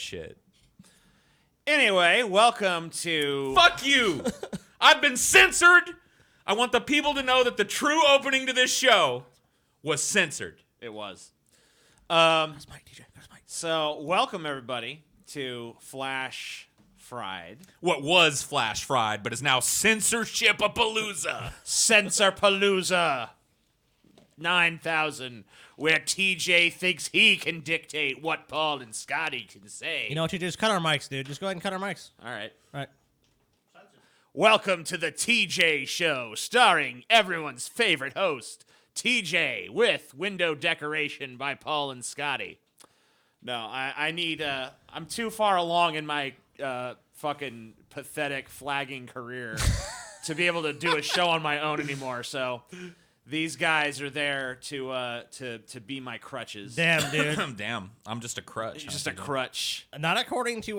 shit. Anyway, welcome to... Fuck you! I've been censored! I want the people to know that the true opening to this show was censored. It was. That's Mike, DJ. That's Mike. So, welcome everybody to Flash Fried. What was Flash Fried, but is now Censorship-a-palooza. Censorpalooza 9000, where TJ thinks he can dictate what Paul and Scotty can say. You know what, TJ? Just cut our mics, dude. Just go ahead and cut our mics. All right. All right. Welcome to the TJ Show, starring everyone's favorite host, TJ, with window decoration by Paul and Scotty. No, I need, I'm too far along in my fucking pathetic flagging career to be able to do a show on my own anymore, so these guys are there to be my crutches. Damn, dude. Damn, I'm just a crutch. Just a crutch. Not according to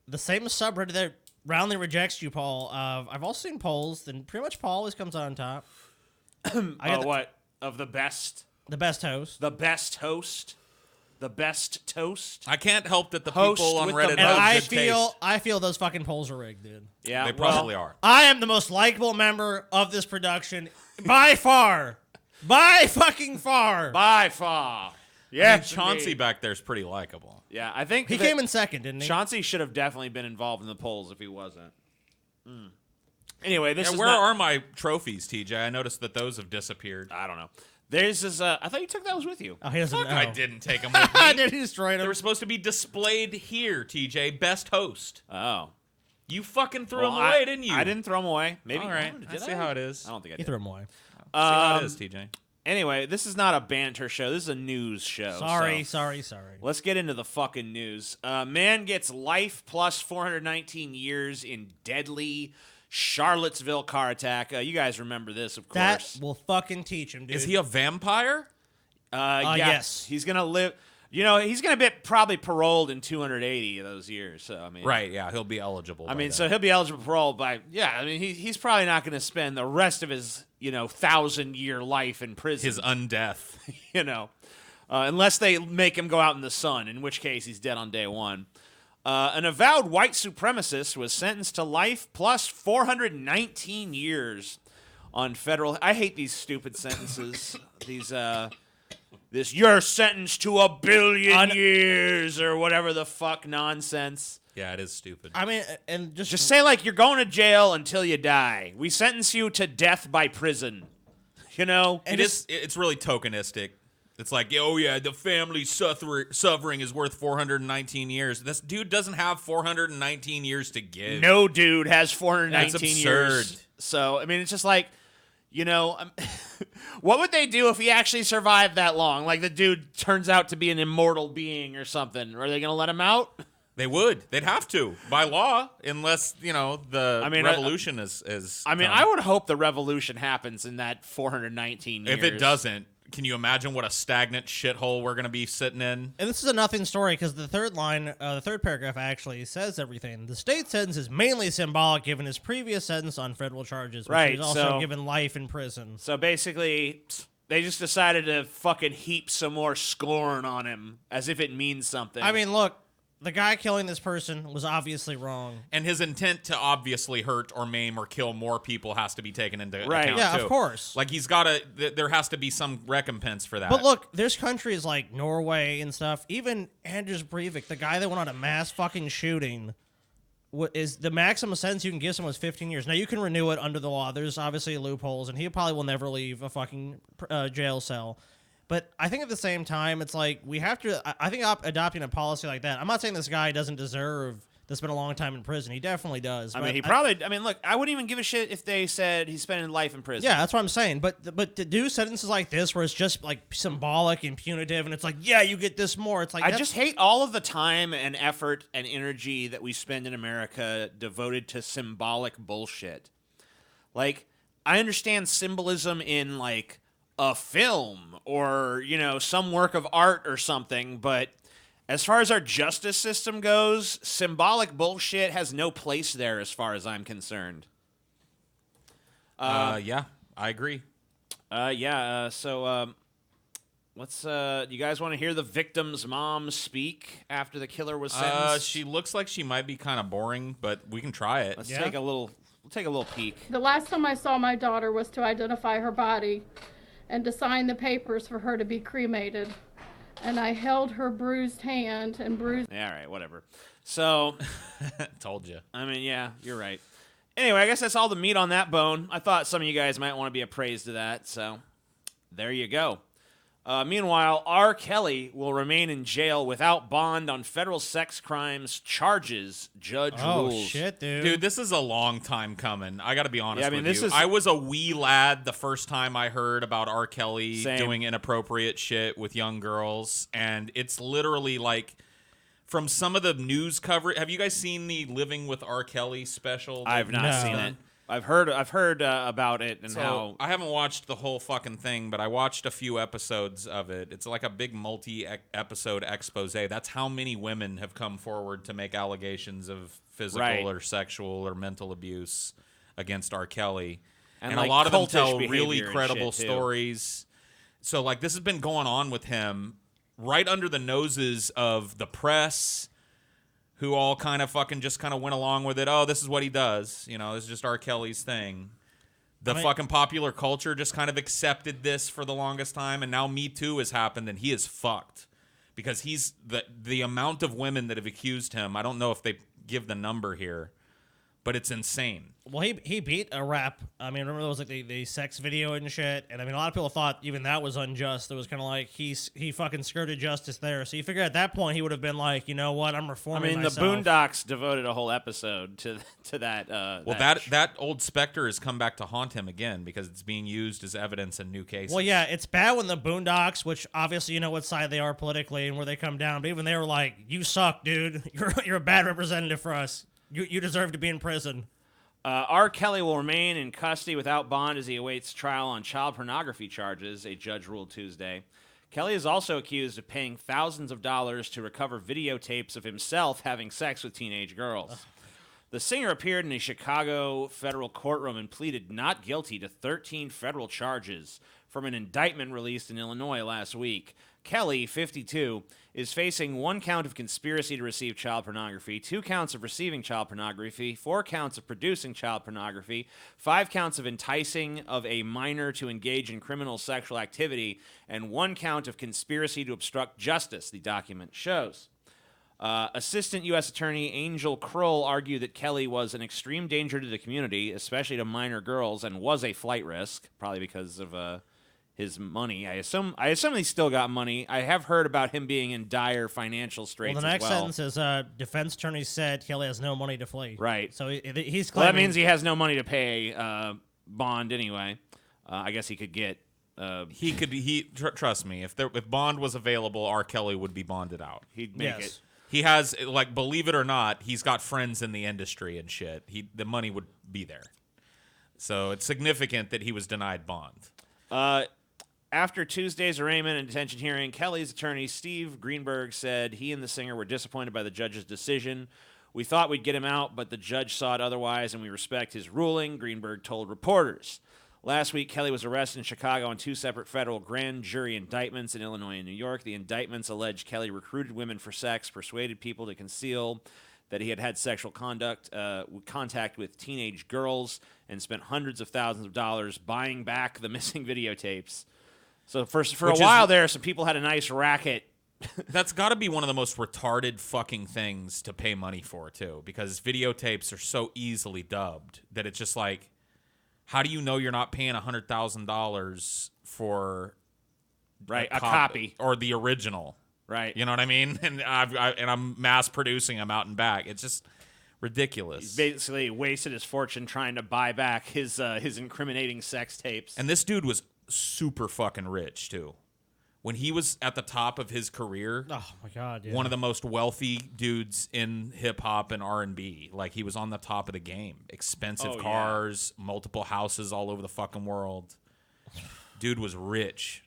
the same subreddit that roundly rejects you, Paul. I've also seen polls, and pretty much Paul always comes out on top. What? Of the best? The best host. The best host? The best toast? I can't help that the Host people on with Reddit the have And good taste. I feel those fucking polls are rigged, dude. Yeah, They probably are. I am the most likable member of this production by far. By fucking far. By far. I Yeah, mean, Chauncey back there's pretty likable. Yeah, I think He came in second, didn't he? Chauncey should have definitely been involved in the polls if he wasn't. Anyway, this is Where not, are my trophies, TJ? I noticed that those have disappeared. I don't know. This is I thought you took those with you. Oh, he doesn't Fuck, know. I didn't take them with I me. did. He destroyed They him. were supposed to be displayed here, TJ. Best host. Oh. You fucking threw Well, them away, didn't you? I didn't throw them away. Maybe. All right. Did Let's I? see how it is. I don't think I He did. threw him away. See how it is, Um, TJ. Anyway, this is not a banter show. This is a news show. Sorry. so let's get into the fucking news. Man gets life plus 419 years in deadly Charlottesville car attack. You guys remember this, of That course. will fucking teach him, dude. Is he a vampire? Yeah, yes. He's gonna live. You know, he's gonna be probably paroled in 280 of those years. So I mean, Right, yeah, he'll be eligible. I mean, by so then. he'll be eligible for parole by. Yeah, I mean, he's probably not gonna spend the rest of his 1,000-year life in prison. his undeath. Unless they make him go out in the sun, in which case he's dead on day one. An avowed white supremacist was sentenced to life plus 419 years on federal. I hate these stupid sentences. You're sentenced to 1 billion years or whatever the fuck nonsense. Yeah, it is stupid. I mean, and just Just say like you're going to jail until you die. We sentence you to death by prison. It's really tokenistic. It's like, oh yeah, the family suffering is worth 419 years. This dude doesn't have 419 years to give. No dude has 419 That's years. absurd. So, I mean, it's just like, what would they do if he actually survived that long? Like the dude turns out to be an immortal being or something. Are they going to let him out? They would. They'd have to by law, unless the revolution is. I mean, I would hope the revolution happens in that 419 years. If it doesn't, can you imagine what a stagnant shithole we're going to be sitting in? And this is a nothing story because the third line, the third paragraph actually says everything. The state sentence is mainly symbolic given his previous sentence on federal charges, which Right, he was also so- given life in prison. So basically, they just decided to fucking heap some more scorn on him as if it means something. I mean, look, the guy killing this person was obviously wrong. And his intent to obviously hurt or maim or kill more people has to be taken into Right. account, Yeah, too. of course. Like, he's got to, there has to be some recompense for that. But look, there's countries like Norway and stuff. Even Anders Breivik, the guy that went on a mass fucking shooting, is the maximum sentence you can give someone is 15 years. Now, you can renew it under the law. There's obviously loopholes, and he probably will never leave a fucking jail cell. But I think at the same time, it's like we have to. I think adopting a policy like that. I'm not saying this guy doesn't deserve to spend a long time in prison. He definitely does. I but mean, he probably. I mean, look, I wouldn't even give a shit if they said he's spending life in prison. Yeah, that's what I'm saying. But to do sentences like this, where it's just like symbolic and punitive, and it's like, yeah, you get this more. It's like I just hate all of the time and effort and energy that we spend in America devoted to symbolic bullshit. Like, I understand symbolism in like a film or some work of art or something, but as far as our justice system goes, symbolic bullshit has no place there as far as I'm concerned. yeah, I agree. So Let's. You guys want to hear the victim's mom speak after the killer was sentenced? She looks like she might be kind of boring, but we can try it. Let's take a little. We'll take a little peek. The last time I saw my daughter was to identify her body and to sign the papers for her to be cremated. And I held her bruised hand and bruised... Yeah, all right, whatever. So... Told you. I mean, yeah, you're right. Anyway, I guess that's all the meat on that bone. I thought some of you guys might want to be appraised to that, so there you go. Meanwhile, R. Kelly will remain in jail without bond on federal sex crimes charges, judge rules. Oh, shit, dude. Dude, this is a long time coming. I got to be honest with this you. is... I was a wee lad the first time I heard about R. Kelly doing inappropriate shit with young girls, and it's literally like from some of the news coverage. Have you guys seen the Living with R. Kelly special? I've not seen it. I've heard about it and how... I haven't watched the whole fucking thing, but I watched a few episodes of it. It's like a big multi-episode expose. That's how many women have come forward to make allegations of physical or sexual or mental abuse against R. Kelly. And like a lot of them tell cultish really behavior and credible shit, too. stories. So, like, this has been going on with him right under the noses of the press, who all kind of fucking just kind of went along with it. Oh, this is what he does. You know, this is just R. Kelly's thing. The fucking popular culture just kind of accepted this for the longest time, and now Me Too has happened, and he is fucked. Because he's the amount of women that have accused him, I don't know if they give the number here, but it's insane. Well, he beat a rap. I mean, remember there was like the sex video and shit? And I mean, a lot of people thought even that was unjust. It was kind of like he fucking skirted justice there. So you figure at that point he would have been like, you know what, I'm reforming myself. the Boondocks devoted a whole episode to that. Well, that old specter has come back to haunt him again because it's being used as evidence in new cases. Well, yeah, it's bad when the Boondocks, which obviously you know what side they are politically and where they come down, but even they were like, you suck, dude. You're a bad representative for us. You deserve to be in prison. R. Kelly will remain in custody without bond as he awaits trial on child pornography charges, a judge ruled Tuesday. Kelly is also accused of paying thousands of dollars to recover videotapes of himself having sex with teenage girls. The singer appeared in a Chicago federal courtroom and pleaded not guilty to 13 federal charges from an indictment released in Illinois last week. Kelly, 52, is facing 1 count of conspiracy to receive child pornography, 2 counts of receiving child pornography, 4 counts of producing child pornography, 5 counts of enticing of a minor to engage in criminal sexual activity, and 1 count of conspiracy to obstruct justice, the document shows. Assistant U.S. Attorney Angel Kroll argued that Kelly was an extreme danger to the community, especially to minor girls, and was a flight risk, probably because of his money. I assume he's still got money. I have heard about him being in dire financial straits. Well, the next sentence is defense attorney said Kelly has no money to flee. Right. So he's claiming... Well, that means he has no money to pay bond anyway. I guess he could get... Trust me, if bond was available, R. Kelly would be bonded out. He'd make it. He has, like, believe it or not, he's got friends in the industry and shit. The money would be there. So it's significant that he was denied bond. After Tuesday's arraignment and detention hearing, Kelly's attorney, Steve Greenberg, said he and the singer were disappointed by the judge's decision. We thought we'd get him out, but the judge saw it otherwise, and we respect his ruling, Greenberg told reporters. Last week, Kelly was arrested in Chicago on 2 separate federal grand jury indictments in Illinois and New York. The indictments allege Kelly recruited women for sex, persuaded people to conceal that he had had sexual contact with teenage girls, and spent hundreds of thousands of dollars buying back the missing videotapes. So for a while there, some people had a nice racket. That's got to be one of the most retarded fucking things to pay money for, too, because videotapes are so easily dubbed that it's just like, how do you know you're not paying $100,000 for a copy or the original? Right. You know what I mean? And I'm mass producing them out and back. It's just ridiculous. He basically wasted his fortune trying to buy back his incriminating sex tapes. And this dude was super fucking rich too. When he was at the top of his career, oh my god, yeah. One of the most wealthy dudes in hip hop and R&B. Like, he was on the top of the game. Expensive cars, multiple houses all over the fucking world. Dude was rich.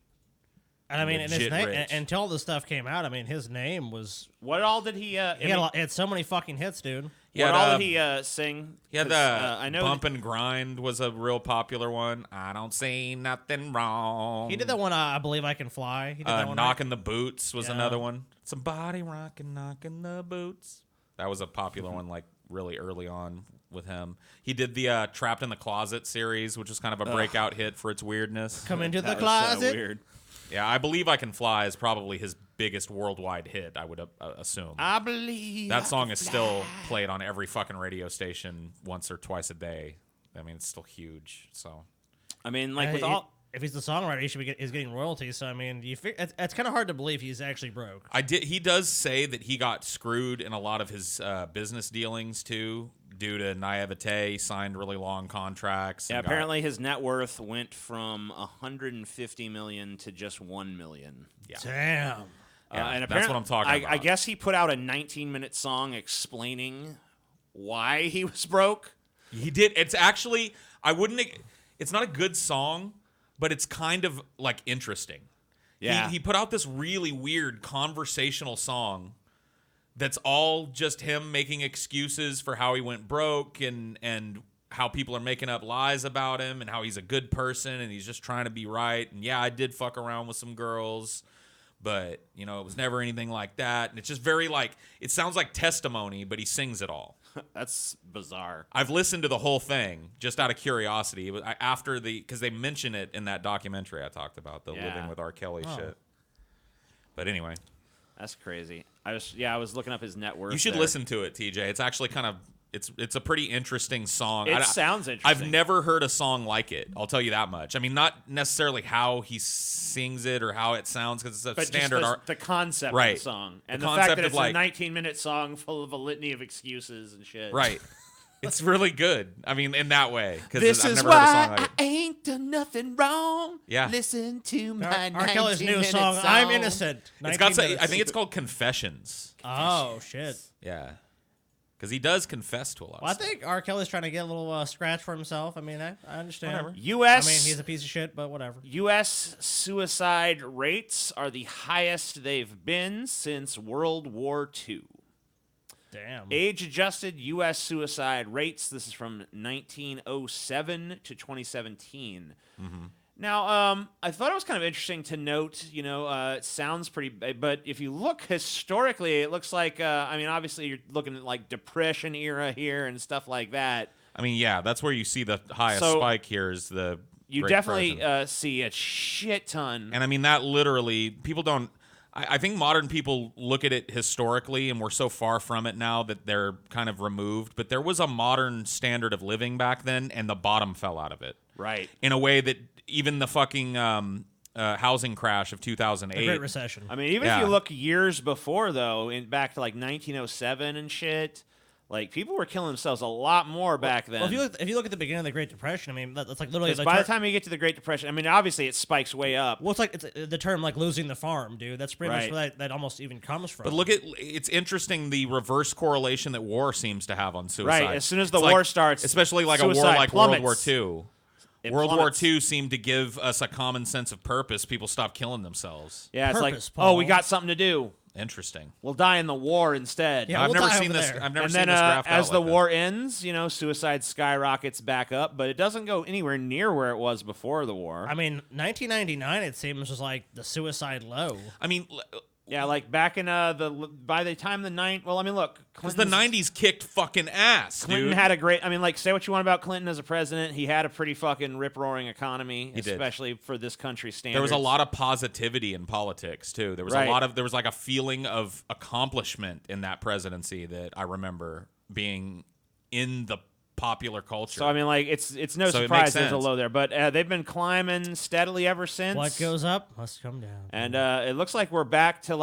And I mean, and his name, until this stuff came out, I mean, his name was... What all did he... he had so many fucking hits, dude. What all did he sing? Yeah, 'Cause, the I know Bump and Grind was a real popular one. I don't see nothing wrong. He did that one. I believe I can fly. He did that one. Knocking the Boots was Yeah. another one. Somebody rocking, knocking the boots. That was a popular one, like really early on with him. He did the Trapped in the Closet series, which is kind of a breakout hit for its weirdness. Come into the that was closet. so weird. Yeah, I Believe I Can Fly is probably his biggest worldwide hit, I would assume. I believe That song is still played on every fucking radio station once or twice a day. I mean, it's still huge. So I mean, like Yeah, with he- all. If he's the songwriter, he should be he's getting royalties. So I mean, it's kind of hard to believe he's actually broke. He does say that he got screwed in a lot of his business dealings too, due to naivete. He signed really long contracts. Yeah, and got- apparently his net worth went from $150 million to just $1 million. Yeah. Damn. Yeah, and that's what I'm talking about. I guess he put out a 19-minute song explaining why he was broke. He did. It's actually, it's not a good song, but it's kind of like interesting. Yeah. He put out this really weird conversational song that's all just him making excuses for how he went broke and how people are making up lies about him and how he's a good person and he's just trying to be right. And yeah, I did fuck around with some girls, but it was never anything like that. And it's just very like, it sounds like testimony, but he sings it all. That's bizarre. I've listened to the whole thing just out of curiosity. Because they mention it in that documentary I talked about, the Yeah. Living with R. Kelly shit. But anyway, That's crazy. I was looking up his net worth. you should there. listen to it, TJ. It's actually kind of it's a pretty interesting song. It sounds interesting. I've never heard a song like it. I'll tell you that much. I mean, not necessarily how he sings it or how it sounds, because it's a But standard just art. the concept Right. of the song. And The the, fact concept that of, it's like- a 19-minute song full of a litany of excuses and shit. Right. It's really good. I mean, in that way. This I've is never heard a why song like it. I ain't done nothing wrong. Yeah. Listen to my R. Kelly's new 19-minute song, "I'm Innocent." It's 19 got. minutes. I think it's called Confessions. Oh shit. Yeah. Because he does confess to a lot. Well, I of stuff. think R. Kelly's trying to get a little scratch for himself. I mean, I understand. Whatever. U.S. I mean, he's a piece of shit, but whatever. U.S. suicide rates are the highest they've been since World War II. Damn. Age-adjusted U.S. suicide rates. This is from 1907 to 2017. Now, I thought it was kind of interesting to note. It sounds pretty, but if you look historically, it looks like. Obviously, you're looking at like Depression era here and stuff like that. I mean, yeah, that's where you see the highest So, spike here is the. You Great definitely Depression. see a shit ton. And I mean, that literally, people don't. I think modern people look at it historically, and we're so far from it now that they're kind of removed. But there was a modern standard of living back then, and the bottom fell out of it. Right. In a way that even the fucking housing crash of 2008. The Great Recession. I mean, even Yeah. if you look years before, though, back to like 1907 and shit, like people were killing themselves a lot more back then. Well, if you look at the beginning of the Great Depression, I mean, that's like literally. Because by the time you get to the Great Depression, I mean, obviously it spikes way up. Well, it's the term like losing the farm, dude. That's pretty Right. much where that almost even comes from. But look at, it's interesting the reverse correlation that war seems to have on suicide. Right, as soon as the It's war like- starts, especially like a war suicide like plummets. World War II. It World plummets. War II seemed to give us a common sense of purpose. People stopped killing themselves. Yeah, it's Purpose, like, oh, we Paul. got something to do. Interesting. We'll die in the war instead. Yeah, I've we'll never die seen over this. there. I've never And seen then this graphed as out the like war ends, suicide skyrockets back up, but it doesn't go anywhere near where it was before the war. I mean, 1999, it seems, was like the suicide low. this. I mean, yeah, like back in by the time the look, because the '90s kicked fucking ass, Clinton dude. had a great. I mean, like, say what you want about Clinton as a president, he had a pretty fucking rip-roaring economy, He did. especially for this country's standards. There was a lot of positivity in politics too. There was Right. there was like a feeling of accomplishment in that presidency that I remember being in the popular culture. So I mean, like, it's no So it surprise makes there's a sense. low there, but they've been climbing steadily ever since. What goes up must come down. And it looks like we're up to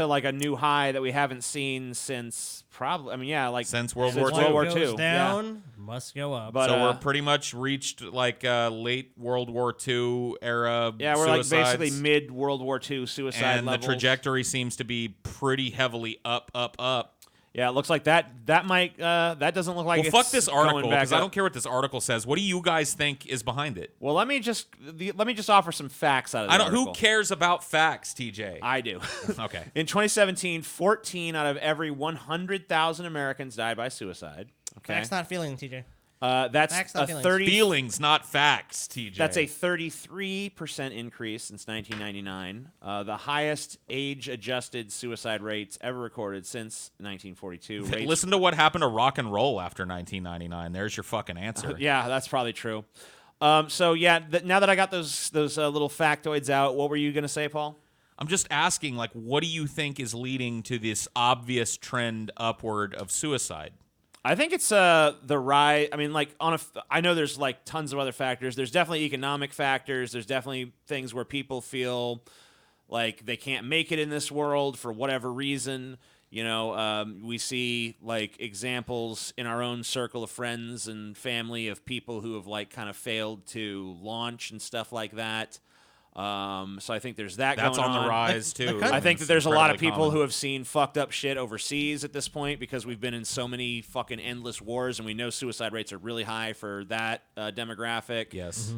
like a new high that we haven't seen since probably. I mean, yeah, like Since World since War what II. World War goes II. down must go up. But, so we're uh, pretty much reached like late World War II era. Yeah, we're like suicides, basically mid World War II suicide and levels. the trajectory seems to be pretty heavily up. Yeah, it looks like that might that doesn't look like Well, it's fuck this article going back because I up. don't care what this article says. What do you guys think is behind it? Well, let me just offer some facts out of the article. Who cares about facts, TJ? I do. Okay. In 2017, 14 out of every 100,000 Americans died by suicide. Okay. Facts, not feelings, TJ. That's Facts, a not feelings. 30. Feelings, not facts, TJ. That's a 33% increase since 1999, the highest age-adjusted suicide rates ever recorded since 1942. Listen to what happened to rock and roll after 1999. There's your fucking answer. Yeah, that's probably true. So yeah, now that I got those little factoids out, what were you gonna say, Paul? I'm just asking, like, what do you think is leading to this obvious trend upward of suicide? I think it's the rise. I mean, like I know there's like tons of other factors. There's definitely economic factors. There's definitely things where people feel like they can't make it in this world for whatever reason. You know, we see like examples in our own circle of friends and family of people who have like kind of failed to launch and stuff like that. So I think there's that That's going on the rise, too. I think that there's a lot of people incredibly who have seen fucked up shit overseas at this point because we've been in so many fucking endless wars, and we know suicide rates are really high for that demographic. Yes.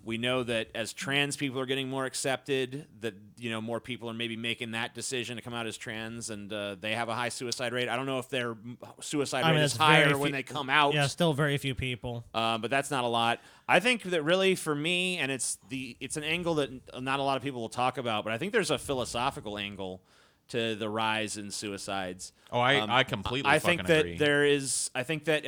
We know that as trans people are getting more accepted, that more people are maybe making that decision to come out as trans, and they have a high suicide rate. I don't know if their suicide rate is it's very higher when few- they come out. Yeah, still very few people. But that's not a lot. I think that really for me, and it's an angle that not a lot of people will talk about, but I think there's a philosophical angle to the rise in suicides. Oh, I completely I fucking think that agree. there is. I think that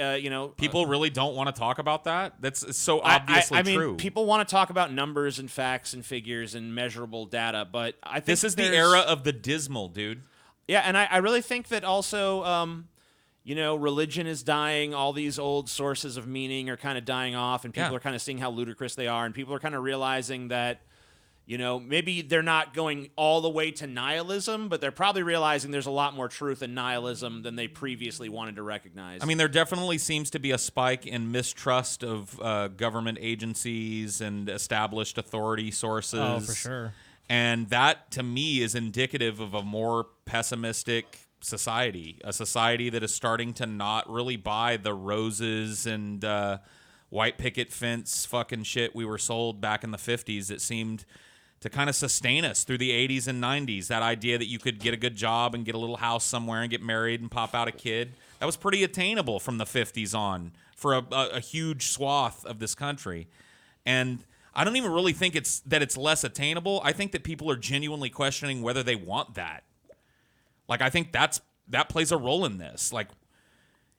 People really don't want to talk about that. That's so obviously I mean, true. people want to talk about numbers and facts and figures and measurable data, but I think This is the there's- era of the dismal, dude. Yeah, and I really think that also, religion is dying. All these old sources of meaning are kind of dying off, and people Yeah. are kind of seeing how ludicrous they are, and people are kind of realizing that, maybe they're not going all the way to nihilism, but they're probably realizing there's a lot more truth in nihilism than they previously wanted to recognize. I mean, there definitely seems to be a spike in mistrust of government agencies and established authority sources. Oh, for sure. And that, to me, is indicative of a more pessimistic society, a society that is starting to not really buy the roses and white picket fence fucking shit we were sold back in the 50s that seemed to kind of sustain us through the 80s and 90s. That idea that you could get a good job and get a little house somewhere and get married and pop out a kid, that was pretty attainable from the 50s on for a huge swath of this country. And I don't even really think it's less attainable. I think that people are genuinely questioning whether they want that. Like, I think that plays a role in this. Like,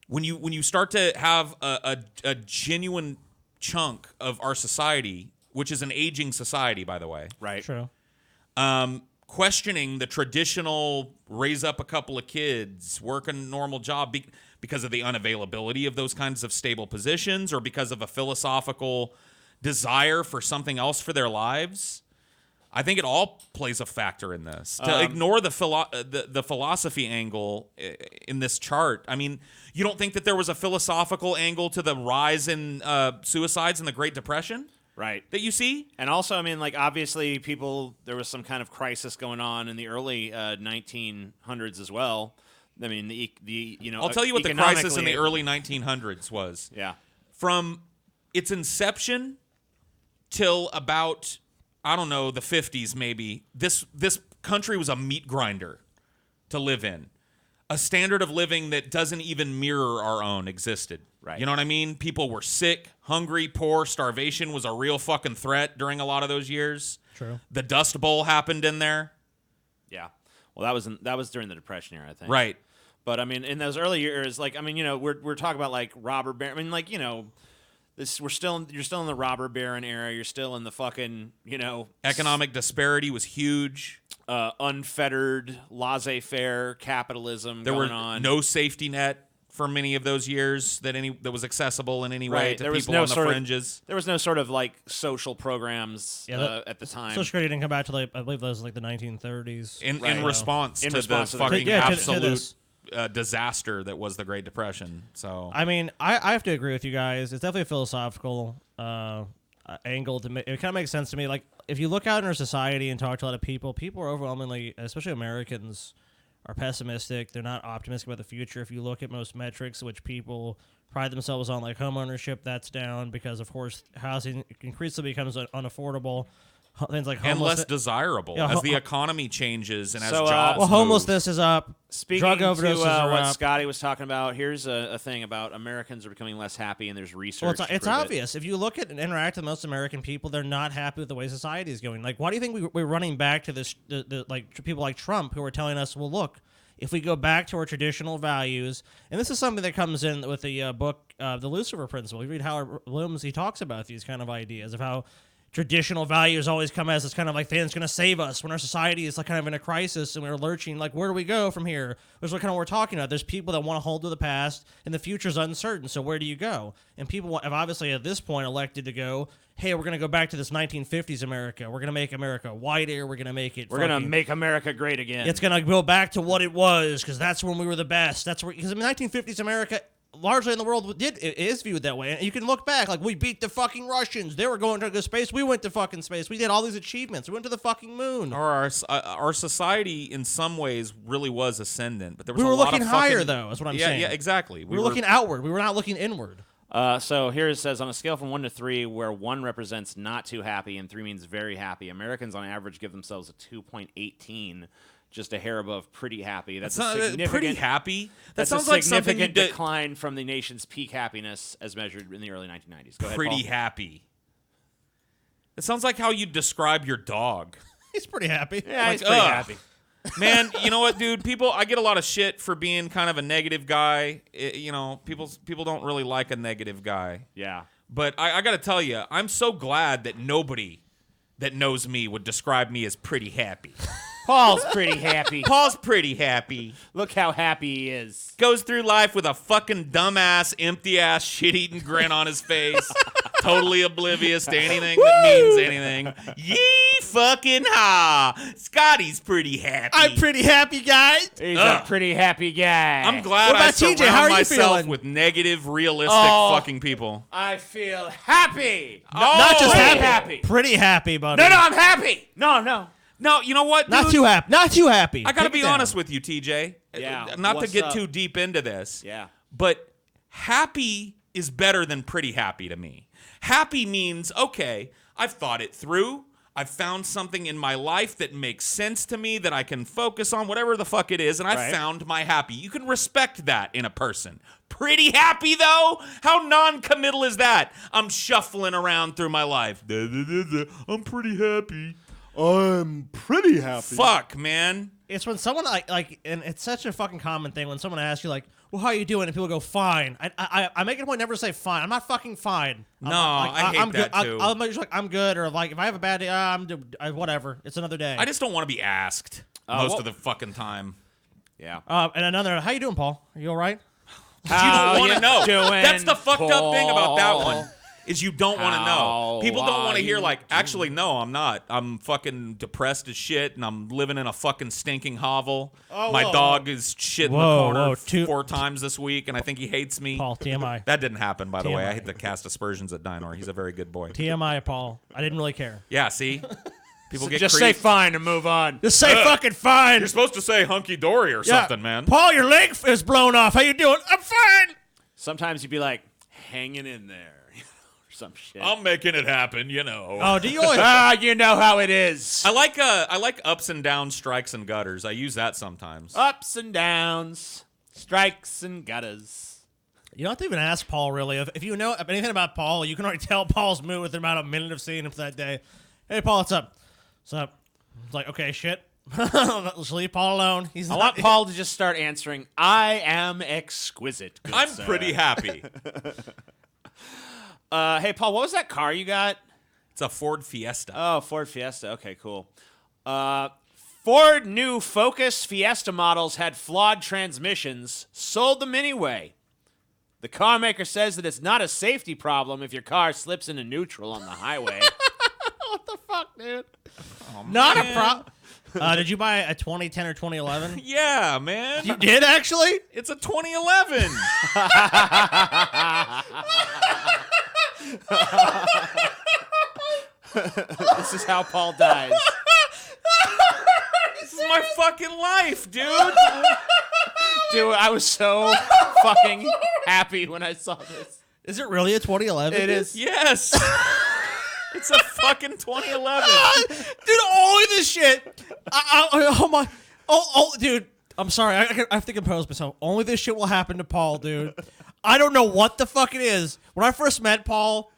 when you start to have a genuine chunk of our society, which is an aging society, by the way, right? True. questioning the traditional raise up a couple of kids, work a normal job because of the unavailability of those kinds of stable positions, or because of a philosophical desire for something else for their lives. I think it all plays a factor in this. To ignore the philosophy angle in this chart, I mean, you don't think that there was a philosophical angle to the rise in suicides in the Great Depression? Right. That you see? And also, I mean, like, obviously, there was some kind of crisis going on in the early 1900s as well. I mean, I'll tell you what the crisis in the early 1900s was. Yeah. From its inception till about, I don't know, the 50s maybe, this country was a meat grinder to live in. A standard of living that doesn't even mirror our own existed. Right. You know what I mean? People were sick, hungry, poor. Starvation was a real fucking threat during a lot of those years. True. The Dust Bowl happened in there. Yeah. Well, that was during the Depression era, I think. Right. But I mean, in those early years, like, I mean, we're talking about like robber baron. I mean, like, you're still in the robber baron era. You're still in the fucking, Economic disparity was huge. Unfettered, laissez-faire capitalism There going were on. no safety net for many of those years that was accessible in any way Right. to There was people no on the sort of- fringes. There was no sort of like social programs at the time. Social Security didn't come back to I believe that was like the 1930s. In Right. response In to response the to the fucking Great- yeah, to absolute this. disaster that was the Great Depression. So I mean, I have to agree with you guys. It's definitely a philosophical angle to make. It kind of makes sense to me. Like, if you look out in our society and talk to a lot of people are overwhelmingly, especially Americans, are pessimistic. They're not optimistic about the future. If you look at most metrics, which people pride themselves on, like home ownership, that's down because, of course, housing increasingly becomes unaffordable. Things like and homeless less desirable Yeah, as the economy changes and as So, jobs well, move. homelessness is up. Speaking Drug to overdoses are what up. Scotty was talking about, here's a thing about Americans are becoming less happy, and there's research. Well, to it's prove it. obvious. If you look at and interact with most American people, they're not happy with the way society is going. Like, why do you think we're running back to this? Like people like Trump who are telling us, well, look, if we go back to our traditional values, and this is something that comes in with the book, The Lucifer Principle. You read Howard Bloom's, he talks about these kind of ideas of how traditional values always come as it's kind of like things going to save us when our society is like kind of in a crisis and we're lurching. Like, where do we go from here? That's what kind of we're talking about. There's people that want to hold to the past, and the future's uncertain. So where do you go? And people have obviously at this point elected to go, hey, we're going to go back to this 1950s America. We're going to make America whiter. We're going to make it. We're going to make America great again. It's going to go back to what it was because that's when we were the best. That's where because in 1950s America, largely in the world, is viewed that way. And you can look back, like, we beat the fucking Russians. They were going to space. We went to fucking space. We did all these achievements. We went to the fucking moon. Or our society, in some ways, really was ascendant. But there was We were a lot looking of higher, fucking, though, is what I'm yeah, saying. Yeah, exactly. We were looking outward. We were not looking inward. So here it says, on a scale from 1 to 3, where 1 represents not too happy and 3 means very happy, Americans on average give themselves a 2.18, just a hair above pretty happy. That's a significant, pretty happy. That That's sounds a like something you significant did. decline from the nation's peak happiness as measured in the early 1990s. Go ahead, Pretty Paul. happy. It sounds like how you describe your dog. He's pretty happy. Yeah, he's Like, pretty ugh. happy. Man, you know what, dude? I get a lot of shit for being kind of a negative guy. People don't really like a negative guy. Yeah. But I got to tell you, I'm so glad that nobody that knows me would describe me as pretty happy. Paul's pretty happy. Paul's pretty happy. Look how happy he is. Goes through life with a fucking dumbass, empty-ass, shit-eating grin on his face. Totally oblivious to anything that means anything. Yee fucking ha! Scotty's pretty happy. I'm pretty happy, guys. He's a pretty happy guy. I'm glad What I about TJ? surround How are you myself feeling? with negative, realistic Oh. fucking people. I feel happy. No, Not just pretty happy. happy. Pretty happy, buddy. No, I'm happy. No. No, you know what, Not dude? too happy. Not too happy. I gotta Take it be down. honest with you, TJ. Yeah, Not to what's get up? too deep into this. Yeah. But happy is better than pretty happy to me. Happy means, okay, I've thought it through. I've found something in my life that makes sense to me that I can focus on, whatever the fuck it is, and I Right. found my happy. You can respect that in a person. Pretty happy, though? How non-committal is that? I'm shuffling around through my life. I'm pretty happy. I'm pretty happy. Fuck, man. It's when someone like, and it's such a fucking common thing when someone asks you like, "Well, how are you doing?" and people go, "Fine." I make it a point never to say fine. I'm not fucking fine. No, I hate I'm that good. too. I'll make sure like I'm good, or like if I have a bad day, whatever. It's another day. I just don't want to be asked most well- of the fucking time. Yeah. And another. How you doing, Paul? Are you all right? You don't want to know. doing, That's the fucked up thing about that Paul? one. Is you don't want to know. How People don't want are to hear you like, actually, no, I'm not. I'm fucking depressed as shit, and I'm living in a fucking stinking hovel. My whoa, dog is shit in the Whoa, corner whoa, 4 times this week, and I think he hates me. Paul, TMI. That didn't happen, by the way. TMI. I hate to cast aspersions at Dinor. He's a very good boy. TMI, Paul. I didn't really care. Yeah, see? People get Just say creeped. fine and move on. Just say fucking fine. You're supposed to say hunky-dory or something, man. Paul, your leg is blown off. How you doing? I'm fine. Sometimes you'd be like, hanging in there. Or some shit. I'm making it happen, you know. Oh, do you always? You know how it is. I like ups and downs, strikes and gutters. I use that sometimes. Ups and downs, strikes and gutters. You don't have to even ask Paul, really. If you know anything about Paul, you can already tell Paul's mood within about a minute of seeing him for that day. Hey, Paul, what's up? What's up? It's like, okay, shit. Let's leave Paul alone. He's I not, want Paul to just start answering, I am exquisite. good I'm sir." pretty happy. Hey, Paul, what was that car you got? It's a Ford Fiesta. Oh, Ford Fiesta. Okay, cool. Ford new Focus Fiesta models had flawed transmissions, sold them anyway. The car maker says that it's not a safety problem if your car slips into neutral on the highway. What the fuck, dude? Oh, Not a man. problem. Did you buy a 2010 or 2011? Yeah, man. You did, actually? It's a 2011. This is how Paul dies. This is my fucking life, dude. Dude, I was so fucking happy when I saw this. Is it really a 2011? It is. Yes. It's a fucking 2011. Dude, only this shit. Oh my. Oh, dude. I'm sorry. I have to compose myself. Only this shit will happen to Paul, dude. I don't know what the fuck it is. When I first met Paul,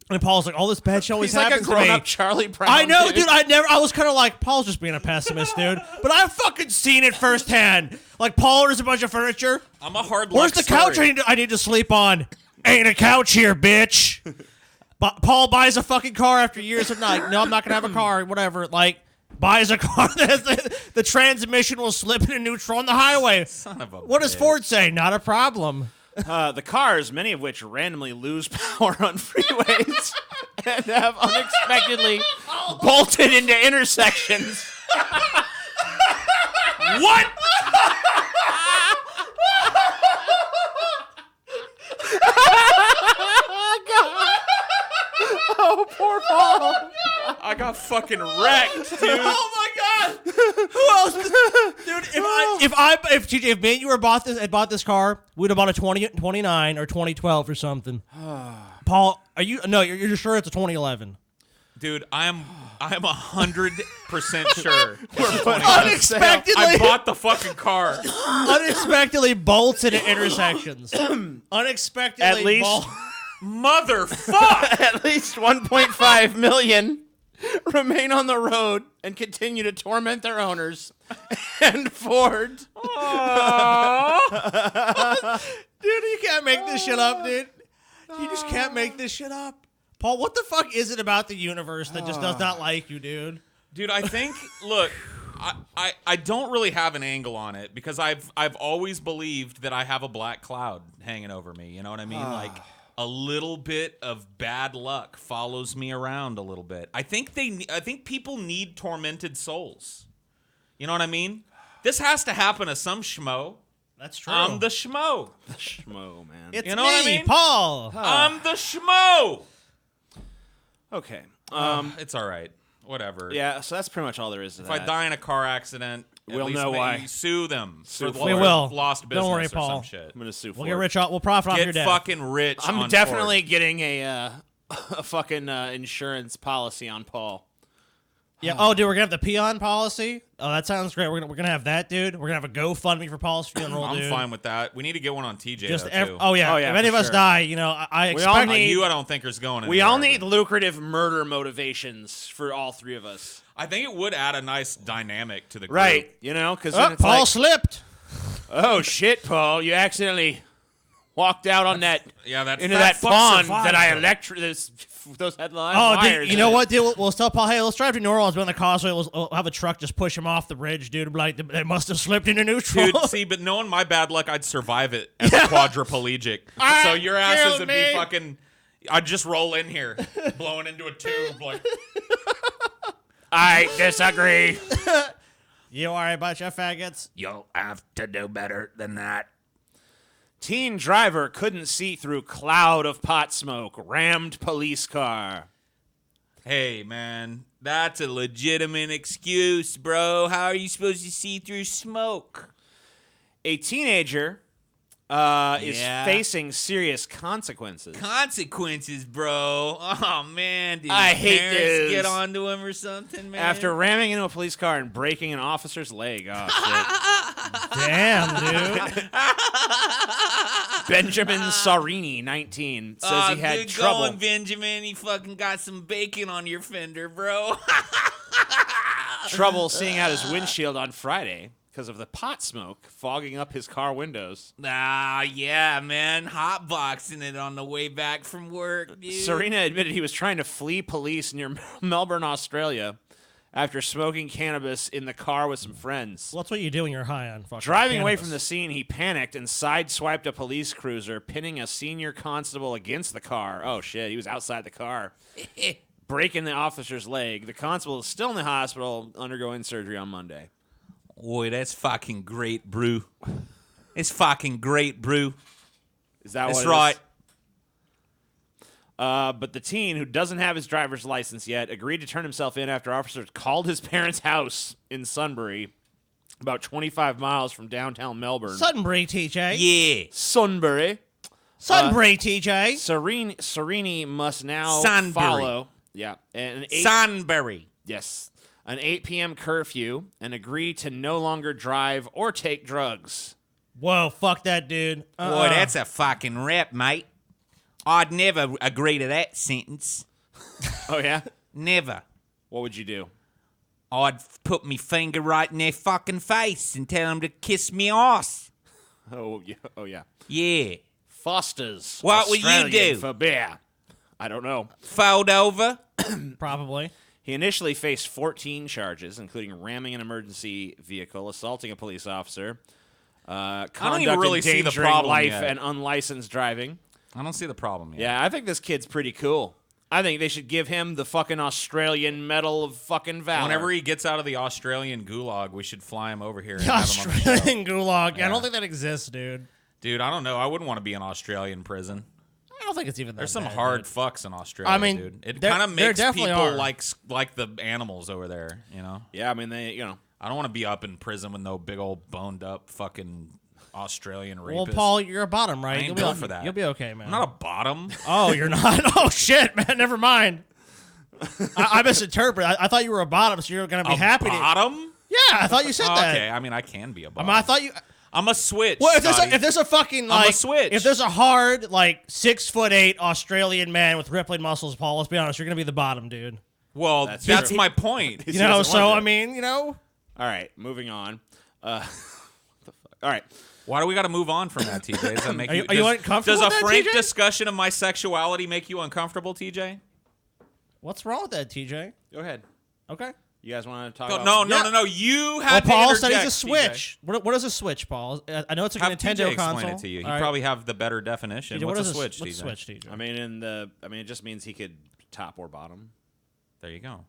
and Paul's like, "Oh, this bad shit always He's like a happens to me." grown-up Charlie Brown. I know, dude. I was kind of like, Paul's just being a pessimist, dude. But I've fucking seen it firsthand. Like, Paul orders a bunch of furniture. I'm a hard luck Where's the couch I need to sleep on? Ain't a couch here, bitch. Paul buys a fucking car after years of like, no, I'm not gonna have a car. Whatever. Like, buys a car. The transmission will slip into neutral on the highway. Son of a What does bitch. Ford say? Not a problem. The cars, many of which randomly lose power on freeways and have unexpectedly bolted into intersections. What? Oh, poor Paul. I got fucking wrecked, dude. Oh my god! Who else? Dude, if TJ, if me and you were bought this car, we'd have bought a 2029 or 2012 or something. Paul, are you? No, you're sure it's a 2011. Dude, I'm 100% sure. Unexpectedly, I bought the fucking car. unexpectedly bolts into intersections. Unexpectedly, At least- Motherfuck! At least 1.5 million remain on the road and continue to torment their owners. And Ford. dude, you can't make this shit up, dude. You just can't make this shit up. Paul, what the fuck is it about the universe that just does not like you, dude? Dude, I think, look, I don't really have an angle on it because I've always believed that I have a black cloud hanging over me. You know what I mean? Like, a little bit of bad luck follows me around a little bit. I think people need tormented souls. You know what I mean? This has to happen to some schmo. That's true. I'm the schmo. Schmo, man. It's You know me, what I mean? Paul. I'm the schmo. Okay. It's all right. Whatever. Yeah, so that's pretty much all there is to If that. I die in a car accident, at We'll least know maybe why. Sue them. Sue for Ford. We will. Lost business Don't worry, or Paul. some shit. I'm going to sue We'll Ford. get rich. We'll profit off your Get debt. fucking rich. I'm on definitely Ford. getting a fucking insurance policy on Paul. Yeah. Oh, dude, we're gonna have the peon policy. Oh, that sounds great. We're gonna have that, dude. We're gonna have a GoFundMe for Paul's funeral, I'm dude. fine with that. We need to get one on TJ Just though, too. oh yeah. Oh, yeah, if any for of us sure. die, you know, I We all expect need- You, I don't think is going. We all anywhere, need but lucrative murder motivations for all three of us. I think it would add a nice dynamic to the group. Right. You know, because Oh, Paul slipped. oh, shit, Paul. You accidentally walked out on that Yeah, that into fat that fuck pond survived, that I though. those headlines. Oh, wires dude, you know in. what, dude? We'll tell Paul, hey, let's drive to New Orleans, be on the causeway. We'll have a truck just push him off the bridge, dude. Be like, they must have slipped into neutral. Dude, see, but knowing my bad luck, I'd survive it as a quadriplegic. So your asses killed would me. be fucking. I'd just roll in here, blowing into a tube, like. I disagree. You all right, bunch of faggots? You'll have to do better than that. Teen driver couldn't see through cloud of pot smoke. Rammed police car. Hey, man, that's a legitimate excuse, bro. How are you supposed to see through smoke? A teenager is Yeah. facing serious consequences. Consequences, bro. Oh, man. Did I his hate parents those. get onto him or something, man? After ramming into a police car and breaking an officer's leg. Oh, Damn, dude. shit. Benjamin Sarini, 19, says he had good trouble. going, Benjamin. You fucking got some bacon on your fender, bro. Trouble seeing out his windshield on Friday because of the pot smoke fogging up his car windows. Yeah, man. Hotboxing it on the way back from work, dude. Serena admitted he was trying to flee police near Melbourne, Australia, after smoking cannabis in the car with some friends. Well, that's what you do when you're high on fucking Driving away cannabis. from the scene, he panicked and sideswiped a police cruiser, pinning a senior constable against the car. Oh, shit. He was outside the car, breaking the officer's leg. The constable is still in the hospital undergoing surgery on Monday. Boy, that's fucking great, brew. It's fucking great, brew. Is that That's what it right. is? But the teen, who doesn't have his driver's license yet, agreed to turn himself in after officers called his parents' house in Sunbury about 25 miles from downtown Melbourne. Sunbury, TJ. Yeah. Sunbury. Sunbury, TJ. Sereni must now Sunbury. follow. Yeah, an 8 Sunbury. Yes, an 8 p.m. curfew and agree to no longer drive or take drugs. Whoa, fuck that dude. Boy, that's a fucking rap, mate. I'd never agree to that sentence. Oh yeah, Never. what would you do? I'd put me finger right in their fucking face and tell them to kiss me ass. Oh yeah, Yeah. Foster's. What will you Australian do? for beer? I don't know. Fold over. Probably. He initially faced 14 charges, including ramming an emergency vehicle, assaulting a police officer, conduct even really see the endangering problem life, yet. and unlicensed driving. I don't see the problem yet. Yeah, I think this kid's pretty cool. I think they should give him the fucking Australian Medal of fucking Valor. Whenever he gets out of the Australian gulag, we should fly him over here and have him on the show. Australian gulag. I Yeah. don't think that exists, dude. Dude, I don't know. I wouldn't want to be in Australian prison. I don't think it's even that There's some bad, hard dude. fucks in Australia, I mean, dude. It there- kind of there makes definitely people are. like the animals over there, you know? Yeah, I mean, they, I don't want to be up in prison with no big old boned up fucking Australian Well, rapist. Paul, you're a bottom, right? I ain't You'll be built okay- for that. You'll be okay, man. I'm not a bottom. Oh, you're not? Oh, shit, man. Never mind. I misinterpreted. I thought you were a bottom, so you're going to be A happy. bottom? Yeah, I thought you said that. Okay, I mean, I can be a I bottom. mean, I thought you... I'm a switch. Well, Scotty. if there's a fucking, I'm like... a switch. If there's a hard, like, 6'8" Australian man with rippling muscles, Paul, let's be honest, you're going to be the bottom, dude. Well, That's that's true. my point. You know, doesn't so, want I to. mean, you know... All right, moving on. What the fuck? All right. Why do we got to move on from that, TJ? Does that make Are you does, uncomfortable Does a with that, frank TJ? discussion of my sexuality make you uncomfortable, TJ? What's wrong with that, TJ? Go ahead. Okay. You guys want to talk No, about... no. You Well, had to Paul said interject, he's a Switch. What is a Switch, Paul? I know it's like Have a TJ Nintendo explain console. it to you. You All right. probably have the better definition. TJ, What's what a is switch, What's TJ? Switch, TJ? I mean, it just means he could top or bottom. There you go.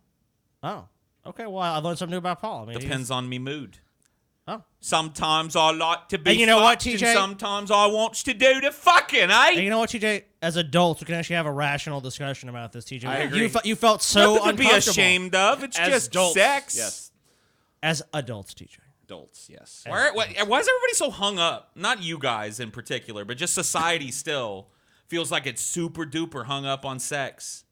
Oh. Okay, well, I learned something new about Paul. I mean, Depends on me mood. Oh. Sometimes I like to be And you know what, fucked, and TJ? sometimes I wants to do the fucking, eh? And you know what, TJ? As adults, we can actually have a rational discussion about this, TJ. I agree. You felt so Nothing to be uncomfortable. ashamed of. It's As just adults, sex. Yes. As adults, TJ. Adults, yes. Why is everybody so hung up? Not you guys in particular, but just society still feels like it's super duper hung up on sex.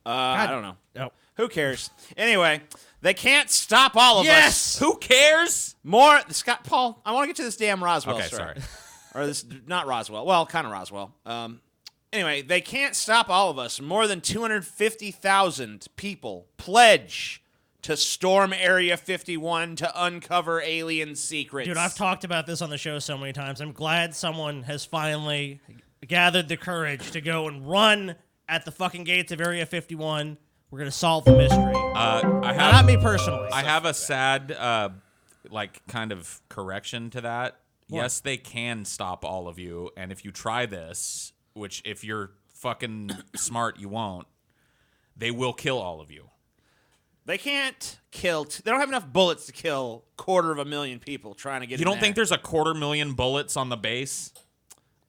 I don't know. Oh. Who cares? Anyway, they can't stop all of us. Who cares? More, Scott, Paul, I want to get to this damn Roswell Okay, story. sorry. Or this, not Roswell. Well, kind of Roswell. Anyway, they can't stop all of us. More than 250,000 people pledge to storm Area 51 to uncover alien secrets. Dude, I've talked about this on the show so many times. I'm glad someone has finally gathered the courage to go and run at the fucking gates of Area 51. We're going to solve the mystery. Not me personally. I have a sad, kind of correction to that. What? Yes, they can stop all of you, and if you try this, which if you're fucking smart, you won't, they will kill all of you. They can't kill. They don't have enough bullets to kill 250,000 people trying to get. You don't think there's 250,000 bullets on the base?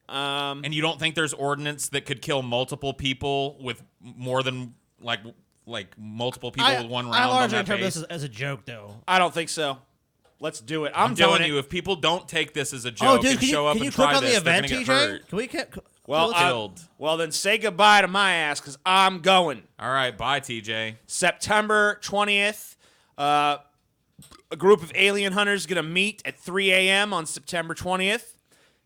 And you don't think there's ordnance that could kill multiple people with more than like multiple people with one round I on largely that interpret base? this as a joke, though. I don't think so. Let's do it. I'm doing telling it. you, if people don't take this as a joke and show up can and you click try on the this, they're event, gonna TJ? get hurt. Can we? Well, killed. well, then say goodbye to my ass because I'm going. All right, bye, TJ. September 20th, a group of alien hunters going to meet at 3 a.m. on September 20th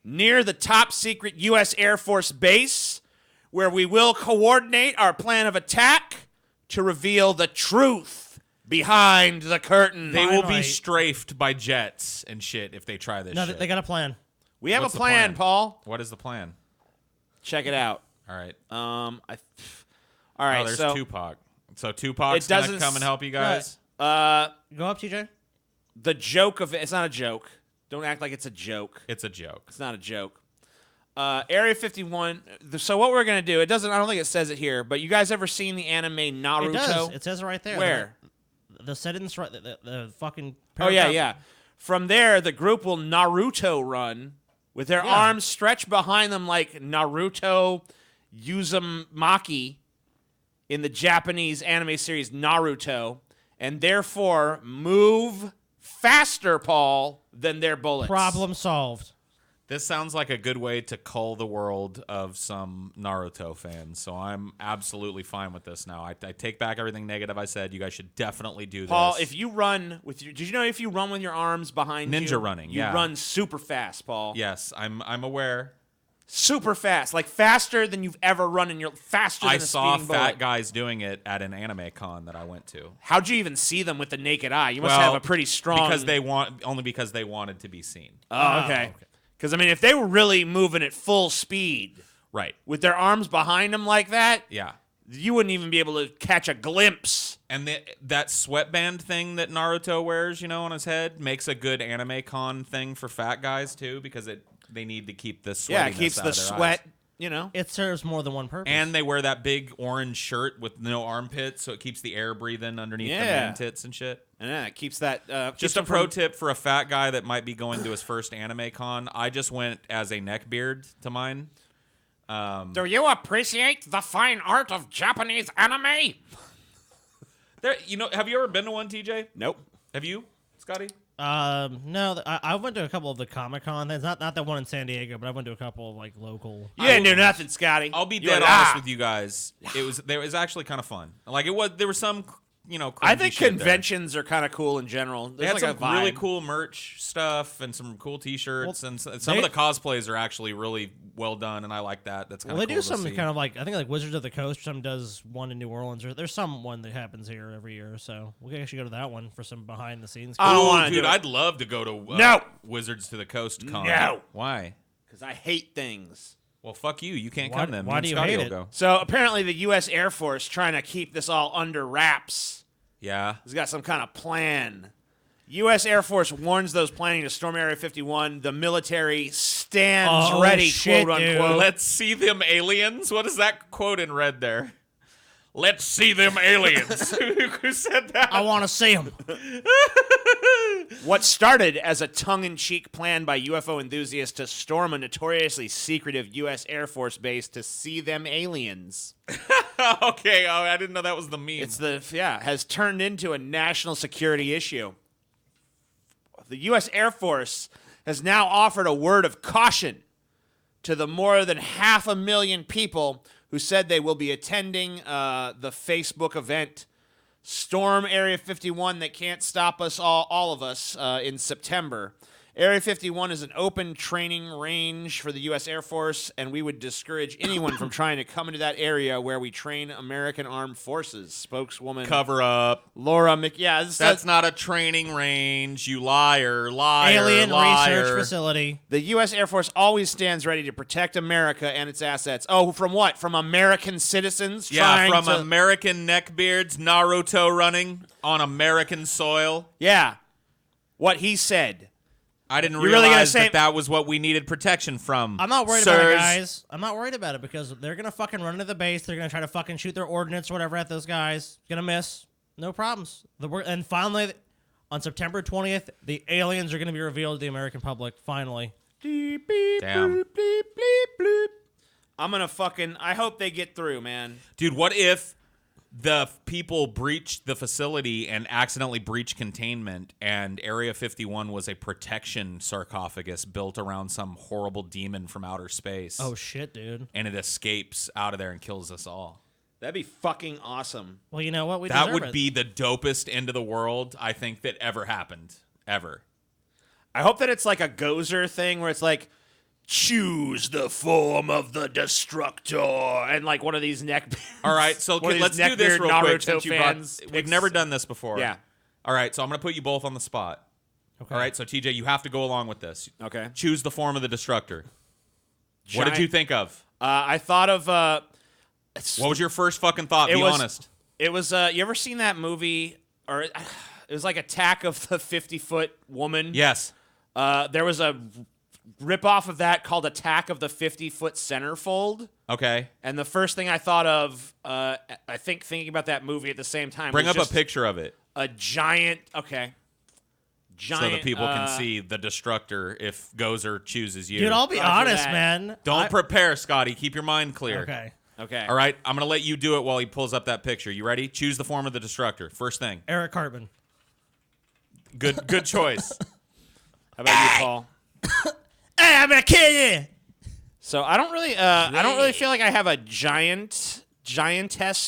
near the top secret U.S. Air Force base, where we will coordinate our plan of attack to reveal the truth behind the curtain. They will be Finally. strafed by jets and shit if they try this No, shit. they got a plan. we have What's a the plan, plan? Paul. What is the plan? Check it out. All right. All right, there's so Tupac. So Tupac's It going doesn't to come and help you guys? Go up, TJ. the joke of it's not a joke. Don't act like it's a joke. It's a joke. It's not a joke. Area 51. So what we're gonna do? It doesn't. I don't think it says it here. But you guys ever seen the anime Naruto? It does. It says it right there. Where? The settings, right? The fucking. Oh yeah, paragraph. yeah. From there, the group will Naruto run with their Yeah. arms stretched behind them like Naruto Uzumaki in the Japanese anime series Naruto, and therefore move faster, Paul, than their bullets. Problem solved. This sounds like a good way to cull the world of some Naruto fans, so I'm absolutely fine with this now. I take back everything negative I said. You guys should definitely do Paul, this. if you run with your, did you know if you run with your arms behind you? Ninja running, you yeah. run super fast, Paul. Yes, I'm aware. Super fast, like faster than you've ever run in your faster than I a saw speeding fat bullet. guys doing it at an anime con that I went to. How'd you even see them with the naked eye? You must Well, have a pretty strong. because they wanted to be seen. Oh, okay. Because I mean, if they were really moving at full speed Right. with their arms behind them like that, Yeah. you wouldn't even be able to catch a glimpse. And that sweatband thing that Naruto wears, on his head makes a good anime con thing for fat guys too, because they need to keep the sweat. Yeah, it keeps the sweat. Eyes. It serves more than one purpose. And they wear that big orange shirt with no armpits, so it keeps the air breathing underneath the man tits and shit. And it keeps that. Just keeps a them pro from- tip for a fat guy that might be going to his first anime con. I just went as a neckbeard to mine. Do you appreciate the fine art of Japanese anime? There, have you ever been to one, TJ? Nope. Have you, Scotty? No, I went to a couple of the Comic-Con things. Not that one in San Diego, but I went to a couple of like local. You didn't do nothing, Scotty. I'll be You dead went, honest with you guys. It was actually kind of fun. Like there was some, I think cringy shit there. conventions are kind of cool in general. They There's had like some a really vibe. cool merch stuff and some cool T-shirts, and some they- of the cosplays are actually really well done, and I like that. That's kind Well, of they cool do some to see. kind of like I think like Wizards of the Coast. Some does one in New Orleans, or there's some one that happens here every year. So we can actually go to that one for some behind the scenes. I don't Ooh, wanna dude, do it. I'd love to go to No. Wizards to the Coast con. No. Why? Because I hate things. Well, fuck you. You can't Why- come then. why Me and do you Scotty hate will it? go. So apparently the U.S. Air Force trying to keep this all under wraps. Yeah. He's got some kind of plan. U.S. Air Force warns those planning to storm Area 51. The military stands Oh, ready, shit, quote dude. unquote. Let's see them aliens. What is that quote in red there? Let's see them aliens. Who said that? I want to see them. What started as a tongue-in-cheek plan by UFO enthusiasts to storm a notoriously secretive U.S. Air Force base to see them aliens. Okay. Oh, I didn't know that was the meme. Has turned into a national security issue. The U.S. Air Force has now offered a word of caution to the more than 500,000 people who said they will be attending the Facebook event Storm Area 51 that can't stop us all of us in September. Area 51 is an open training range for the U.S. Air Force, and we would discourage anyone from trying to come into that area where we train American armed forces. Spokeswoman Cover up. Laura Mc. Yeah, That's not a training range, you liar. Alien liar. research facility. the U.S. Air Force always stands ready to protect America and its assets. Oh, from what? From American citizens? Yeah, trying from to, American neckbeards, Naruto running on American soil. Yeah. What he said. I didn't You're really gonna realize say- that was what we needed protection from. I'm not worried about it, sirs. guys. I'm not worried about it because they're gonna fucking run into the base. They're gonna try to fucking shoot their ordnance or whatever at those guys. Gonna miss. No problems. And finally, on September 20th, the aliens are gonna be revealed to the American public. Finally. Beep, beep, Damn. bloop, bleep, bleep, bloop. I'm gonna fucking. I hope they get through, man. Dude, what if the people breached the facility and accidentally breached containment, and Area 51 was a protection sarcophagus built around some horrible demon from outer space? Oh shit, dude. And it escapes out of there and kills us all. That'd be fucking awesome. Well, you know what? We That deserve would it. be the dopest end of the world, I think, that ever happened. Ever. I hope that it's like a Gozer thing where it's like, choose the form of the destructor, and like one of these neck. All right, so one of let's these do this neckbeard real quick. Naruto Since you fans we've picks- never done this before. Yeah. All right, so I'm going to put you both on the spot. Okay. All right, so TJ, you have to go along with this. Okay. Choose the form of the destructor. What did Giant- you think of? I thought of. What was your first fucking thought? Be was- honest. It was. You ever seen that movie? Or it was like Attack of the 50-Foot Woman. Yes. There was a ripoff of that called Attack of the 50-Foot Centerfold. Okay. And the first thing I thought of, I think thinking about that movie at the same time, Bring was up a just picture of it a giant. Okay. Giant. so that people can see the destructor if Gozer chooses you. Dude, I'll be Roger honest, that. man. Don't prepare, Scotty. Keep your mind clear. Okay. Okay. All right, I'm going to let you do it while he pulls up that picture. You ready? Choose the form of the destructor. First thing. Eric Cartman. Good choice. How about you, Paul? Hey, I'm gonna kill you. So I don't really feel like I have a giantess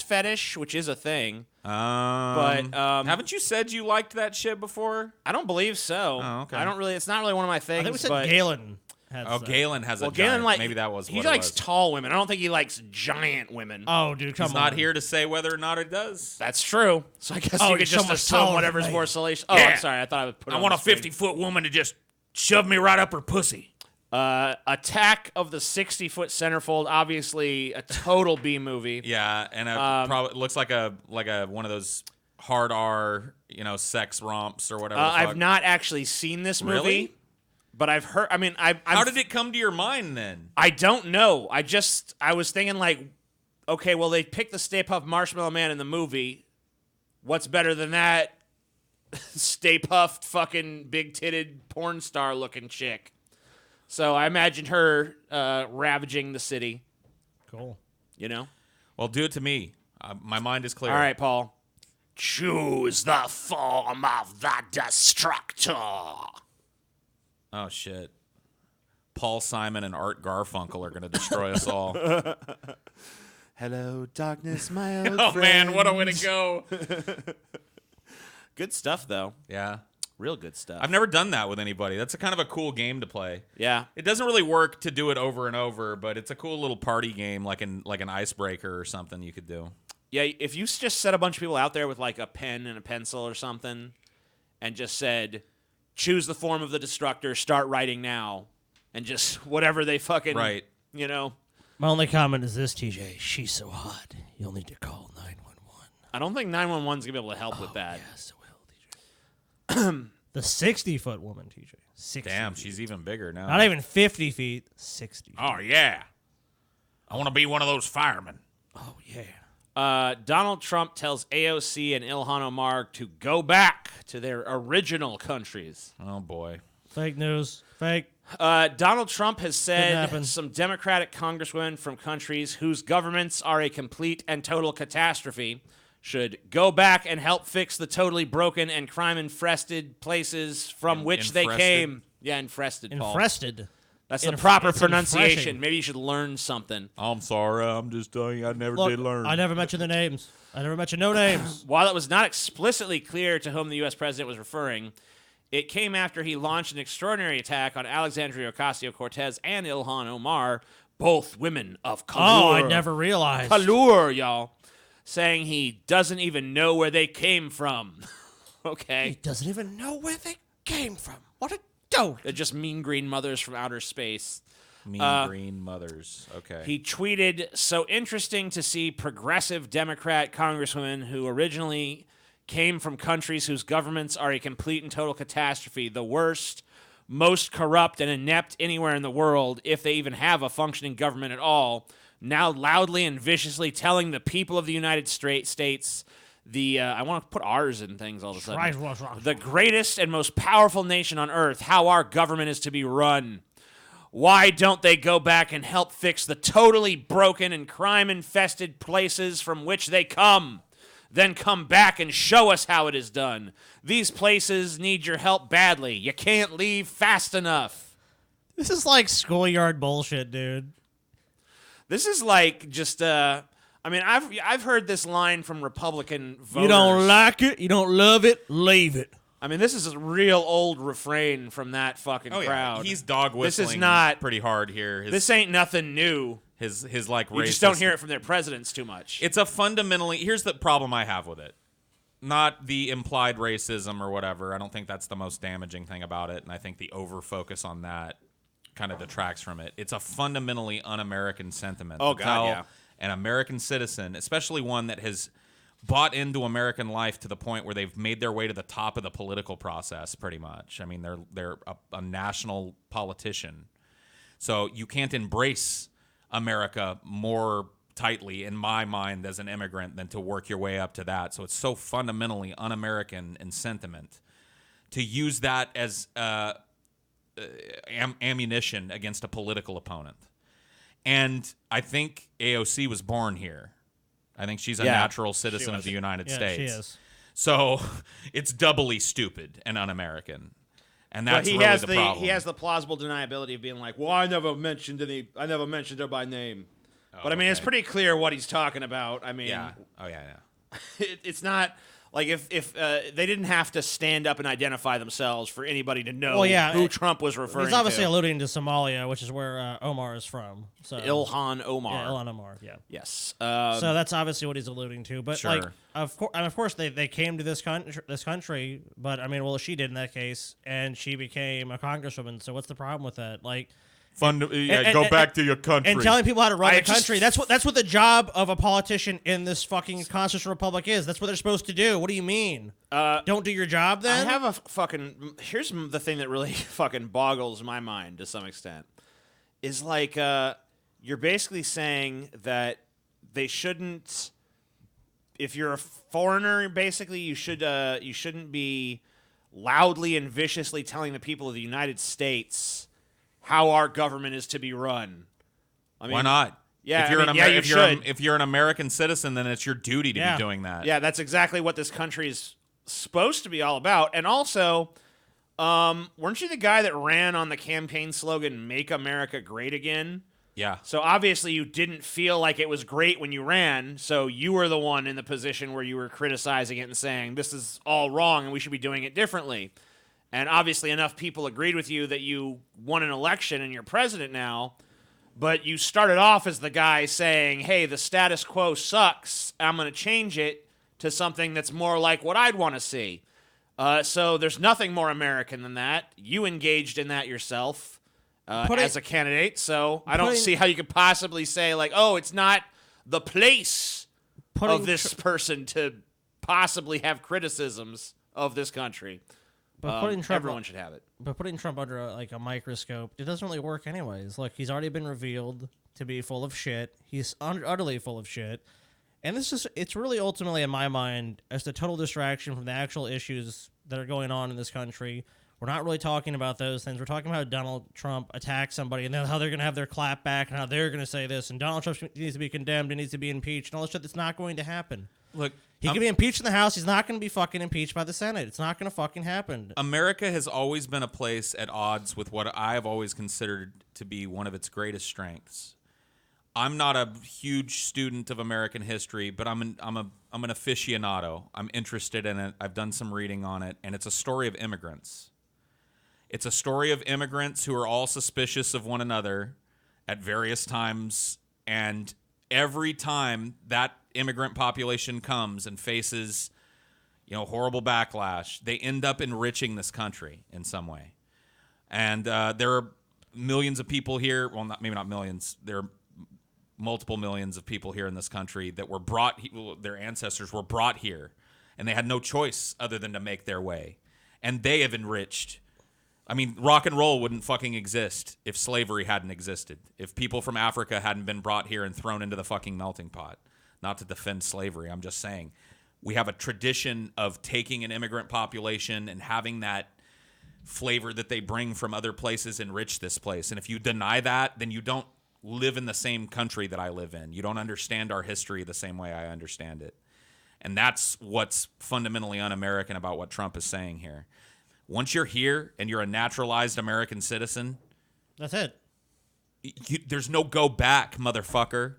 fetish, which is a thing. But haven't you said you liked that shit before? I don't believe so. Oh, okay. I don't really. It's not really one of my things. I think we said but Galen. Has Oh, that. Galen has a well, Galen giant. like Maybe that was he what likes it was. tall women. I don't think he likes giant women. Oh, dude, come He's on. not here to say whether or not it does. That's true. So I guess Oh, you could he's so just much assume taller whatever's than me. more salacious. Oh, Yeah. I'm sorry. I thought I would put. It I on want the a screen. 50-foot woman to just shove me right up her pussy. Attack of the 60-foot centerfold. Obviously, a total B movie. Yeah, and probably looks like a one of those hard R, sex romps or whatever. the fuck. I've not actually seen this movie, Really? but I've heard. I mean, How did it come to your mind then? I don't know. I was thinking like, okay, well they picked the Stay Puft Marshmallow Man in the movie. What's better than that? Stay Puffed, fucking big titted porn star looking chick. So I imagined her ravaging the city. Cool. Well, do it to me. My mind is clear. All right, Paul. Choose the form of the destructor. Oh shit. Paul Simon and Art Garfunkel are gonna destroy us all. Hello, darkness, my old Oh friend. man, what a way to go! Good stuff, though. Yeah, Real good stuff. I've never done that with anybody. That's a kind of a cool game to play. Yeah. It doesn't really work to do it over and over, but it's a cool little party game, like an icebreaker or something you could do. Yeah, if you just set a bunch of people out there with like a pen and a pencil or something and just said, choose the form of the destructor, start writing now, and just whatever they fucking, Right. My only comment is this, TJ. She's so hot, you'll need to call 911. I don't think 911's going to be able to help with that. Yes, it will, TJ. The 60-foot woman, TJ. 60 Damn, feet. she's even bigger now. Not even 50 feet, 60 feet. Oh yeah, I want to be one of those firemen. Oh, yeah. Donald Trump tells AOC and Ilhan Omar to go back to their original countries. Oh boy. Fake news. Fake. Donald Trump has Didn't said happen. some Democratic congresswomen from countries whose governments are a complete and total catastrophe should go back and help fix the totally broken and crime-infested places from which they Infrested? came. Yeah, infested, Paul. Infested. That's the proper it's pronunciation. refreshing. Maybe you should learn something. I'm sorry. I'm just telling you, I never Look, did learn. I never mentioned the names. I never mentioned no names. While it was not explicitly clear to whom the U.S. president was referring, it came after he launched an extraordinary attack on Alexandria Ocasio-Cortez and Ilhan Omar, both women of color. Oh, I never realized. Color, y'all. Saying he doesn't even know where they came from. He Okay. doesn't even know where they came from. What a dope. They're just mean green mothers from outer space. Mean green mothers. Okay. He tweeted, so interesting to see progressive Democrat congresswomen who originally came from countries whose governments are a complete and total catastrophe, the worst, most corrupt and inept anywhere in the world, if they even have a functioning government at all, now loudly and viciously telling the people of the United States, I want to put R's in things all of a sudden, the greatest and most powerful nation on earth, how our government is to be run. Why don't they go back and help fix the totally broken and crime-infested places from which they come? Then come back and show us how it is done. These places need your help badly. You can't leave fast enough. This is like schoolyard bullshit, dude. This is like just I've heard this line from Republican voters. You don't like it, you don't love it, leave it. I mean, this is a real old refrain from that fucking oh yeah. crowd. He's dog whistling. This is not pretty hard here. This ain't nothing new. His like racist. You just don't hear it from their presidents too much. It's a fundamentally. Here's the problem I have with it. Not the implied racism or whatever. I don't think that's the most damaging thing about it, and I think the over focus on that kind of detracts from it. It's a fundamentally un-American sentiment. Oh, to God, tell yeah. an American citizen, especially one that has bought into American life to the point where they've made their way to the top of the political process, pretty much. I mean, they're a national politician, so you can't embrace America more tightly, in my mind, as an immigrant than to work your way up to that. So it's so fundamentally un-American in sentiment to use that as ammunition against a political opponent. And I think AOC was born here. I think she's a natural citizen of the United States. She is. So it's doubly stupid and un-American. And that's he really has the problem. He has the plausible deniability of being like, well, I never mentioned her by name. But I mean, it's pretty clear what he's talking about. I mean, it's not like if they didn't have to stand up and identify themselves for anybody to know who Trump was referring to. He's obviously alluding to Somalia, which is where Omar is from. So Ilhan Omar. Yeah, Ilhan Omar. Yeah. Yes. So that's obviously what he's alluding to. But like, of course, they came to this country. But I mean, well, she did in that case, and she became a congresswoman. So what's the problem with that? Like. Go back to your country. And telling people how to run the country. That's what the job of a politician in this fucking constitutional republic is. That's what they're supposed to do. What do you mean? Don't do your job then? I have a fucking... Here's the thing that really fucking boggles my mind to some extent. Is like, you're basically saying that they shouldn't... If you're a foreigner, basically, you shouldn't be loudly and viciously telling the people of the United States how our government is to be run. I mean, why not? Yeah, if you're an American citizen, then it's your duty to be doing that. Yeah, that's exactly what this country is supposed to be all about. And also, weren't you the guy that ran on the campaign slogan, Make America Great Again? Yeah. So obviously you didn't feel like it was great when you ran, so you were the one in the position where you were criticizing it and saying, this is all wrong and we should be doing it differently. And obviously enough people agreed with you that you won an election and you're president now, but you started off as the guy saying, hey, the status quo sucks. I'm going to change it to something that's more like what I'd want to see. So there's nothing more American than that. You engaged in that yourself as a candidate, so I don't see how you could possibly say, like, oh, it's not the place of this person to possibly have criticisms of this country. But everyone should have it. But putting Trump under a microscope, it doesn't really work anyways. Look, he's already been revealed to be full of shit. He's utterly full of shit. And it's really ultimately, in my mind, as the total distraction from the actual issues that are going on in this country. We're not really talking about those things. We're talking about how Donald Trump attacked somebody and then how they're going to have their clap back and how they're going to say this. And Donald Trump needs to be condemned and needs to be impeached and all this shit that's not going to happen. Look, he can be impeached in the House. He's not going to be fucking impeached by the Senate. It's not going to fucking happen. America has always been a place at odds with what I have always considered to be one of its greatest strengths. I'm not a huge student of American history, but I'm an aficionado. I'm interested in it. I've done some reading on it, and it's a story of immigrants. It's a story of immigrants who are all suspicious of one another at various times, and every time that immigrant population comes and faces, horrible backlash, they end up enriching this country in some way. And there are millions of people here. Well, maybe not millions. There are multiple millions of people here in this country that were their ancestors were brought here, and they had no choice other than to make their way. And they have enriched. I mean, rock and roll wouldn't fucking exist if slavery hadn't existed. If people from Africa hadn't been brought here and thrown into the fucking melting pot. Not to defend slavery, I'm just saying. We have a tradition of taking an immigrant population and having that flavor that they bring from other places enrich this place. And if you deny that, then you don't live in the same country that I live in. You don't understand our history the same way I understand it. And that's what's fundamentally un-American about what Trump is saying here. Once you're here and you're a naturalized American citizen, that's it. There's no go back, motherfucker.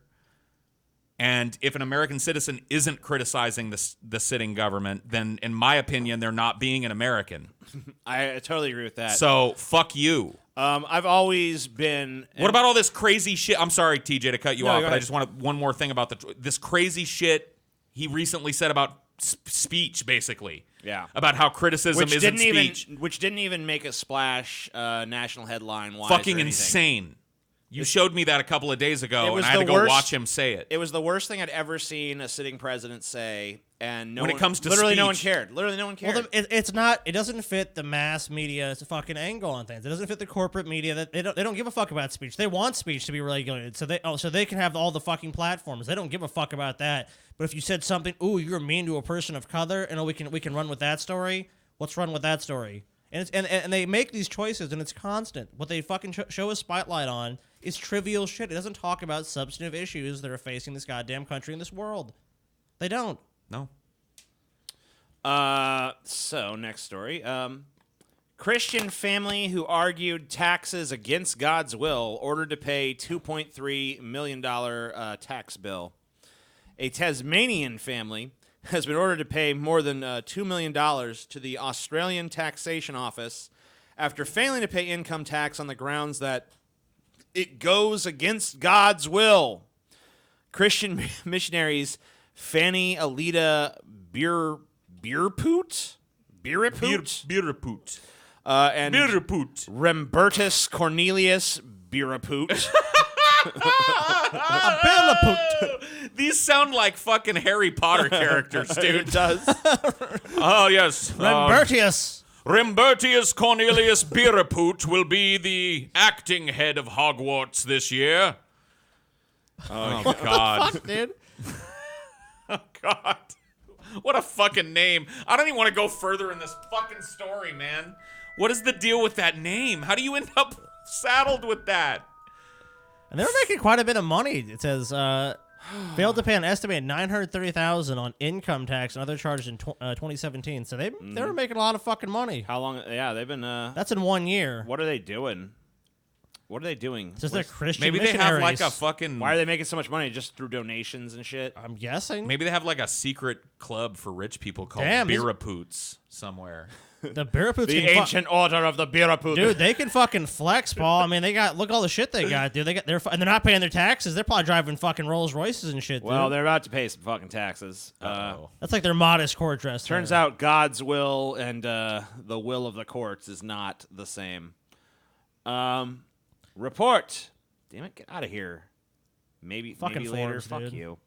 And if an American citizen isn't criticizing the sitting government, then in my opinion, they're not being an American. I totally agree with that. So fuck you. I've always been. What about all this crazy shit? I'm sorry, TJ, to cut you off, but ahead. I just want one more thing about this crazy shit he recently said about speech, basically. Yeah. About how criticism isn't speech. Which didn't even make a splash national headline-wise. Fucking insane. You showed me that a couple of days ago, and I had to go watch him say it. It was the worst thing I'd ever seen a sitting president say, and when it comes to literally speech, no one cared. Literally no one cared. Well, it's not. It doesn't fit the mass media's fucking angle on things. It doesn't fit the corporate media. That they don't give a fuck about speech. They want speech to be regulated, so they can have all the fucking platforms. They don't give a fuck about that. But if you said something, ooh, you're mean to a person of color, and we can run with that story. Let's run with that story. And they make these choices, and it's constant. What they fucking show a spotlight on is trivial shit. It doesn't talk about substantive issues that are facing this goddamn country and this world. They don't. No. So next story. Christian family who argued taxes against God's will ordered to pay $2.3 million tax bill. A Tasmanian family has been ordered to pay more than $2 million to the Australian Taxation Office after failing to pay income tax on the grounds that it goes against God's will. Christian missionaries Fanny Alida Beerpoot and Rembertus Cornelius Beerpoot. These sound like fucking Harry Potter characters, dude. It does. Oh, yes. Rembertius. Cornelius Beerpoot will be the acting head of Hogwarts this year. Oh, God. Fuck, dude. Oh, God. What a fucking name. I don't even want to go further in this fucking story, man. What is the deal with that name? How do you end up saddled with that? And they're making quite a bit of money. It says, failed to pay an estimated $930,000 on income tax and other charges in 2017. So they were making a lot of fucking money. How long? Yeah, they've been. That's in 1 year. What are they doing? What are they doing? It's just they're Christian Maybe they have like missionaries. a fucking... Why are they making so much money? Just through donations and shit? I'm guessing. Maybe they have like a secret club for rich people called Damn, this- Beerapoots somewhere. The Beerapoots The can ancient order of the Beerapoots. dude, they can fucking flex, Paul. I mean, they got look all the shit they got, dude. And they're not paying their taxes. They're probably driving fucking Rolls Royces and shit. Well, dude. they're about to pay some fucking taxes. That's like their modest court dress. Turns out God's will and the will of the courts is not the same. Report. Damn it, get out of here. Maybe later. Forbes, Fuck dude. you.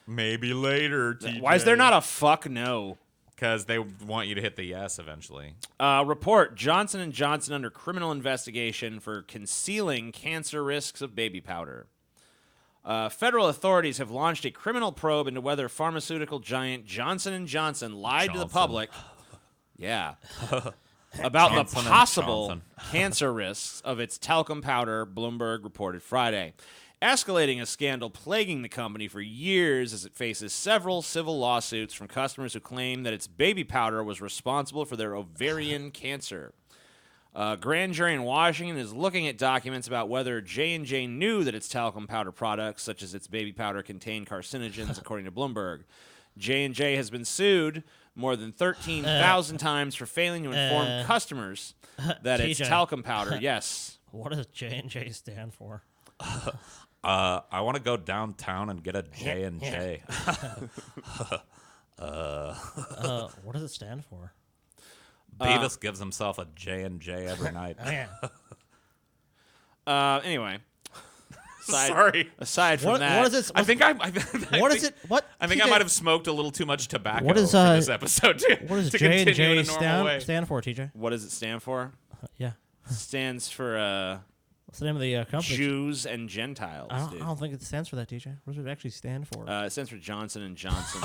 Maybe later, TJ. Why is there not a fuck no? Because they want you to hit the yes eventually. Report. Johnson & Johnson under criminal investigation for concealing cancer risks of baby powder. Federal authorities have launched a criminal probe into whether pharmaceutical giant Johnson & Johnson lied to the public. Yeah. About Johnson the and possible Johnson. cancer risks of its talcum powder, Bloomberg reported Friday, escalating a scandal plaguing the company for years as it faces several civil lawsuits from customers who claim that its baby powder was responsible for their ovarian cancer. A grand jury in Washington is looking at documents about whether J&J knew that its talcum powder products, such as its baby powder, contained carcinogens, according to Bloomberg. J&J has been sued more than 13,000 times for failing to inform customers that it's TJ. talcum powder. Yes. What does J&J stand for? I want to go downtown and get a J&J. What does it stand for? Beavis gives himself a J&J every night. Anyway. Sorry. Aside from that. What is it? I think What is it? What? I think I TJ, might have smoked a little too much tobacco What is, for this episode to, What does to continue in J&J a normal way. stand for, TJ? What does it stand for? Yeah. Stands for What's the name of the company? Jews and Gentiles. I Dude. don't think it stands for that, TJ. What does it actually stand for? It stands for Johnson & Johnson.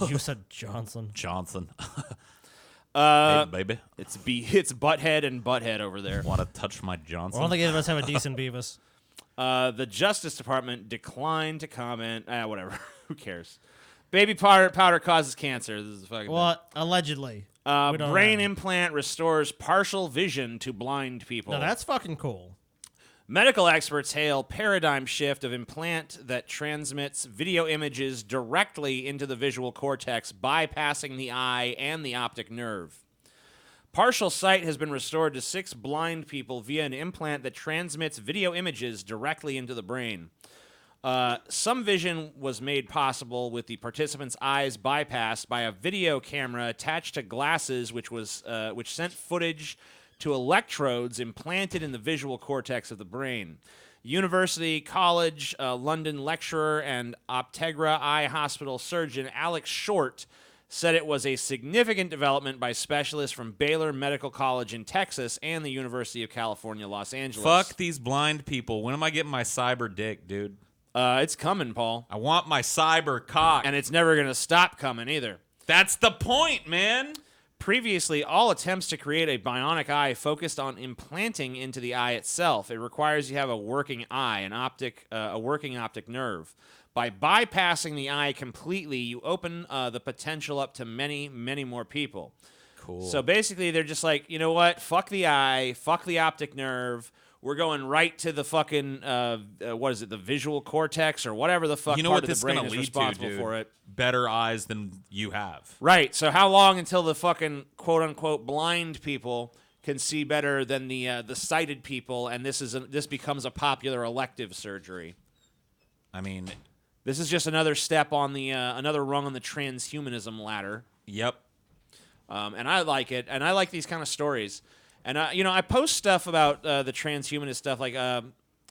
You said Johnson. Johnson. Hey, baby. It's Butthead and Butthead over there. Want to touch my Johnson? I don't think any of us have a decent Beavis. The Justice Department declined to comment. Whatever. Who cares? Baby powder causes cancer. This is fucking. Well, allegedly. We don't Brain know. implant restores partial vision to blind people. No, that's fucking cool. Medical experts hail paradigm shift of implant that transmits video images directly into the visual cortex, bypassing the eye and the optic nerve. Partial sight has been restored to 6 blind people via an implant that transmits video images directly into the brain. Some vision was made possible with the participants' eyes bypassed by a video camera attached to glasses, which sent footage to electrodes implanted in the visual cortex of the brain. University College London lecturer and Optegra Eye Hospital surgeon Alex Short said it was a significant development by specialists from Baylor Medical College in Texas and the University of California, Los Angeles. Fuck these blind people. When am I getting my cyber dick, dude? It's coming, Paul. I want my cyber cock. And it's never going to stop coming either. That's the point, man. Previously, all attempts to create a bionic eye focused on implanting into the eye itself. It requires you have a working eye, a working optic nerve. By bypassing the eye completely, you open the potential up to many, many more people. Cool. So basically, they're just like, you know what? Fuck the eye. Fuck the optic nerve. We're going right to the fucking, what is it, the visual cortex or whatever the fuck You know part what of this the is brain going is to lead responsible to, dude? for it. Better eyes than you have. Right. So how long until the fucking quote-unquote blind people can see better than the sighted people, and this becomes a popular elective surgery? I mean, This is just another step on the another rung on the transhumanism ladder. yep. And I like it, and I like these kind of stories. And I post stuff about the transhumanist stuff. Like,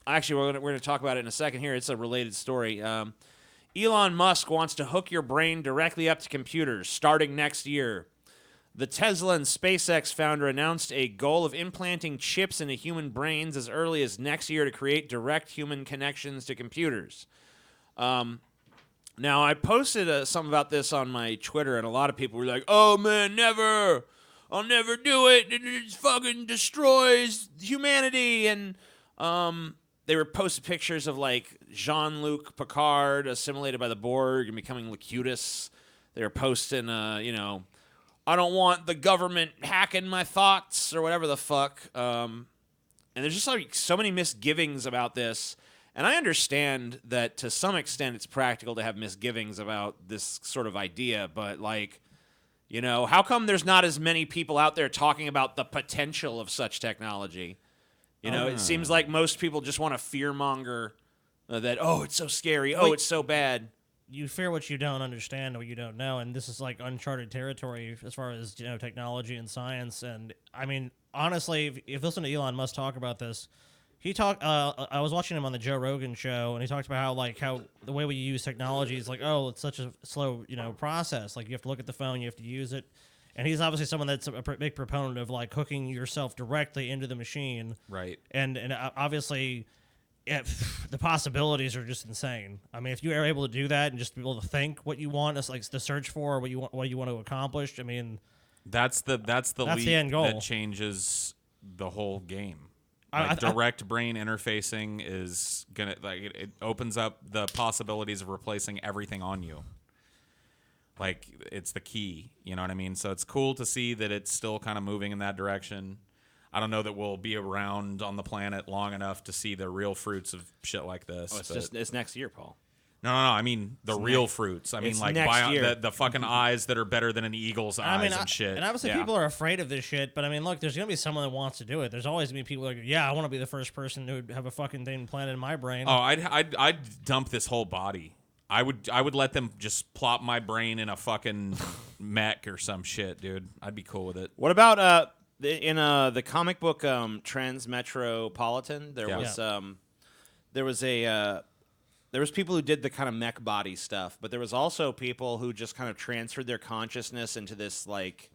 actually, we're going to talk about it in a second. Here, it's a related story. Elon Musk wants to hook your brain directly up to computers starting next year. The Tesla and SpaceX founder announced a goal of implanting chips into human brains as early as next year to create direct human connections to computers. Now, I posted something about this on my Twitter, and a lot of people were like, oh, man, never. I'll never do it. It fucking destroys humanity. And they were posting pictures of, like, Jean-Luc Picard assimilated by the Borg and becoming Locutus. They were posting, I don't want the government hacking my thoughts or whatever the fuck. And there's just, like, so many misgivings about this. And I understand that to some extent it's practical to have misgivings about this sort of idea, but, like, how come there's not as many people out there talking about the potential of such technology? It seems like most people just want to fearmonger that, oh, it's so scary, oh, it's so bad. You fear what you don't understand or what you don't know, and this is like uncharted territory as far as technology and science. And I mean, honestly, if you listen to Elon Musk talk about this, he talked. I was watching him on the Joe Rogan show, and he talked about how the way we use technology is like, oh, it's such a slow process. Like, you have to look at the phone, you have to use it, and he's obviously someone that's a big proponent of like hooking yourself directly into the machine. Right. And obviously, the possibilities are just insane. I mean, if you are able to do that and just be able to think what you want, it's like to search for, what you want to accomplish. I mean, That's the leap the end goal. that changes the whole game. Like, direct brain interfacing is gonna it opens up the possibilities of replacing everything on you. Like, it's the key, you know what I mean? So it's cool to see that it's still kind of moving in that direction. I don't know that we'll be around on the planet long enough to see the real fruits of shit like this. Oh, it's next year, Paul. No. I mean the real fruits. I mean, it's like next year. the fucking eyes that are better than an eagle's eyes and shit. And obviously, people are afraid of this shit. But I mean, look, there's gonna be someone that wants to do it. There's always gonna be people like, yeah, I want to be the first person to have a fucking thing planted in my brain. Oh, I'd dump this whole body. I would let them just plop my brain in a fucking mech or some shit, dude. I'd be cool with it. What about in the comic book Transmetropolitan? There was people who did the kind of mech body stuff, but there was also people who just kind of transferred their consciousness into this like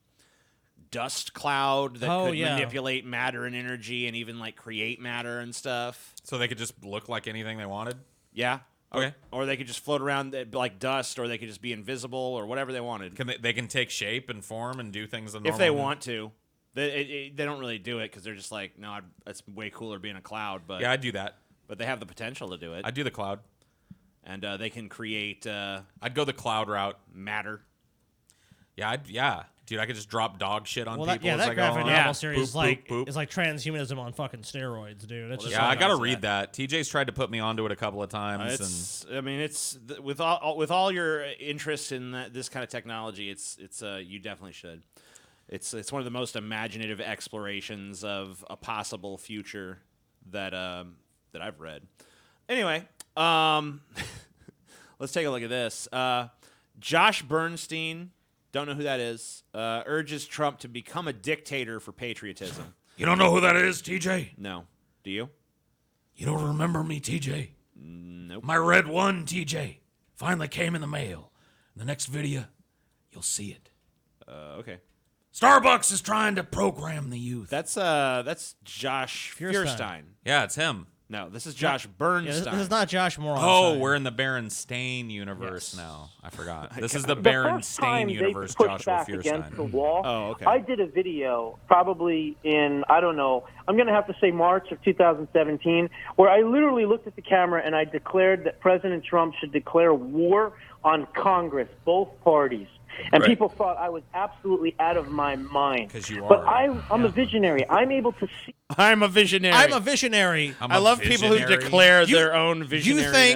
dust cloud that could manipulate matter and energy and even like create matter and stuff. So they could just look like anything they wanted? Yeah. Okay. Or they could just float around like dust, or they could just be invisible, or whatever they wanted. They can take shape and form and do things if they want to. They don't really do it because they're just like, no, it's way cooler being a cloud. But yeah, I'd do that. But they have the potential to do it. I'd do the cloud. And they can create I'd go the cloud route. Matter. Yeah, dude, I could just drop dog shit on people. That graphic novel series poop. is like transhumanism on fucking steroids, dude. It's I gotta read that. TJ's tried to put me onto it a couple of times. With all your interest in this kind of technology, it's you definitely should. It's one of the most imaginative explorations of a possible future that I've read. Anyway, let's take a look at this. Josh Bernstein, don't know who that is, urges Trump to become a dictator for patriotism. You don't know who that is, TJ? No. Do you? You don't remember me, TJ? Nope. My red one, TJ, finally came in the mail. In the next video, you'll see it. Okay. Starbucks is trying to program the youth. That's Josh Feuerstein. Yeah, it's him. No, this is Josh Yeah, Bernstein. this is not Josh Moore. Oh, we're in the Berenstain universe now. I forgot. This is the The first Berenstain time they universe, pushed Joshua back against the Fierstein. wall, Oh, okay. I did a video probably in, I don't know, I'm going to have to say March of 2017, where I literally looked at the camera and I declared that President Trump should declare war on Congress, both parties. And people thought I was absolutely out of my mind. 'Cause you But are. I'm a visionary. I'm able to see. I'm a visionary. I'm a visionary. I love people who visionary. declare You- their own You think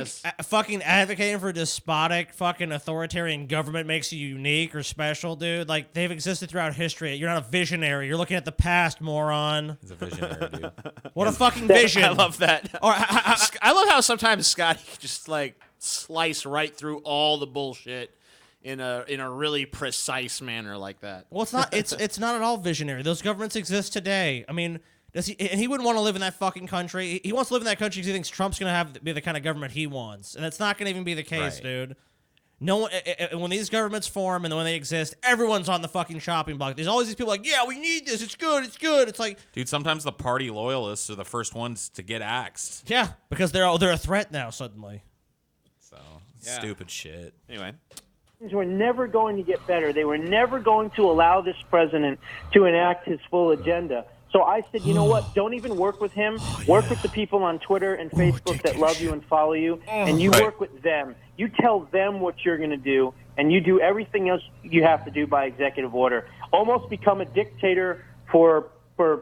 visionariness. fucking advocating for despotic, fucking authoritarian government makes you unique or special, dude? Like, they've existed throughout history. You're not a visionary. You're looking at the past, moron. He's a visionary, dude. What a fucking vision. I love that. Or, I love how sometimes Scotty just like slice right through all the bullshit in a really precise manner like that. well, it's not. It's not at all visionary. Those governments exist today. I mean, does he? And he wouldn't want to live in that fucking country. He wants to live in that country because he thinks Trump's gonna be the kind of government he wants, and that's not gonna even be the case, Right. dude. No one. When these governments form and when they exist, everyone's on the fucking shopping block. There's always these people like, yeah, we need this. It's good. It's good. It's like, Dude, sometimes the party loyalists are the first ones to get axed. yeah, because they're a threat now suddenly. So, stupid shit. Anyway, Were never going to get better. They were never going to allow this president to enact his full agenda. So I said, you know what? Don't even work with him. Work with the people on Twitter and Facebook that love you and follow you, and you work with them. You tell them what you're going to do, and you do everything else you have to do by executive order. Almost become a dictator for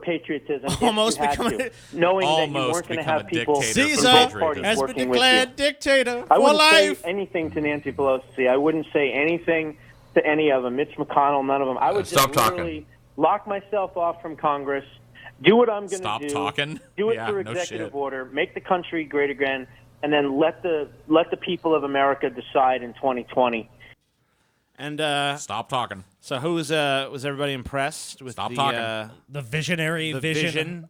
patriotism. if Almost you had become to, knowing that you Almost weren't going to become have a people dictator from for Caesar both parties has been working with you. declared dictator I for wouldn't life. say anything to Nancy Pelosi. I wouldn't say anything to any of them. Mitch McConnell, none of them. I would just Stop talking. literally lock myself off from Congress, do what I'm going to do. Stop talking? Do it Yeah, through no executive shit. order. Make the country great again, and then let the people of America decide in 2020. and Stop talking. so who was everybody impressed with Stop the talking. The visionary the vision.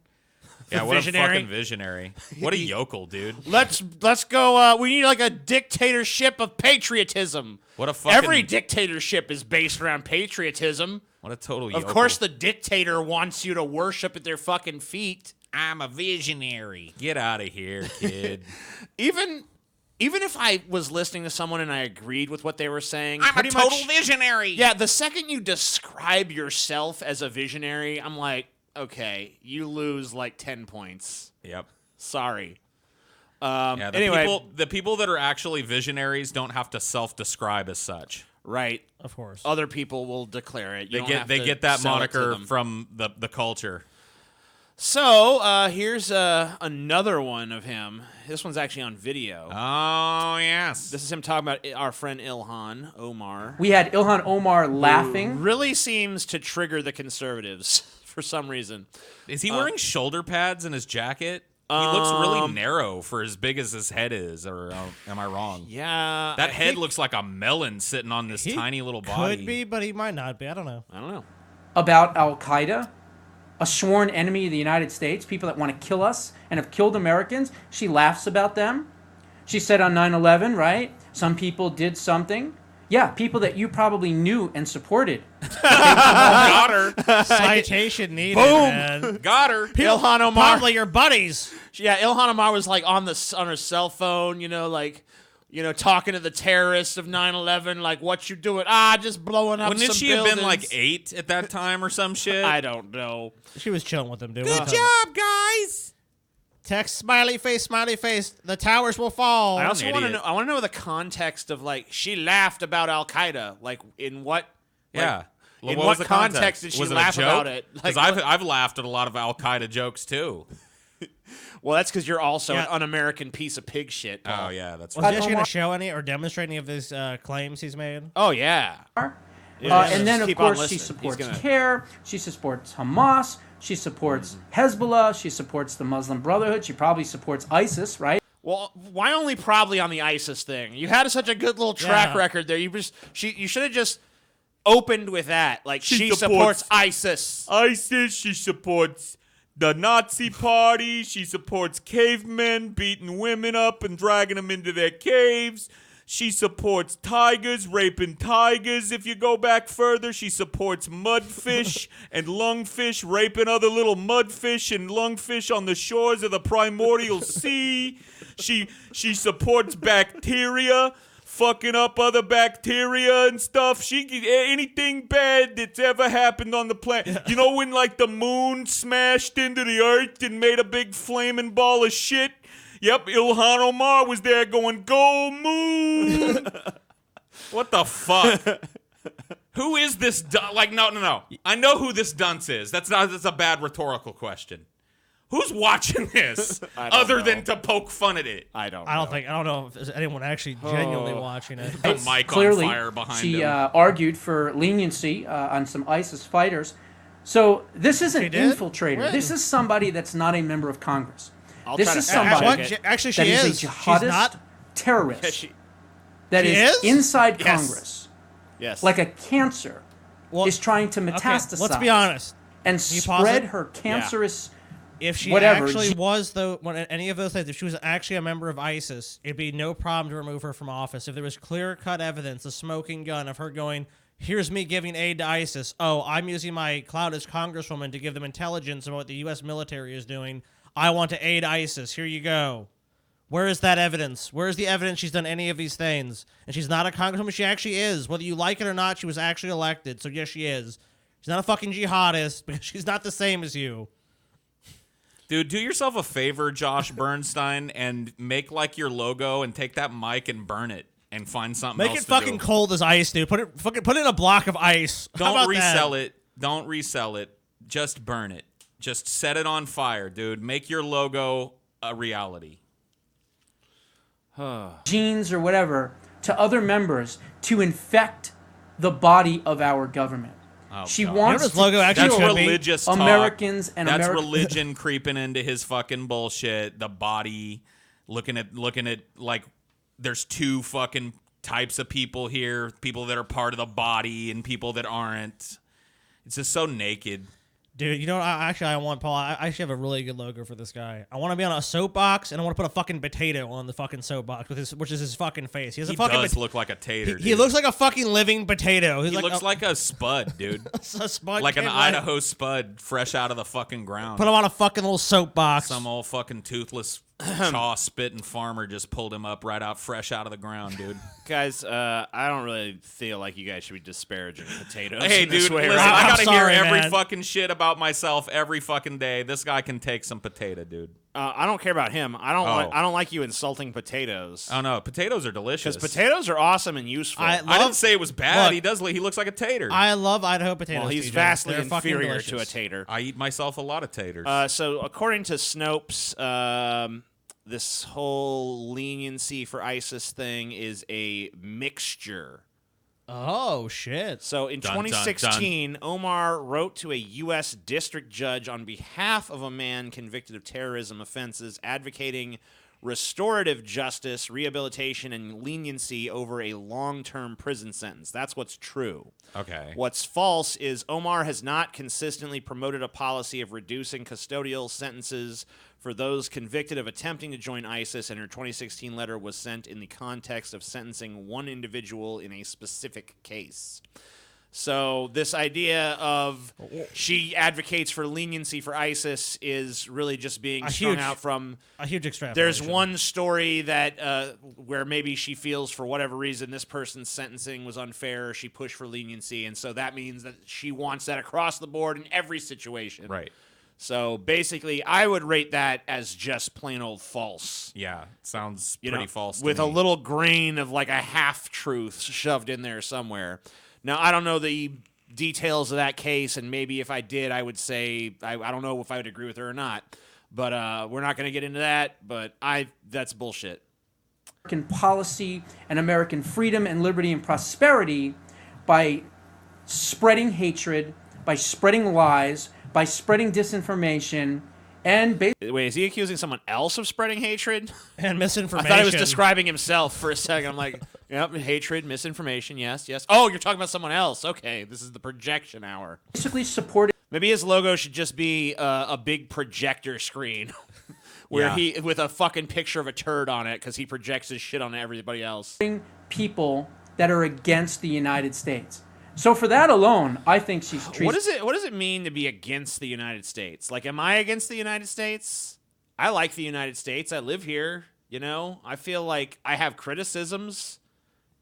Yeah, what visionary. a fucking visionary. What a yokel, dude. Let's go. We need like a dictatorship of patriotism. What a fucking... Every dictatorship is based around patriotism. What a total Of yokel. course, the dictator wants you to worship at their fucking feet. I'm a visionary. Get out of here, kid. Even if I was listening to someone and I agreed with what they were saying, I'm a pretty total much, visionary. yeah, the second you describe yourself as a visionary, I'm like, okay, you lose like 10 points. Yep. Sorry. Yeah, Anyway, the people that are actually visionaries don't have to self-describe as such. right. Of course. Other people will declare it. You don't have They to get that sell it to moniker them. from the culture. So here's another one of him. This one's actually on video. Oh, yes. This is him talking about our friend Ilhan Omar. We had Ilhan Omar laughing. Really seems to trigger the conservatives for some reason. Is he wearing shoulder pads in his jacket? He looks really narrow for as big as his head is, or am I wrong? Yeah. That I head think- looks like a melon sitting on this He tiny little body. Could be, but he might not be. I don't know. I don't know. About Al Qaeda, a sworn enemy of the United States, people that want to kill us and have killed Americans. She laughs about them. She said on 9/11, right? Some people did something. Yeah, people that you probably knew and supported. Got her. Citation needed, Boom. man. Got her. Ilhan Omar. Probably your buddies. Yeah, Ilhan Omar was like on her cell phone, talking to the terrorists of 9/11, like, what you doing? Just blowing up Wouldn't some she have been buildings. like 8 at that time or some shit? I don't know. She was chilling with them, dude. Good job, guys. Text smiley face, smiley face. The towers will fall. I also want to idiot. know. I want to know the context of like she laughed about Al Qaeda. Like in what? Yeah. In was what the context did she Was it a laugh joke? about it? Because Like, I've laughed at a lot of Al Qaeda jokes too. well, that's because you're also Yeah. an un-American piece of pig shit. Paul. Oh yeah, that's Was right. he actually going to show any or demonstrate any of his claims he's made? Oh yeah. And then, of keep on course, she listening. supports He's gonna- CARE. She supports Hamas. She supports Hezbollah. She supports the Muslim Brotherhood. She probably supports ISIS, right? Well, why only probably on the ISIS thing? You had such a good little track Yeah. record there. You should have just opened with that. Like she supports- supports ISIS. ISIS, she supports the Nazi party, she supports cavemen beating women up and dragging them into their caves. She supports tigers, raping tigers. If you go back further, she supports mudfish and lungfish, raping other little mudfish and lungfish on the shores of the primordial sea. She supports bacteria, fucking up other bacteria and stuff. Anything bad that's ever happened on the planet. You know when like the moon smashed into the earth and made a big flaming ball of shit? Yep, Ilhan Omar was there going, "Go moon." What the fuck? Who is this? No. I know who this dunce is. That's a bad rhetorical question. Who's watching this other than to poke fun at it? I don't know if there's anyone actually genuinely watching it. The mic Clearly, on fire behind she him. argued for leniency on some ISIS fighters. So this is an infiltrator. When? This is somebody that's not a member of Congress. I'll This try to is fact somebody check it. Actually, she that is. is a jihadist She's not. terrorist Yeah, that She is is? inside Yes. Congress, yes. like a cancer, Well, is trying to okay, metastasize. let's be honest. And you pause spread it? her cancerous. If she Whatever. actually was, though, any of those things, if she was actually a member of ISIS, it'd be no problem to remove her from office. If there was clear-cut evidence, a smoking gun of her going, here's me giving aid to ISIS. Oh, I'm using my clout as congresswoman to give them intelligence about what the U.S. military is doing. I want to aid ISIS. Here you go. Where is that evidence? Where is the evidence she's done any of these things? And she's not a congresswoman. She actually is. Whether you like it or not, she was actually elected. So, yes, she is. She's not a fucking jihadist because she's not the same as you. Dude, do yourself a favor, Josh Bernstein, and make like your logo and take that mic and burn it and find something Make else it to fucking do. cold as ice, dude. Put it in a block of ice. How Don't about resell that? it. Don't resell it. Just burn it. Just set it on fire, dude. Make your logo a reality. Genes or whatever to other members to infect the body of our government. Oh, She God. wants You know what this logo to actually That's kill should be? religious talk. Americans and That's Ameri- religion creeping into his fucking bullshit. The body, looking at like there's two fucking types of people here: people that are part of the body and people that aren't. It's just so naked. Dude, you know what? I want Paul. I actually have a really good logo for this guy. I want to be on a soapbox, and I want to put a fucking potato on the fucking soapbox, which is his fucking face. He has He a fucking. does look like a tater. He dude. looks like a fucking living potato. He looks like a spud, dude. a spud Like an kid, right? Idaho spud, fresh out of the fucking ground. Put him on a fucking little soapbox. Some old fucking toothless chaw spitting farmer just pulled him up right out, fresh out of the ground, dude. Guys, I don't really feel like you guys should be disparaging potatoes. Hey, in this dude, way, listen, right? I I'm gotta hear sorry, every man. fucking shit about myself every fucking day. This guy can take some potato, dude. I don't care about him. I don't like you insulting potatoes. Oh no, potatoes are delicious. Because potatoes are awesome and useful. I I love- didn't say it was bad. Look, He looks like a tater. I love Idaho potatoes. well, he's TJ. vastly They're fucking inferior to a delicious. tater. I eat myself a lot of taters. So according to Snopes, this whole leniency for ISIS thing is a mixture. Oh shit! So in Dun, dun, 2016, Omar wrote to a U.S. district judge on behalf of a man convicted of terrorism offenses, advocating restorative justice, rehabilitation, and leniency over a long-term prison sentence. That's what's true. Okay. What's false is Omar has not consistently promoted a policy of reducing custodial sentences for those convicted of attempting to join ISIS, and her 2016 letter was sent in the context of sentencing one individual in a specific case. So this idea of she advocates for leniency for ISIS is really just being strung out from A huge extrapolation. there's one story that where maybe she feels for whatever reason this person's sentencing was unfair, or she pushed for leniency, and so that means that she wants that across the board in every situation. Right. So basically, I would rate that as just plain old false. Yeah. Sounds You pretty know, false. To with me. a little grain of like a half truth shoved in there somewhere. Now, I don't know the details of that case, and maybe if I did, I would say I don't know if I would agree with her or not. But we're not going to get into that. But that's bullshit. American policy and American freedom and liberty and prosperity by spreading hatred, by spreading lies, by spreading disinformation, and basically Wait, is he accusing someone else of spreading hatred? and I misinformation. thought he was describing himself for a second. I'm like, yep, hatred, misinformation, yes. Oh, you're talking about someone else. Okay, this is the projection hour. supporting Maybe his logo should just be a big projector screen where Yeah. he with a fucking picture of a turd on it because he projects his shit on everybody else. People that are against the United States. So for that alone, I think she's treason. What does it mean to be against the United States? Like, am I against the United States? I like the United States. I live here. You know, I feel like I have criticisms.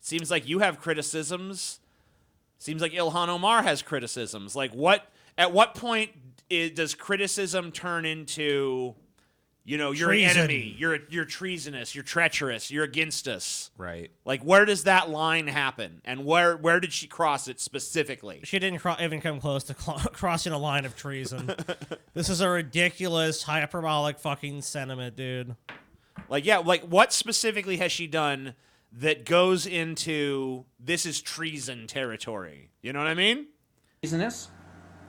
Seems like you have criticisms. Seems like Ilhan Omar has criticisms. Like, at what point does criticism turn into, you know, you're an Treason. enemy, you're treasonous, you're treacherous, you're against us? Right. Like, where does that line happen, and where did she cross it specifically? She didn't even come close to crossing a line of treason. This is a ridiculous, hyperbolic fucking sentiment, dude. Like, yeah, like what specifically has she done that goes into this is treason territory? You know what I mean? treasonous.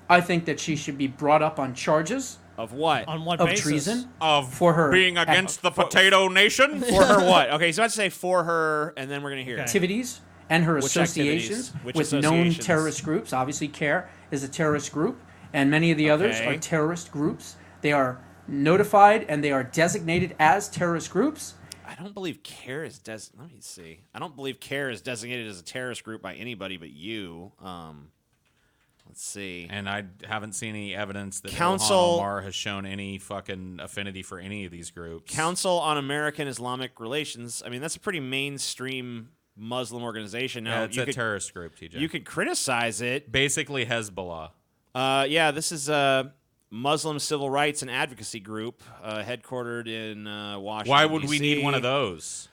I think that she should be brought up on charges Of what? On what of basis? treason Of for her being against the potato nation? For her what? Okay, he's about to say for her, and then we're gonna hear Okay. it. activities and her Which associations activities? Which with known associations? terrorist groups. Obviously, CARE is a terrorist group, and many of the others Okay. are terrorist groups. They are notified and they are designated as terrorist groups. I don't believe CARE is let me see. I don't believe CARE is designated as a terrorist group by anybody but you. Let's see. And I haven't seen any evidence that Council- Ilhan Omar has shown any fucking affinity for any of these groups. Council on American Islamic Relations. I mean, that's a pretty mainstream Muslim organization. Now, Yeah, it's a terrorist group, TJ. you could criticize it. Basically Hezbollah. Yeah, this is a Muslim civil rights and advocacy group headquartered in Washington. Why would we DC. need one of those?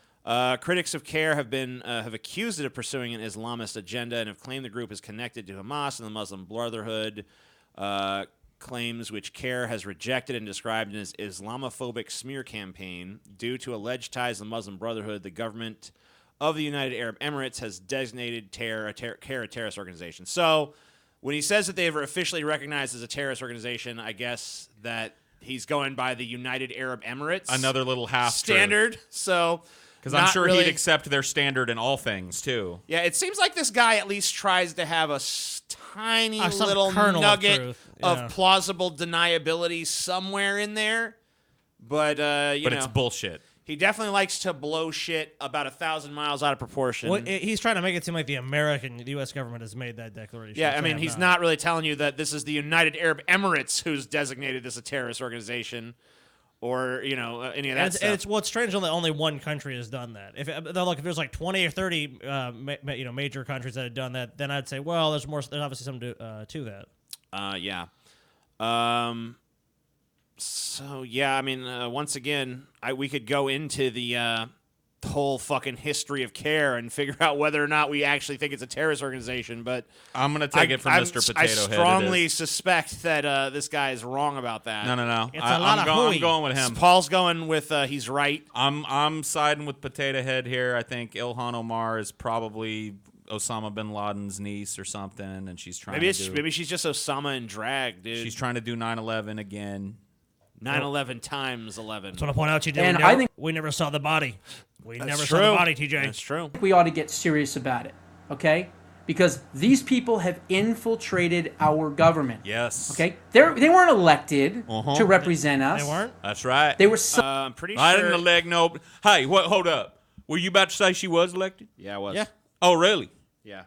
Critics of CARE have accused it of pursuing an Islamist agenda and have claimed the group is connected to Hamas and the Muslim Brotherhood. Claims which CARE has rejected and described as Islamophobic smear campaign due to alleged ties to the Muslim Brotherhood. The government of the United Arab Emirates has designated CARE a terrorist organization. So when he says that they were officially recognized as a terrorist organization, I guess that he's going by the United Arab Emirates Another little half standard. So. Because I'm not sure really- he'd accept their standard in all things, too. Yeah, it seems like this guy at least tries to have a tiny Some little kernel of nugget truth, of yeah. plausible deniability somewhere in there. But, you know, It's bullshit. he definitely likes to blow shit about 1,000 miles out of proportion. Well, he's trying to make it seem like the U.S. government has made that declaration. Yeah, which I they mean, have he's not really telling you that this is the United Arab Emirates who's designated this a terrorist organization or, you know, any of that And stuff. it's what's strange that only one country has done that. If there's like 20 or 30 major countries that have done that, then I'd say, well, there's obviously something to that. Yeah. So yeah, I mean, once again, we could go into the whole fucking history of CARE and figure out whether or not we actually think it's a terrorist organization. But I'm going to take it from Mr. Potato I Head. strongly It is. suspect that this guy is wrong about that. No. It's a lot of I'm hooey. going with him. Paul's going with he's right. I'm siding with Potato Head here. I think Ilhan Omar is probably Osama bin Laden's niece or something, and she's trying Maybe to do. maybe she's just Osama in drag, dude. She's trying to do 9/11 again. 9/11 times 11. Just want to point out, TJ, And I think- we never saw the body. We That's never true. saw the body, TJ. That's true. We ought to get serious about it, okay? Because these people have infiltrated our government. Yes. Okay? They weren't elected to represent us. They weren't? That's right. They were I'm pretty sure. I didn't elect no. Hey, what? Hold up. Were you about to say she was elected? Yeah, I was. Yeah. Oh, really? Yeah.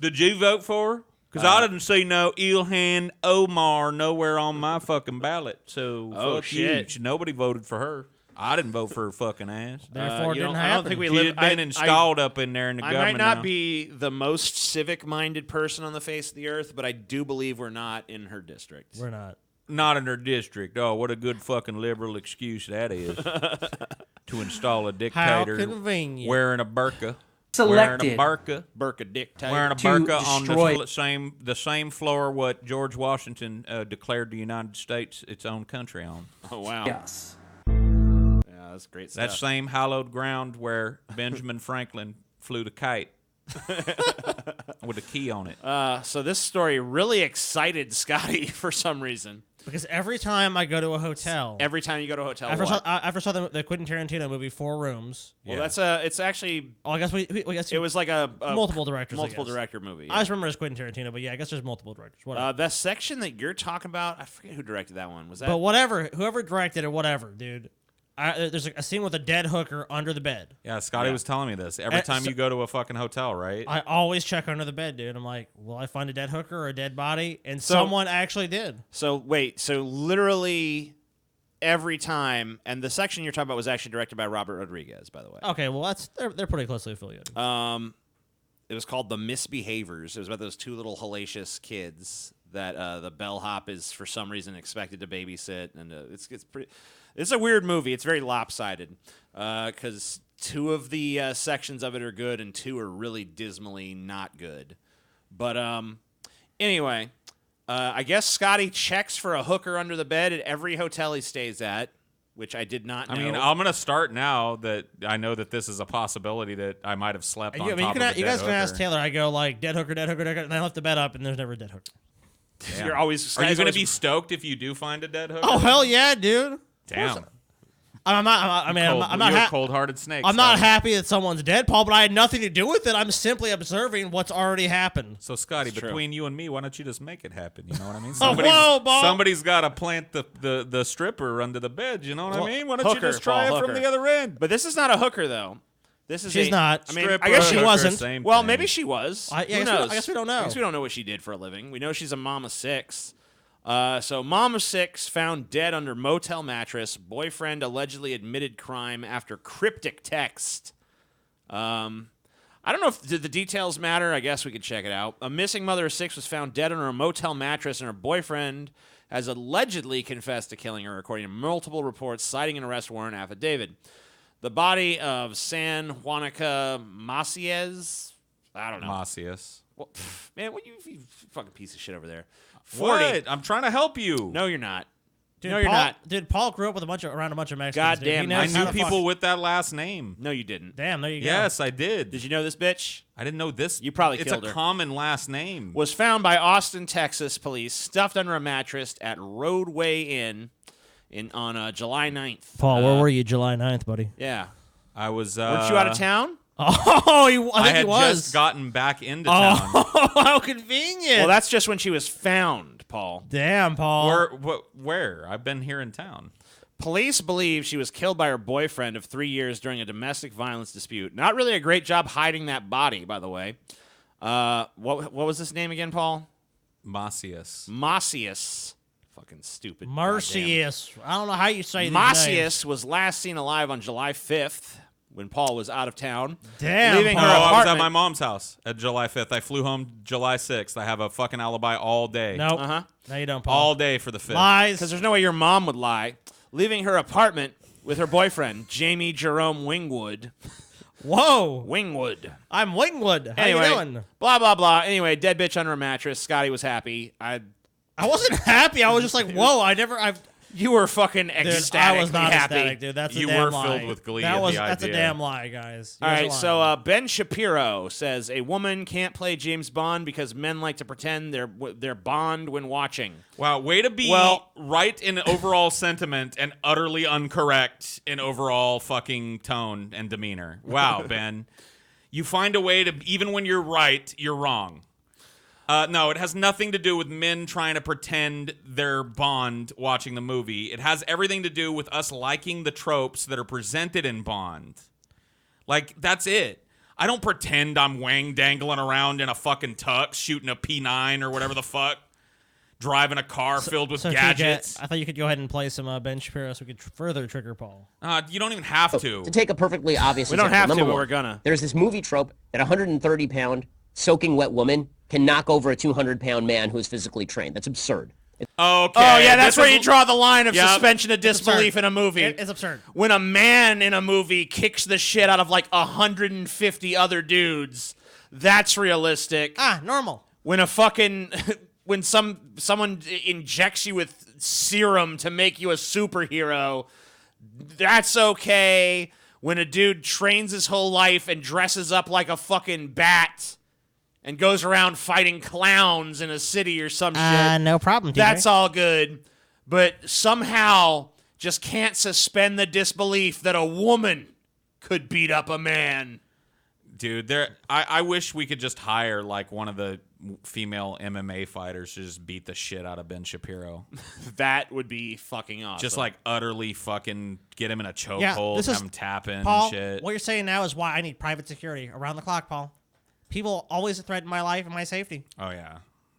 Did you vote for her? Because I didn't see no Ilhan Omar nowhere on my fucking ballot. So Oh, fuck shit. you. Nobody voted for her. I didn't vote for her fucking ass. Therefore, it you know, didn't I happen. don't think we She's live. been installed up in there in the I government might not now. be the most civic-minded person on the face of the earth, but I do believe we're not in her district. We're not. Not in her district. Oh, what a good fucking liberal excuse that is. To install a dictator convenient. wearing a burqa. selected Wearing a burqa. Burka dictator. Wearing a to burqa on destroy- the same floor what George Washington declared the United States its own country on. Oh wow. us. Yeah, that's great That stuff. same hallowed ground where Benjamin Franklin flew the kite. with a key on it. So this story really excited Scotty for some reason. Because every time I go to a hotel, Every time you go to a hotel, after what? I saw the Quentin Tarantino movie, 4 Rooms. Well, Yeah. it's actually, Oh, I guess we guess it was like a multiple directors. I multiple guess. director movie. I just remember it's Quentin Tarantino, but yeah, I guess there's multiple directors. Whatever. That section that you're talking about, I forget who directed that one. Was that? But whatever, whoever directed it, whatever, dude. There's a scene with a dead hooker under the bed. Yeah, Scotty was telling me this. Every time you go to a fucking hotel, right? I always check under the bed, dude. I'm like, will I find a dead hooker or a dead body? And someone actually did. So wait, so literally every time, and the section you're talking about was actually directed by Robert Rodriguez, by the way. Okay, well they're pretty closely affiliated. It was called The Misbehaviors. It was about those 2 little hellacious kids that the bellhop is for some reason expected to babysit, and it's pretty. It's a weird movie. It's very lopsided because 2 of the sections of it are good and 2 are really dismally not good. But anyway, I guess Scotty checks for a hooker under the bed at every hotel he stays at, which I did not know. I mean, I'm gonna start now that I know that this is a possibility that I might have slept on top of a dead you guys can hooker. ask Taylor. I go like dead hooker, and I left the bed up, and there's never a dead hooker. Damn. You're always. Are you Sky's gonna always- be stoked if you do find a dead hooker? Oh hell yeah, dude! Damn. I'm not. I mean, I'm not. You're a cold-hearted snake. I'm not Scotty. happy that someone's dead, Paul, but I had nothing to do with it. I'm simply observing what's already happened. So, Scotty, true. between you and me, why don't you just make it happen? You know what I mean? whoa, Paul. Somebody's got to plant the stripper under the bed. You know what I mean? Why don't hooker, you just try Paul, it from hooker. the other end? But this is not a hooker, though. This is She's not. I mean, Stripper, I guess she hooker, wasn't. same Well, thing. maybe she was. I Who guess knows? I guess we don't know. I guess we don't know what she did for a living. We know she's a mom of 6. So mom of 6 found dead under motel mattress. Boyfriend allegedly admitted crime after cryptic text. I don't know if did the details matter. I guess we could check it out. A missing mother of 6 was found dead under a motel mattress, and her boyfriend has allegedly confessed to killing her, according to multiple reports citing an arrest warrant affidavit. The body of San Juanica Maciez, I don't know. Macias. Well, man, what you fucking piece of shit over there? 40. What? I'm trying to help you. No, you're not. Dude, No, you're Paul, not. Dude, Paul grew up with around a bunch of Mexicans. dude. Goddamn, He knows I how knew to people fuck- with that last name. No, you didn't. Damn, there you go. Yes, I did. Did you know this bitch? I didn't know this. You probably it's killed a her. common last name. Was found by Austin, Texas police, stuffed under a mattress at Roadway Inn on July 9th. Paul, where were you July 9th, buddy? Yeah. I was. Weren't you out of town? Oh, I I think had he was. just gotten back into town. Oh, how convenient. Well, that's just when she was found, Paul. Damn, Paul. Where? I've been here in town. Police believe she was killed by her boyfriend of 3 years during a domestic violence dispute. Not really a great job hiding that body, by the way. What was his name again, Paul? Macias. Macias. Fucking stupid. Marcius. I don't know how you say these Macias names. was last seen alive on July 5th when Paul was out of town. Damn, leaving Paul. her I was at apartment. my mom's house at July 5th. I flew home July 6th. I have a fucking alibi all day. Nope. Uh-huh. No, you don't, Paul. All day for the 5th. Lies. Because there's no way your mom would lie. Leaving her apartment with her boyfriend, Jamie Jerome Wingwood. Whoa. Wingwood. I'm Wingwood. How Anyway, you doing? blah, blah, blah. Anyway, dead bitch under a mattress. Scotty was happy. I wasn't happy. I was just like, whoa, You were fucking Dude, ecstatically I was not happy. ecstatic, dude. That's a You damn were lie. filled with glee at the That's a idea. damn lie, guys. You All guys right, are so lying. Ben Shapiro says a woman can't play James Bond because men like to pretend they're Bond when watching. Wow, way to be Well- right in overall sentiment and utterly incorrect in overall fucking tone and demeanor. Wow, Ben. You find a way to, even when you're right, you're wrong. No, it has nothing to do with men trying to pretend they're Bond watching the movie. It has everything to do with us liking the tropes that are presented in Bond. Like, that's it. I don't pretend I'm Wang dangling around in a fucking tux, shooting a P9 or whatever the fuck, driving a car filled with So, TJ, gadgets. I thought you could go ahead and play some Ben Shapiro so we could further trigger Paul. You don't even have to. To take a perfectly obvious We don't example, have to, number but one, we're gonna. There's this movie trope that a 130-pound soaking wet woman can knock over a 200-pound man who is physically trained. That's absurd. Okay. Oh, yeah, that's this where is- you draw the line of Yep. suspension of disbelief absurd. in a movie. It's absurd. When a man in a movie kicks the shit out of like 150 other dudes, that's realistic. Normal. When a fucking when someone injects you with serum to make you a superhero, that's okay. when a dude trains his whole life and dresses up like a fucking bat and goes around fighting clowns in a city or some shit. No problem, TJ. That's all good. But somehow just can't suspend the disbelief that a woman could beat up a man. Dude, I wish we could just hire like one of the female MMA fighters to just beat the shit out of Ben Shapiro. That would be fucking awesome. Just like utterly fucking get him in a Yeah, chokehold, this have is- him tapping Paul, and shit. what you're saying now is why I need private security around the clock, Paul. People always threaten my life and my safety. Oh, yeah.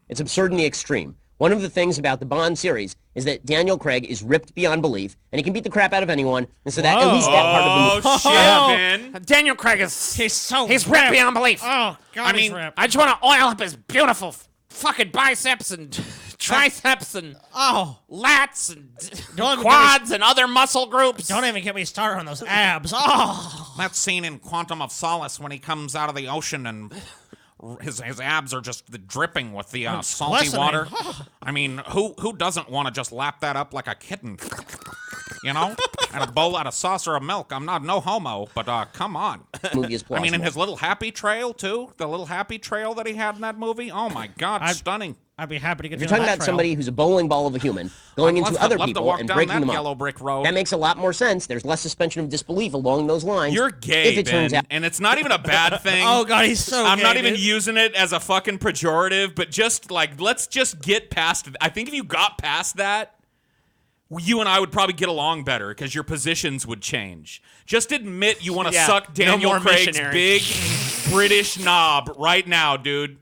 It's absurd in the extreme. One of the things about the Bond series is that Daniel Craig is ripped beyond belief, and he can beat the crap out of anyone, and so that at least that part of the movie. Oh, shit, Ben. Daniel Craig is... He's He's ripped beyond belief. Oh, God, I he's mean, ripped. I just want to oil up his beautiful fucking biceps and triceps and lats and Don't even quads and other muscle groups. Don't even get me started on those abs. Oh, That scene in Quantum of Solace when he comes out of the ocean and his abs are just dripping with the salty glistening. water. I mean, who doesn't want to just lap that up like a kitten? You know? And a bowl out of saucer of milk. I'm not no homo, but come on. Movie is I mean, and plausible. his little happy trail, too. The little happy trail that he had in that movie. Oh, my God. Stunning. I'd be happy to get If you're you on talking that about trail. somebody who's a bowling ball of a human going I'd into love other to people walk and down breaking that them up, yellow brick road. that makes a lot more sense. There's less suspension of disbelief along those lines. You're gay, if it turns Ben, out and it's not even a bad thing. Oh, God, he's so I'm gay, not even dude. using it as a fucking pejorative, but just like, let's just get past it. I think if you got past that, you and I would probably get along better because your positions would change. Just admit you want to Yeah, suck no Daniel more Craig's missionary. big British knob right now, dude.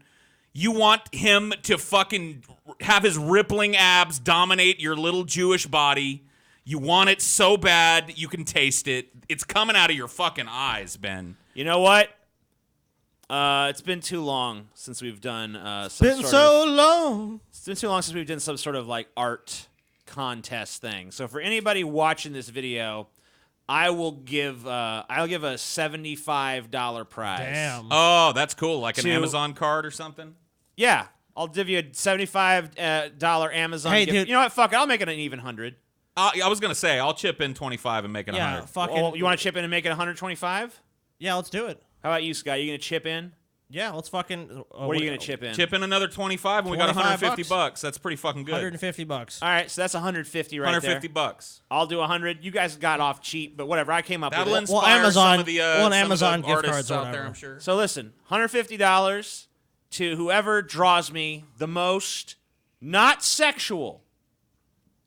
You want him to fucking have his rippling abs dominate your little Jewish body. You want it so bad you can taste it. It's coming out of your fucking eyes, Ben. You know what? It's been too long since we've done some Been sort so of... long. It's been too long since we've done some sort of like art contest thing. So for anybody watching this video, I'll give a $75 prize. Damn. Oh, that's cool. Like an To- Amazon card or something? Yeah, I'll give you a $75 Amazon Hey, gift. dude. You know what? Fuck it. I'll make it an even 100. I was going to say, I'll chip in 25 and make it Yeah, 100. fucking. Oh, you want to chip in and make it 125? Yeah, let's do it. How about you, Scott? You gonna chip in? Yeah, let's fucking. What are you gonna chip in? Chip in another 25 and we got 25 $150 bucks. That's pretty fucking good. $150. All right, so that's 150 right there. $150. I'll do 100. You guys got off cheap, but whatever. I came up That'll with it. inspire Amazon- some of the, well, some Amazon of the gift artists cards or out there, whatever. I'm sure. So listen, $150 to whoever draws me the most not sexual.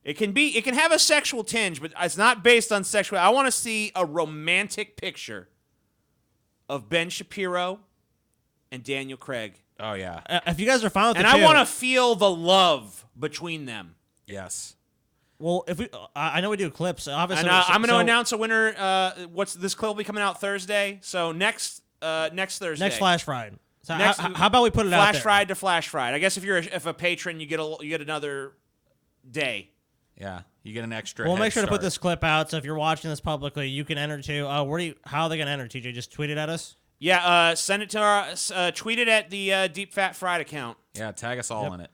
It can have a sexual tinge, but it's not based on sexual. I want to see a romantic picture of Ben Shapiro and Daniel Craig. Oh, yeah. If you guys are fine with And it, I too. want to feel the love between them. Yes. Well, if we, I know we do clips. Obviously, And I'm going to so announce a winner. This clip will be coming out Thursday. So next Thursday. next Flash Friday. So Next- how about we put it out Flash there? Friday to Flash Friday. I guess if a patron, you get another day. Yeah. You get an extra We'll head make sure to put start. this clip out. So if you're watching this publicly, you can enter too. How are they gonna enter? TJ, just tweet it at us. Yeah, send it to our tweet it at the Deep Fat Fried account. Yeah, tag us all in it.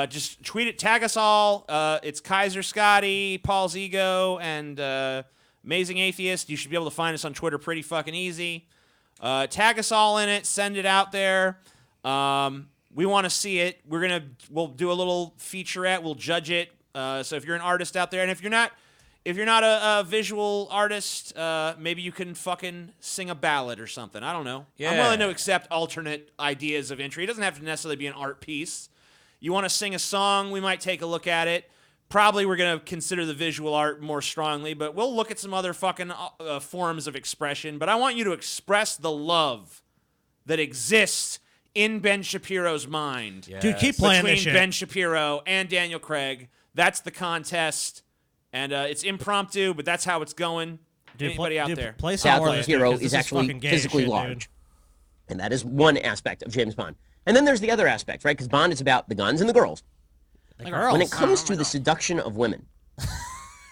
Just tweet it, tag us all. It's Kaiser Scotty, Paul's Ego, and Amazing Atheist. You should be able to find us on Twitter pretty fucking easy. Tag us all in it. Send it out there. We want to see it. We'll do a little featurette. We'll judge it. So if you're an artist out there, and if you're not a visual artist, maybe you can fucking sing a ballad or something. I don't know. I'm Yeah. willing to accept alternate ideas of entry. It doesn't have to necessarily be an art piece. You want to sing a song, we might take a look at it. Probably we're going to consider the visual art more strongly, but we'll look at some other fucking forms of expression. But I want you to express the love that exists in Ben Shapiro's mind. Yes. Dude, keep playing Between this shit. Ben Shapiro and Daniel Craig. That's the contest. And it's impromptu, but that's how it's going. Dude, Anybody out dude, there? Play some more of Southland this, dude, hero 'cause this is actually fucking gay physically shit, large. dude. And that is one aspect of James Bond. And then there's the other aspect, right? Because Bond is about the guns and the girls. The girls. When it comes to the seduction of women,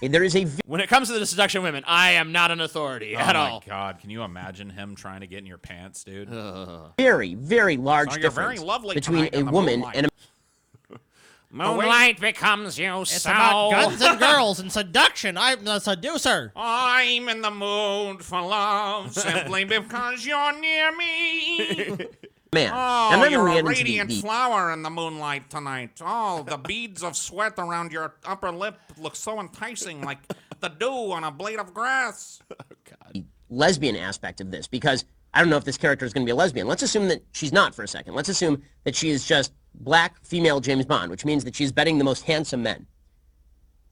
there is a When it comes to the seduction of women, I am not an authority at Oh, all. my God. Can you imagine him trying to get in your pants, dude? very, very large So you're very difference lovely between tonight in a the woman moonlight. and a Moonlight becomes you It's so. about guns and girls and seduction. I'm the seducer. I'm in the mood for love simply because you're near me. Man. Oh, and then you're we a get into radiant the flower in the moonlight tonight. Oh, the beads of sweat around your upper lip look so enticing, like the dew on a blade of grass. lesbian aspect of this, because I don't know if this character is going to be a lesbian. Let's assume that she's not for a second. Let's assume that she is just black female James Bond, which means that she's betting the most handsome men.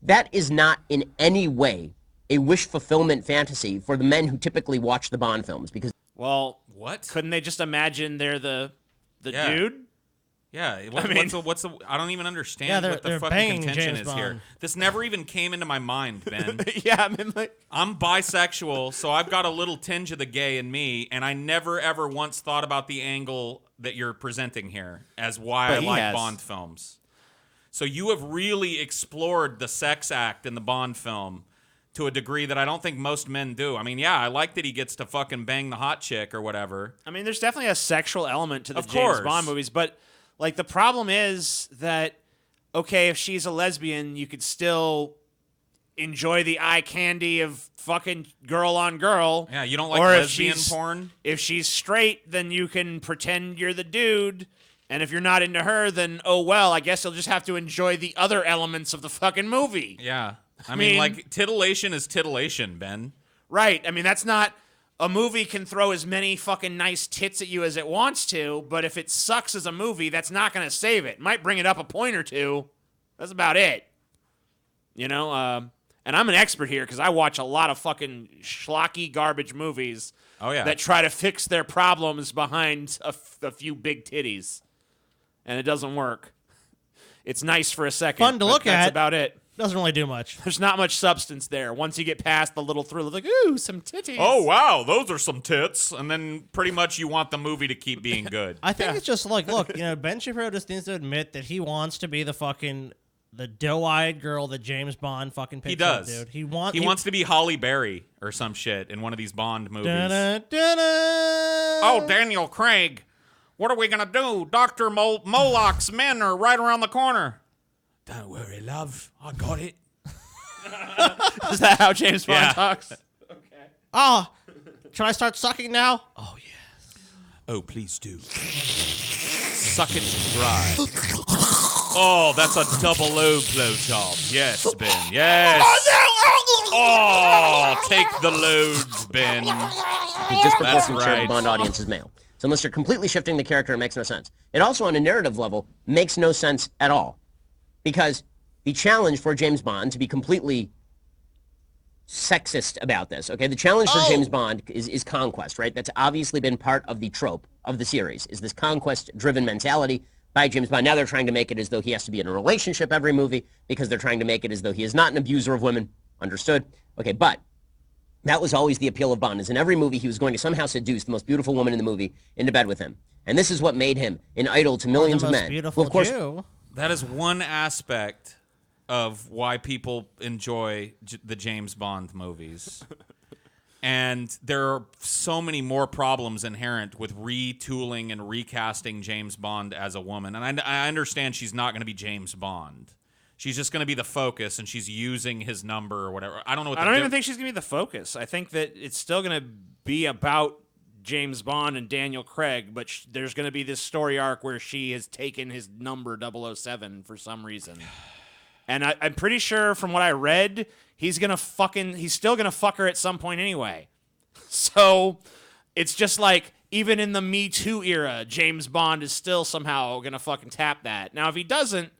That is not in any way a wish fulfillment fantasy for the men who typically watch the Bond films, because Well, What? couldn't they just imagine they're the Yeah. dude? Yeah, what's the? I don't even understand Yeah, what the they're fucking banging contention James is here. Bond. This never even came into my mind, Ben. Yeah, I mean, like, I'm bisexual, so I've got a little tinge of the gay in me, and I never ever once thought about the angle that you're presenting here as why But I he like has. Bond films. So you have really explored the sex act in the Bond film to a degree that I don't think most men do. I mean, yeah, I like that he gets to fucking bang the hot chick or whatever. I mean, there's definitely a sexual element to the Of James course. Bond movies, but like the problem is that okay, if she's a lesbian, you could still enjoy the eye candy of fucking girl on girl. Yeah, you don't like Or if lesbian she's- porn? If she's straight, then you can pretend you're the dude. And if you're not into her, then oh well, I guess you'll just have to enjoy the other elements of the fucking movie. Yeah. I mean, mean- like, titillation is titillation, Ben. Right. I mean, that's not a movie can throw as many fucking nice tits at you as it wants to, but if it sucks as a movie, that's not going to save it. Might bring it up a point or two. That's about it. You know, and I'm an expert here because I watch a lot of fucking schlocky garbage movies Oh, yeah. that try to fix their problems behind a few big titties. And it doesn't work. It's nice for a second. Fun to but look that's at. about it. Doesn't really do much. There's not much substance there. Once you get past the little thrill of like, ooh, some titties. Oh, wow, those are some tits. And then pretty much you want the movie to keep being good. I think it's just like, look, Ben Shapiro just needs to admit that he wants to be the doe-eyed girl that James Bond fucking picks He does. up, dude. He wants to be Holly Berry or some shit in one of these Bond movies. Da-da-da-da. Oh, Daniel Craig. What are we going to do? Dr. Moloch's men are right around the corner. Don't worry, love. I got it. Is that how James Bond Yeah. talks? Oh, should I start sucking now? Oh, yeah. Oh, please do. Suck it dry. Oh, that's a double O blowjob. Yes, Ben. Yes. Oh, take the loads, Ben. the disproportionate share of right. the Bond audience is male. So unless they're completely shifting the character, it makes no sense. It also, on a narrative level, makes no sense at all. Because the challenge for James Bond to be completely sexist about this, okay? The challenge for James Bond is conquest, right? That's obviously been part of the trope of the series, is this conquest-driven mentality by James Bond. Now they're trying to make it as though he has to be in a relationship every movie because they're trying to make it as though he is not an abuser of women. Understood? Okay, but that was always the appeal of Bond, is in every movie he was going to somehow seduce the most beautiful woman in the movie into bed with him. And this is what made him an idol to millions the of most men. beautiful Well, of course, Jew. That is one aspect of why people enjoy the James Bond movies. And there are so many more problems inherent with retooling and recasting James Bond as a woman. And I understand she's not going to be James Bond. She's just going to be the focus, and she's using his number or whatever. I don't know what I don't even think she's going to be the focus. I think that it's still going to be about James Bond and Daniel Craig, but there's going to be this story arc where she has taken his number 007 for some reason. And I'm pretty sure from what I read, he's still going to fuck her at some point anyway. So it's just like, even in the Me Too era, James Bond is still somehow going to fucking tap that. Now, if he doesn't,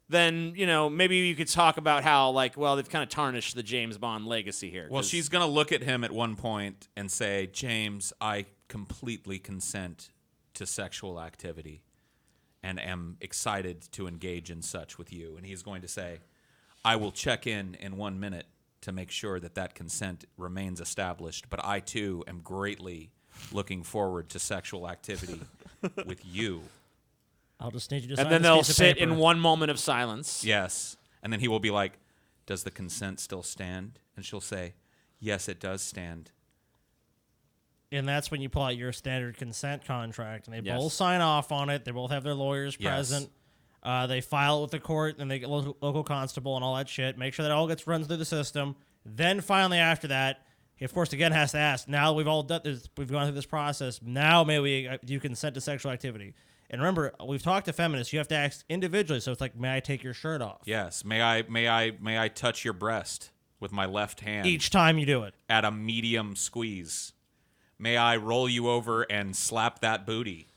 then, maybe you could talk about how, like, well, they've kind of tarnished the James Bond legacy here. Well, 'cause- she's going to look at him at one point and say, James, I completely consent to sexual activity and am excited to engage in such with you. And he's going to say, I will check in 1 minute to make sure that consent remains established. But I, too, am greatly looking forward to sexual activity with you. I'll just need you to sign And then this they'll piece of sit paper. in one moment of silence. Yes. And then he will be like, does the consent still stand? And she'll say, yes, it does stand. And that's when you pull out your standard consent contract, and they Yes. both sign off on it. They both have their lawyers Yes. present. They file it with the court, and they get local constable and all that shit. Make sure that all gets run through the system. Then finally, after that, he of course again has to ask. Now we've all done this. We've gone through this process. Now maybe you consent to sexual activity. And remember, we've talked to feminists. You have to ask individually. So it's like, may I take your shirt off? Yes. May I touch your breast with my left hand Each time you do it. at a medium squeeze? May I roll you over and slap that booty?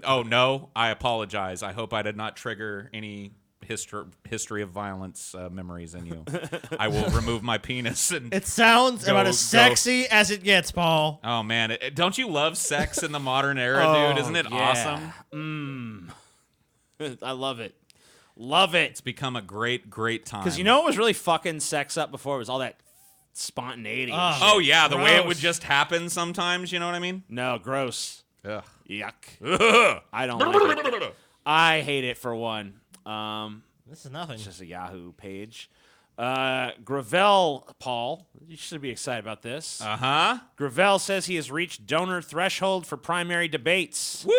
Oh, no, I apologize. I hope I did not trigger any history of violence memories in you. I will remove my penis. And It sounds about as sexy as it gets, Paul. Oh, man. Don't you love sex in the modern era, dude? Isn't it awesome? I love it. Love it. It's become a great, great time. Because you know what was really fucking sex up before? It was all that spontaneity. and shit. Oh, yeah, the way it would Gross. just happen sometimes, you know what I mean? No, gross. Ugh. Yuck. I don't like it. I hate it for one. This is nothing. It's just a Yahoo page. Gravel, Paul, you should be excited about this. Uh-huh. Gravel says he has reached donor threshold for primary debates. Woo!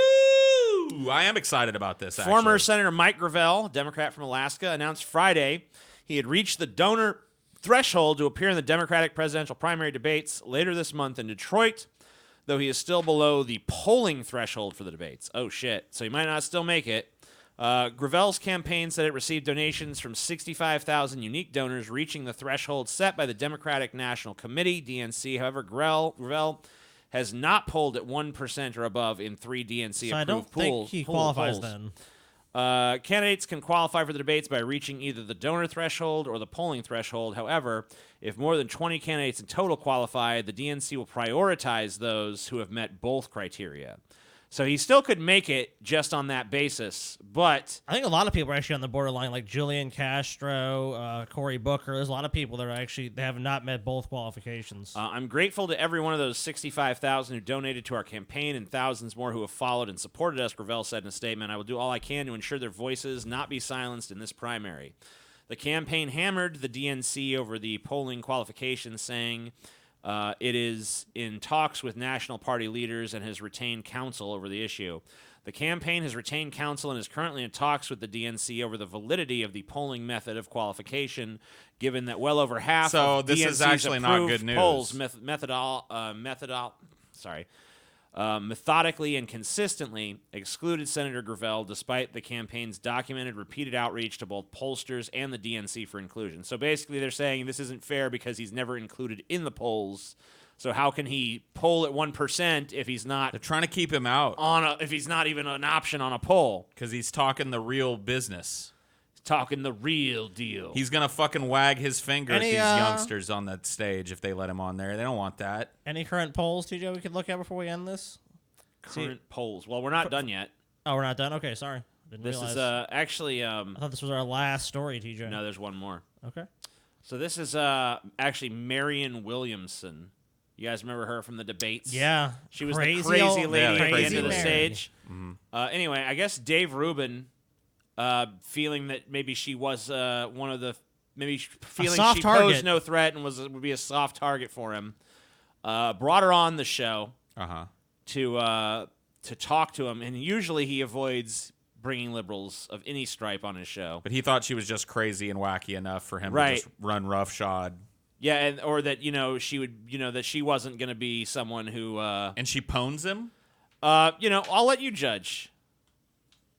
I am excited about this, actually. Former Senator Mike Gravel, Democrat from Alaska, announced Friday he had reached the donor threshold to appear in the Democratic presidential primary debates later this month in Detroit, though he is still below the polling threshold for the debates. Oh, shit. So he might not still make it. Gravel's campaign said it received donations from 65,000 unique donors, reaching the threshold set by the Democratic National Committee, DNC. However, Gravel has not polled at 1% or above in 3 DNC-approved So I don't think he qualifies then. Candidates can qualify for the debates by reaching either the donor threshold or the polling threshold. However, if more than 20 candidates in total qualify, the DNC will prioritize those who have met both criteria. So he still could make it just on that basis, but I think a lot of people are actually on the borderline, like Julian Castro, Cory Booker. There's a lot of people that are actually they have not met both qualifications. I'm grateful to every one of those 65,000 who donated to our campaign and thousands more who have followed and supported us, Gravel said in a statement. I will do all I can to ensure their voices not be silenced in this primary. The campaign hammered the DNC over the polling qualifications, saying it is in talks with national party leaders and has retained counsel over the issue. The campaign has retained counsel and is currently in talks with the DNC over the validity of the polling method of qualification, given that well over half of this DNC's is actually not good news. polls methodically and consistently excluded Senator Gravel, despite the campaign's documented repeated outreach to both pollsters and the DNC for inclusion. So basically they're saying this isn't fair because he's never included in the polls. So how can he poll at 1% if he's not They're trying to keep him out if he's not even an option on a poll? because he's talking the real business. Talking the real deal. He's going to fucking wag his finger at Any, these youngsters on that stage if they let him on there. They don't want that. Any current polls, TJ, we could look at before we end this? Current polls. Well, we're not done yet. Oh, we're not done? Okay, sorry. Didn't This realize. is actually I thought this was our last story, TJ. no, there's one more. Okay. So this is actually Marianne Williamson. You guys remember her from the debates? Yeah. She was Crazy the crazy old- lady Yeah, at the crazy end of the lady. stage. Anyway, I guess Dave Rubin, feeling that maybe she was one of the feeling soft she target. posed no threat and would be a soft target for him, brought her on the show Uh-huh. to talk to him, and usually he avoids bringing liberals of any stripe on his show. But he thought she was just crazy and wacky enough for him Right. to just run roughshod. Yeah, and or that she would that she wasn't going to be someone who And she pwns him? I'll let you judge.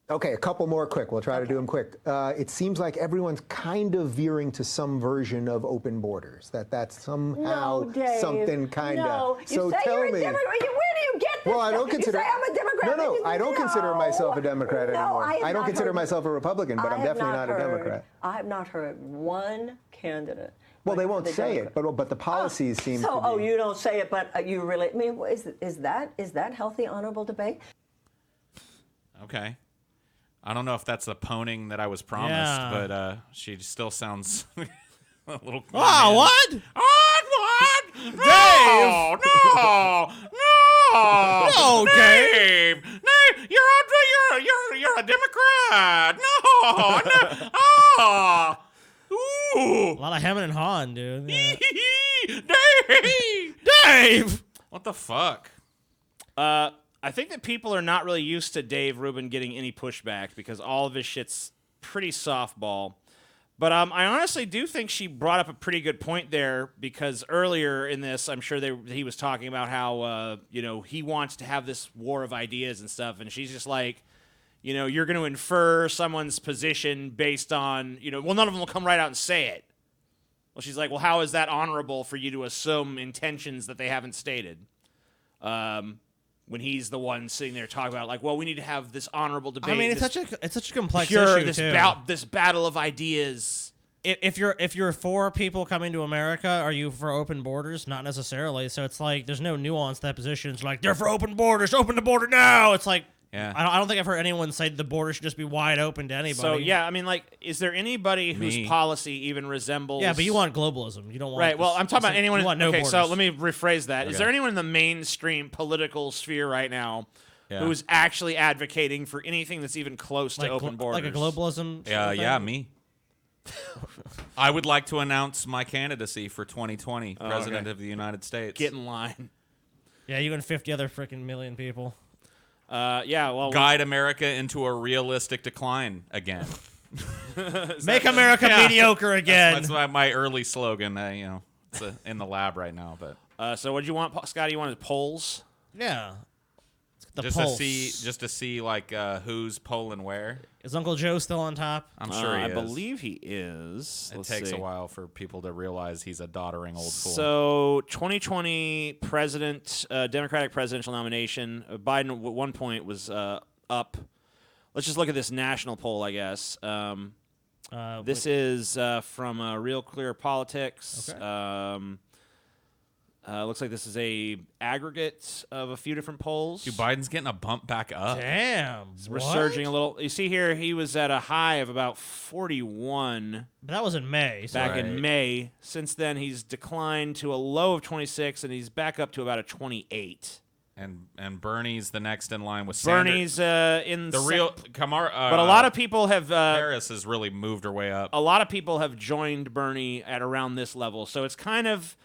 Okay, a couple more quick. We'll try to do them quick. It seems like everyone's kind of veering to some version of open borders. That's somehow No, Dave. something kind of. No, So you say tell you're a me. Democrat. Where do you get this? Well, I don't stuff? consider. You say I'm a Democrat. No, You- I don't consider myself a Democrat No, anymore. I have don't not consider heard- myself a Republican, but I I'm have definitely not a heard- Democrat. I have not heard one candidate. Well, they running for won't the say it, Democrat. but the policies seem to So, be. oh, you don't say it, but you really. I mean, is that healthy, honorable debate? Okay. I don't know if that's the pwning that I was promised, Yeah. but she still sounds a little. Oh, what? What? Dave! No! No, Dave! Dave! You're a Democrat! No! Oh! Ooh! A lot of hemming and hawing, dude. Yeah. Dave! Dave! What the fuck? I think that people are not really used to Dave Rubin getting any pushback because all of his shit's pretty softball. But I honestly do think she brought up a pretty good point there because earlier in this, I'm sure he was talking about how, he wants to have this war of ideas and stuff. And she's just like, you're going to infer someone's position based on, well, none of them will come right out and say it. Well, she's like, well, how is that honorable for you to assume intentions that they haven't stated? When he's the one sitting there talking about, like, well, we need to have this honorable debate. I mean, it's such a complex pure, issue this battle of ideas. If you're for people coming to America, are you for open borders? Not necessarily. So it's like there's no nuance to that position. It's like they're for open borders. Open the border now. It's like I don't think I've heard anyone say the border should just be wide open to anybody. So yeah, I mean, like, is there anybody whose policy even resembles? Yeah, but you want globalism. You don't want right. Well, I'm talking about anyone. You want no okay, borders. so let me rephrase that. Okay. Is there anyone in the mainstream political sphere right now who's actually advocating for anything that's even close to open borders? Like a globalism? Yeah, me. I would like to announce my candidacy for 2020 President of the United States. Get in line. Yeah, you and 50 other freaking million people. Guide America into a realistic decline again. Make America mediocre again. That's my early slogan. It's in the lab right now. But so what do you want, Scotty? You wanted polls? Yeah. Just to see like who's polling where. Is Uncle Joe still on top? I'm sure he is. I believe he is. It takes a while for people to realize he's a doddering old fool. So 2020 Democratic presidential nomination. Biden at one point was up. Let's just look at this national poll, I guess. This is from Real Clear Politics. Okay. Looks like this is a aggregate of a few different polls. Dude, Biden's getting a bump back up. Damn. It's resurging a little. You see here, he was at a high of about 41. But that was in May. Back in May. Since then, he's declined to a low of 26, and he's back up to about a 28. And Bernie's the next in line with Bernie's Sanders. in the real Kamala. But a lot of people have Harris has really moved her way up. A lot of people have joined Bernie at around this level, so it's kind of.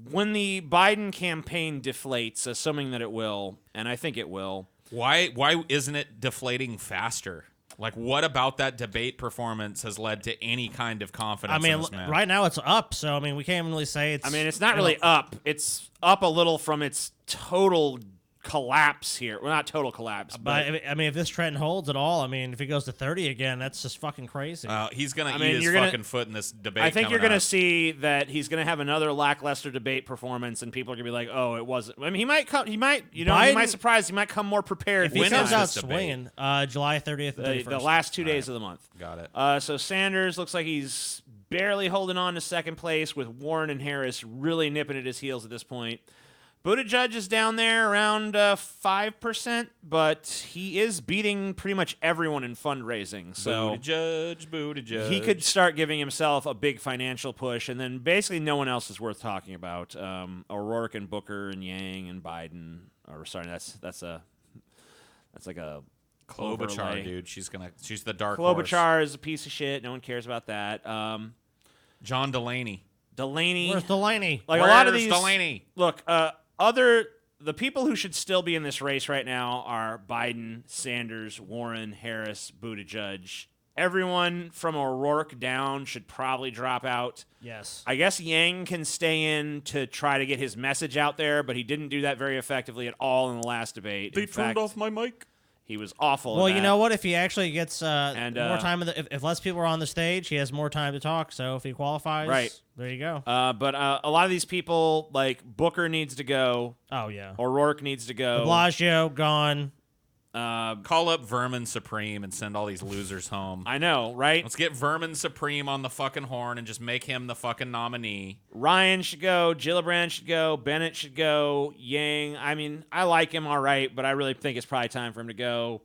When the Biden campaign deflates, assuming that it will, and I think it will. Why isn't it deflating faster? Like, what about that debate performance has led to any kind of confidence in this man? Right now it's up, so, I mean, we can't even really say it's... I mean, it's not really up. It's up a little from its total collapse here. Well, not total collapse, but... I mean, if this trend holds at all, I mean, if he goes to 30 again, that's just fucking crazy. He's going to eat his fucking foot in this debate. I think you're going to see that he's going to have another lackluster debate performance, and people are going to be like, oh, it wasn't... I mean, he might surprise. He might come more prepared. If he comes out swinging, July 30th and 31st. The last 2 days of the month. Got it. So Sanders looks like he's barely holding on to second place, with Warren and Harris really nipping at his heels at this point. Buttigieg is down there around 5%, but he is beating pretty much everyone in fundraising. So Buttigieg. He could start giving himself a big financial push, and then basically no one else is worth talking about. O'Rourke and Booker and Yang and Biden. Or sorry, that's like a Klobuchar, dude. She's the dark Klobuchar horse. is a piece of shit. No one cares about that. John Delaney. Where's Delaney? Like a lot of these. Delaney? Look, the people who should still be in this race right now are Biden, Sanders, Warren, Harris, Buttigieg. Everyone from O'Rourke down should probably drop out. Yes. I guess Yang can stay in to try to get his message out there, but he didn't do that very effectively at all in the last debate. They turned off my mic. He was awful. Well, you know what? If he actually gets more time, if less people are on the stage, he has more time to talk. So if he qualifies, right, there you go. But a lot of these people, like Booker, needs to go. Oh yeah. O'Rourke needs to go. De Blasio gone. Call up Vermin Supreme and send all these losers home. I know, right? Let's get Vermin Supreme on the fucking horn and just make him the fucking nominee. Ryan should go. Gillibrand should go. Bennett should go. Yang. I mean, I like him all right, but I really think it's probably time for him to go.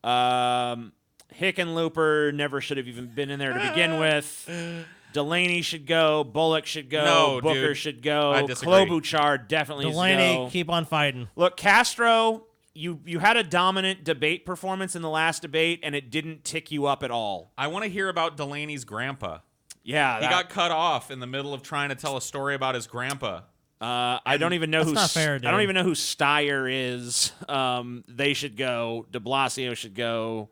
Hickenlooper never should have even been in there to begin with. Delaney should go. Bullock should go. No, Booker dude. should go. I disagree. Klobuchar definitely needs to go. Delaney, keep on fighting. Look, Castro, you had a dominant debate performance in the last debate, and it didn't tick you up at all. I want to hear about Delaney's grandpa. Yeah. He got cut off in the middle of trying to tell a story about his grandpa. I don't even know who. not fair, I don't dude. even know who Steyer is. They should go. De Blasio should go.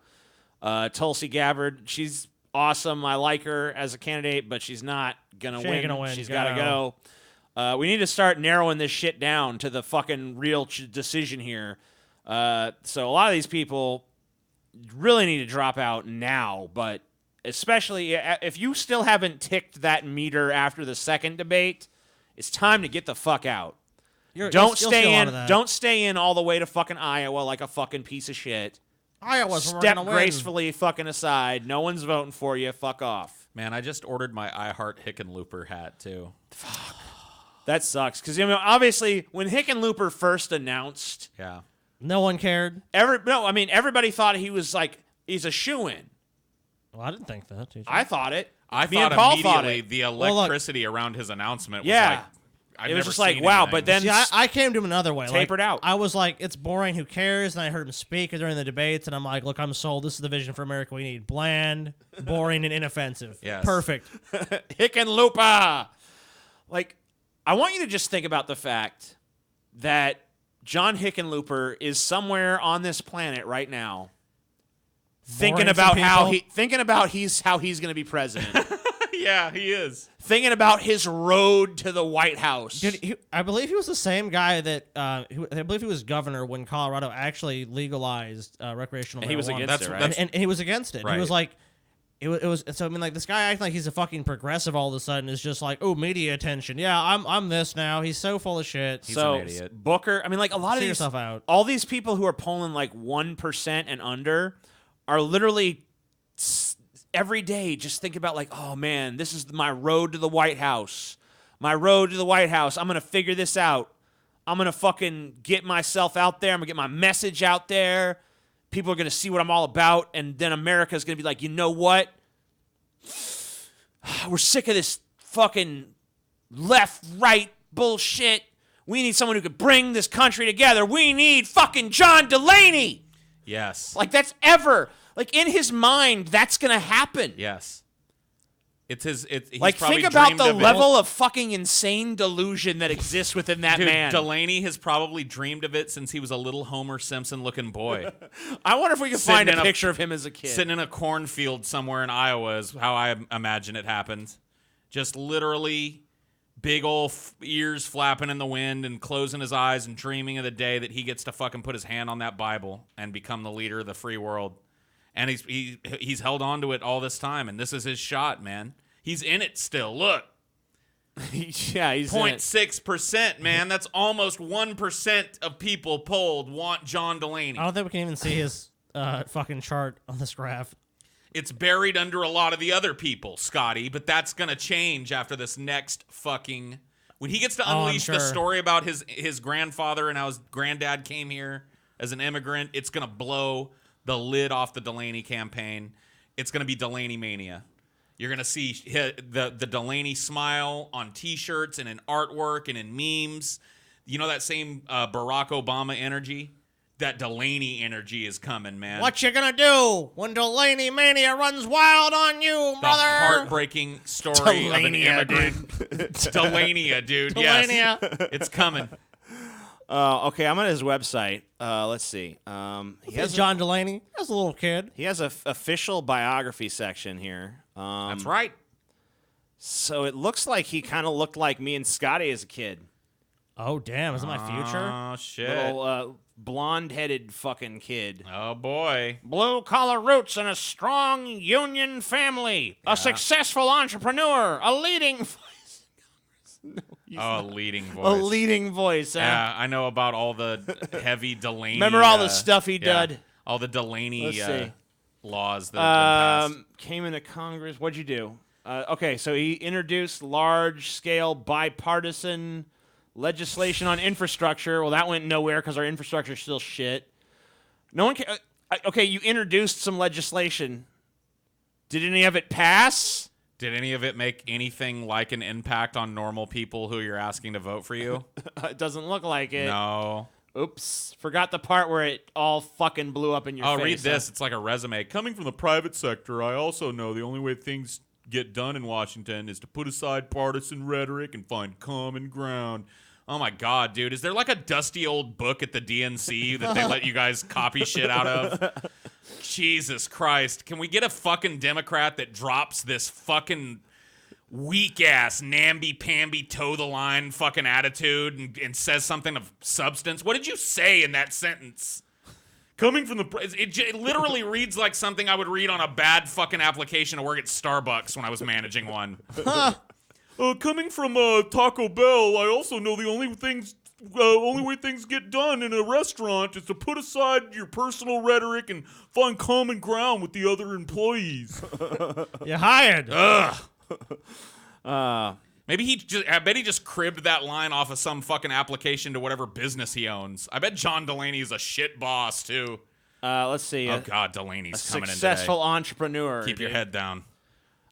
Tulsi Gabbard, she's awesome. I like her as a candidate, but she's not gonna She ain't win. gonna win. She's Gotta got to go. We need to start narrowing this shit down to the fucking real decision here. So a lot of these people really need to drop out now, but especially if you still haven't ticked that meter after the second debate, it's time to get the fuck out. Don't stay in. Don't stay in all the way to fucking Iowa like a fucking piece of shit. Iowa's Step gracefully fucking aside. No one's voting for you. Fuck off. Man, I just ordered my I Heart Hickenlooper hat too. That sucks because obviously when Hickenlooper first announced, Yeah. No one cared. everybody thought he was like he's a shoo-in. Well, I didn't think that. Did you? I thought it. I Me thought and Paul immediately thought it. the electricity around his announcement was Yeah. like, I've It was never just like, seen wow, anything. but then See, I came to him another way. Tapered like, out. I was like, it's boring. Who cares? And I heard him speak during the debates, and I'm like, look, I'm sold. This is the vision for America we need: bland, boring, and inoffensive. Yes. Perfect. Hickenlooper. Like, I want you to just think about the fact that John Hickenlooper is somewhere on this planet right now, thinking Boring about some how people. how he's going to be president. Yeah, he is. Thinking about his road to the White House. Dude, I believe he was the same guy that I believe he was governor when Colorado actually legalized recreational marijuana. And he was against it, right? And he was against it. Right. He was like, it was. So I mean, like this guy acting like he's a fucking progressive all of a sudden is just like, oh, media attention. Yeah, I'm this now. He's so full of shit. He's so an idiot. Booker, I mean, like a lot of See these, yourself out. all these people who are polling like 1% and under are literally every day just think about like, oh man, this is my road to the White House. My road to the White House. I'm going to figure this out. I'm going to fucking get myself out there. I'm going to get my message out there. People are going to see what I'm all about. And then America's going to be like, you know what? We're sick of this fucking left-right bullshit. We need someone who could bring this country together. We need fucking John Delaney. Yes. Like, that's like, in his mind, that's going to happen. Yes. It's his. He's Like, probably think about dreamed the of it. level of fucking insane delusion that exists within that Dude, man. Delaney has probably dreamed of it since he was a little Homer Simpson-looking boy. I wonder if we can Sitting find in a a- picture of him as a kid. Sitting in a cornfield somewhere in Iowa is how I imagine it happened. Just literally big old ears flapping in the wind and closing his eyes and dreaming of the day that he gets to fucking put his hand on that Bible and become the leader of the free world. And he's held on to it all this time, and this is his shot, man. He's in it still. Look. Yeah, he's in it. 0.6%, man. That's almost 1% of people polled want John Delaney. I don't think we can even see his fucking chart on this graph. It's buried under a lot of the other people, Scotty, but that's going to change after this next fucking... When he gets to I'm unleash the sure. story about his grandfather and how his granddad came here as an immigrant, it's going to blow the lid off the Delaney campaign. It's going to be Delaney mania. You're going to see the Delaney smile on T-shirts and in artwork and in memes. You know that same Barack Obama energy? That Delaney energy is coming, man. What you gonna do when Delaney mania runs wild on you, The brother? heartbreaking story of an Delania, immigrant. Delania, dude. Yes. Delania. It's coming. Okay, I'm on his website. Let's see. He has John Delaney as a little kid. He has a official biography section here. That's right. So it looks like he kind of looked like me and Scotty as a kid. Oh damn! Is it my future? Oh, shit. Little blonde-headed fucking kid. Oh, boy. Blue-collar roots in a strong union family. A successful entrepreneur. A leading Oh, leading voice. a leading voice. Yeah, I know about all the heavy Delaney. Remember all the stuff he did? All the Delaney Let's see. laws that have been passed. Came into Congress. What'd you do? Okay, so he introduced large-scale bipartisan legislation on infrastructure. Well, that went nowhere because our infrastructure is still shit. No one can. Okay, you introduced some legislation. Did any of it pass? Did any of it make anything like an impact on normal people who you're asking to vote for you? It doesn't look like it. No. Oops. Forgot the part where it all fucking blew up in your face. Oh, read this. It's like a resume. Coming from the private sector, I also know the only way things get done in Washington is to put aside partisan rhetoric and find common ground. Oh my God, dude. Is there like a dusty old book at the DNC that they let you guys copy shit out of? Jesus Christ. Can we get a fucking Democrat that drops this fucking weak-ass, namby-pamby, toe-the-line fucking attitude and says something of substance? What did you say in that sentence? Coming from it literally reads like something I would read on a bad fucking application to work at Starbucks when I was managing one. Coming from Taco Bell, I also know the only way things get done in a restaurant is to put aside your personal rhetoric and find common ground with the other employees. You're hired. Ugh. I bet he just cribbed that line off of some fucking application to whatever business he owns. I bet John Delaney is a shit boss too. Let's see. Oh God, Delaney's coming in today. Successful entrepreneur. Keep your head down.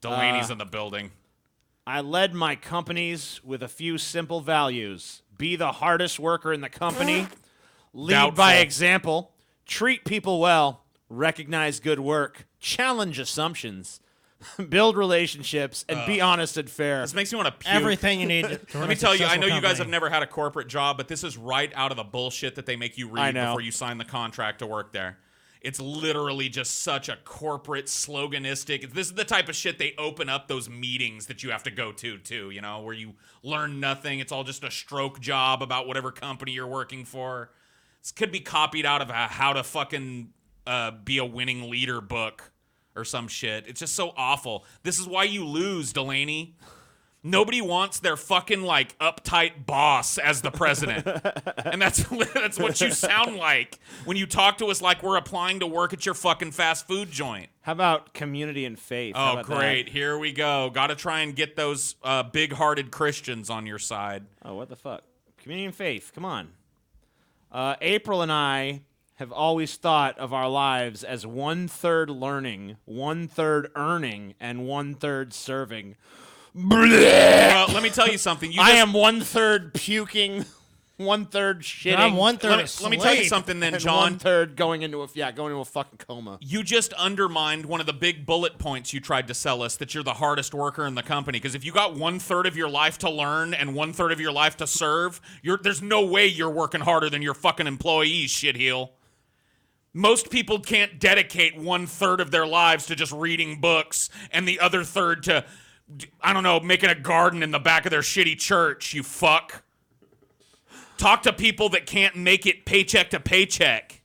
Delaney's in the building. I led my companies with a few simple values. Be the hardest worker in the company. Lead by example. Treat people well. Recognize good work. Challenge assumptions. Build relationships. And be honest and fair. This makes me want to puke. Everything you need to Let me tell you, I know you guys have never had a corporate job, but this is right out of the bullshit that they make you read before you sign the contract to work there. It's literally just such a corporate, sloganistic. This is the type of shit they open up those meetings that you have to go to, too, you know, where you learn nothing. It's all just a stroke job about whatever company you're working for. This could be copied out of a How to Fucking Be a Winning Leader book or some shit. It's just so awful. This is why you lose, Delaney. Nobody wants their fucking, like, uptight boss as the president. And that's what you sound like when you talk to us like we're applying to work at your fucking fast food joint. How about community and faith? How Oh, about great. that? Here we go. Got to try and get those big-hearted Christians on your side. Oh, what the fuck? Community and faith. Come on. April and I have always thought of our lives as 1/3 learning, 1/3 earning, and 1/3 serving. Well, let me tell you something. I am 1/3 puking, 1/3 shitting. I'm 1/3 Let me tell you something then, and John. 1/3 going into a fucking coma. You just undermined one of the big bullet points you tried to sell us, that you're the hardest worker in the company. Because if you got 1/3 of your life to learn and 1/3 of your life to serve, there's no way you're working harder than your fucking employees, shitheel. Most people can't dedicate 1/3 of their lives to just reading books and the other third to, I don't know, making a garden in the back of their shitty church, you fuck. Talk to people that can't make it paycheck to paycheck.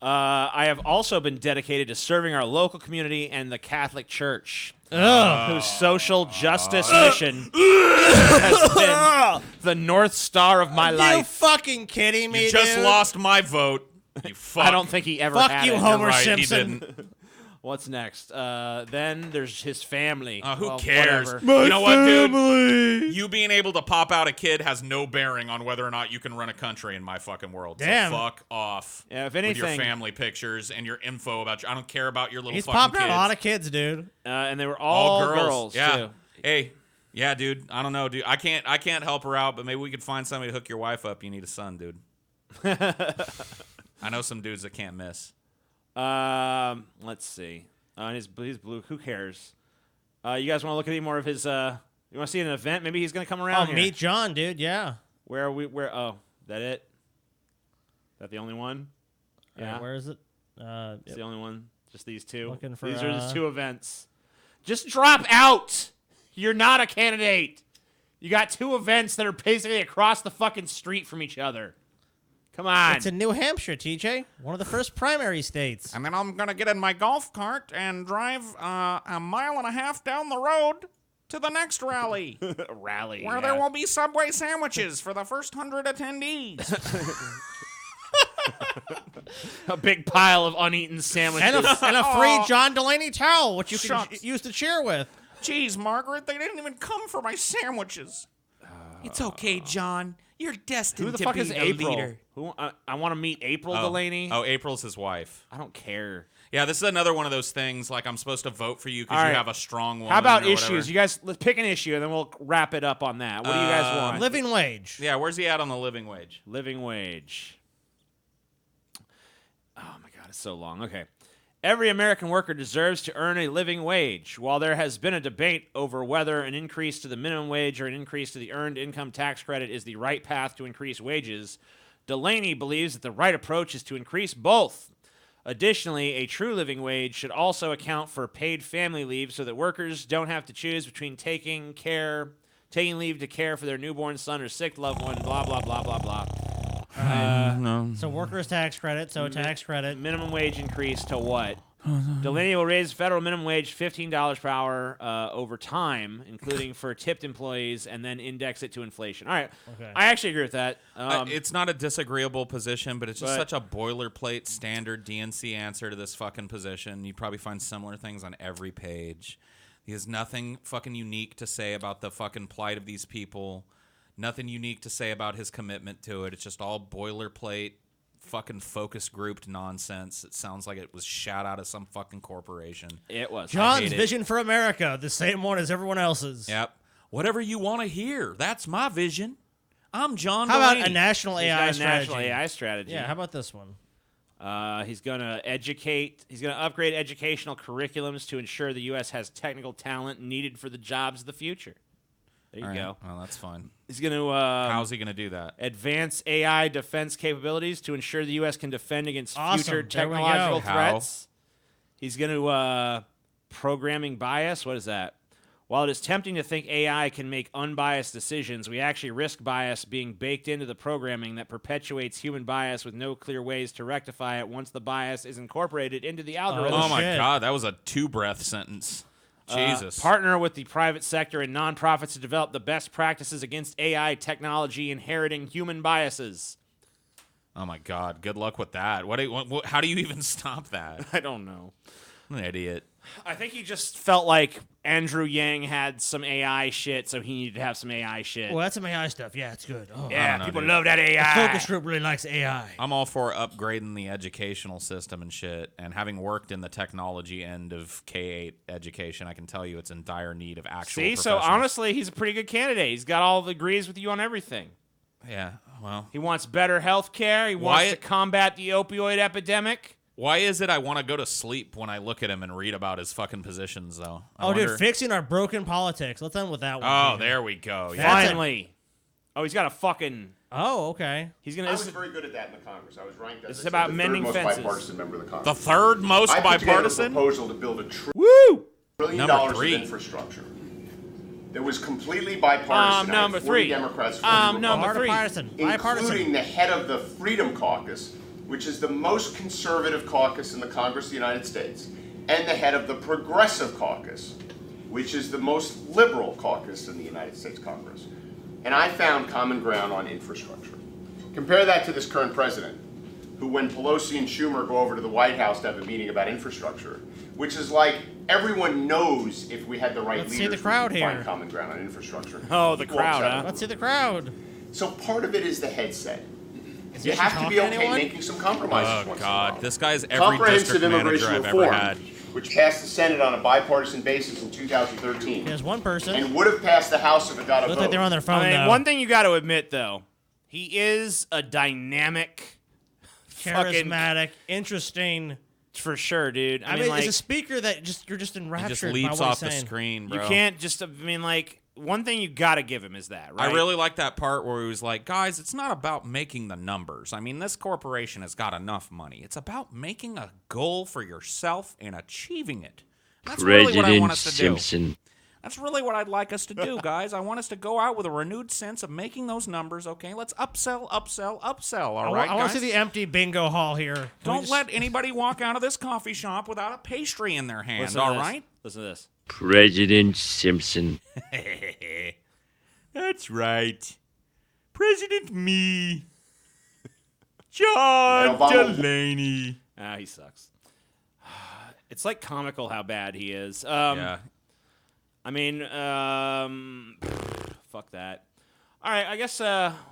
I have also been dedicated to serving our local community and the Catholic Church, whose social justice mission has been the North Star of my You life. fucking kidding me, You just dude? lost my vote. You fuck. I don't think he ever Fuck had you, it. Homer You're right, Simpson. He didn't. What's next? Then there's his family. Who Well, cares? whatever. You know what, dude? You being able to pop out a kid has no bearing on whether or not you can run a country in my fucking world. Damn. So fuck off. Yeah, if with your anything- family pictures and your info about you. I don't care about your little He's fucking popping kids. out a lot of kids, dude. And they were all girls. Yeah. Too. Hey. Yeah, dude. I don't know, dude. I can't help her out, but maybe we could find somebody to hook your wife up. You need a son, dude. I know some dudes that can't miss. Let's see. He's blue. Who cares? You guys want to look at any more of his? You want to see an event? Maybe he's gonna come around. Oh, here. meet John, dude. Yeah. Where are we? Where? Oh, that it? That the only one? Yeah. Where is it? It's the only one. Just these two. Looking for, These are the two events. Just drop out. You're not a candidate. You got two events that are basically across the fucking street from each other. Come on. It's in New Hampshire, TJ. One of the first primary states. And then I'm going to get in my golf cart and drive a 1.5 miles down the road to the next rally. Rally. Where there will be Subway sandwiches for the first 100 attendees. A big pile of uneaten sandwiches. And a free John Delaney towel, which you can Shucks. use to cheer with. Jeez, Margaret, they didn't even come for my sandwiches. It's okay, John. You're destined Who the to fuck be is the April? leader. Who? I want to meet April Delaney. Oh, April's his wife. I don't care. Yeah, this is another one of those things, like I'm supposed to vote for you because All you right. have a strong woman. How about or whatever. issues? You guys, let's pick an issue and then we'll wrap it up on that. What do you guys want? Living wage. Yeah, where's he at on the living wage? Living wage. Oh my God, it's so long. Okay. Every American worker deserves to earn a living wage. While there has been a debate over whether an increase to the minimum wage or an increase to the earned income tax credit is the right path to increase wages, Delaney believes that the right approach is to increase both. Additionally, a true living wage should also account for paid family leave so that workers don't have to choose between taking leave to care for their newborn son or sick loved one, blah, blah, blah, blah, blah. So workers' tax credit, so tax credit. Minimum wage increase to what? Delaney will raise federal minimum wage $15 per hour over time, including for tipped employees, and then index it to inflation. All right. Okay. I actually agree with that. It's not a disagreeable position, but it's just such a boilerplate standard DNC answer to this fucking position. You probably find similar things on every page. He has nothing fucking unique to say about the fucking plight of these people. Nothing unique to say about his commitment to it. It's just all boilerplate, fucking focus grouped nonsense. It sounds like it was shot out of some fucking corporation. It was. John's vision for America, the same one as everyone else's. Yep. Whatever you want to hear. That's my vision. I'm John How Delaney. about a national AI strategy? National AI strategy. Yeah, how about this one? He's going to educate. He's going to upgrade educational curriculums to ensure the U.S. has technical talent needed for the jobs of the future. There you go. Well, that's fine. He's going to How's he going to do that? advance AI defense capabilities to ensure the U.S. can defend against future Awesome. There we technological go. threats. He's going to programming bias. What is that? While it is tempting to think AI can make unbiased decisions, we actually risk bias being baked into the programming that perpetuates human bias with no clear ways to rectify it once the bias is incorporated into the algorithm. Oh my shit. God, that was a two-breath sentence. Jesus. Partner with the private sector and nonprofits to develop the best practices against AI technology inheriting human biases. Oh my God, good luck with that. How do you even stop that? I don't know. I'm an idiot. I think he just felt like Andrew Yang had some AI shit, so he needed to have some AI shit. Well, that's some AI stuff. Yeah, it's good. Oh. yeah, know, people dude. love that The AI. focus group really likes AI. I'm all for upgrading the educational system and shit. And having worked in the technology end of K-8 education, I can tell you it's in dire need of actual See, so professionals. honestly, he's a pretty good candidate. He's got all the agrees with you on everything. Yeah, well. He wants better health care. He wants to combat the opioid epidemic. Why is it I want to go to sleep when I look at him and read about his fucking positions, though? Dude, fixing our broken politics. Let's end with that one. Oh, too. there we go. Yeah. That's Finally. Oh, he's got a fucking... Oh, okay. He's gonna. I was very good at that in the Congress. I was ranked as This is I said, about the mending third most fences. bipartisan member of the The Congress. third most I put together a bipartisan? proposal to build a Woo! trillion Number dollars three. of infrastructure. That was completely bipartisan. I had Number 40 three. Democrats, 40 Number Republicans, three. Bipartisan. including the head of the Freedom Caucus, which is the most conservative caucus in the Congress of the United States, and the head of the Progressive Caucus, which is the most liberal caucus in the United States Congress. And I found common ground on infrastructure. Compare that to this current president, who when Pelosi and Schumer go over to the White House to have a meeting about infrastructure, which is like everyone knows if we had the right Let's see leaders, the crowd we could find here. common ground on infrastructure. Oh, the Equal crowd, huh? acceptable. Let's see the crowd. So part of it is the headset. Is You he have to be talking to okay anyone? making some compromises Oh, once in a God. while. This guy's every Comprehensive district manager immigration I've ever reform, had. which passed the Senate on a bipartisan basis in 2013, There's one person. and would have passed the House if it got a Looks vote. like they're on their phone I mean, though. one thing you got to admit, though, he is a dynamic, fucking, Charismatic, interesting. for sure, dude. I mean, it's a speaker that you're just He enraptured just by leaps what off he's the saying. screen, bro. you can't just. I mean, like, one thing you got to give him is that, right? I really like that part where he was like, guys, it's not about making the numbers. I mean, this corporation has got enough money. It's about making a goal for yourself and achieving it. That's really what I want us to do. That's really what I'd like us to do, guys. I want us to go out with a renewed sense of making those numbers, okay? Let's upsell, all right, I want guys? to see the empty bingo hall here. Can we Don't just- let anybody walk out of this coffee shop without a pastry in their hand, Listen to all this. right? Listen to this. President Simpson. That's right. President me. And John Obama- Delaney. Ah, he sucks. It's like comical how bad he is. Yeah. I mean, fuck that. All right, I guess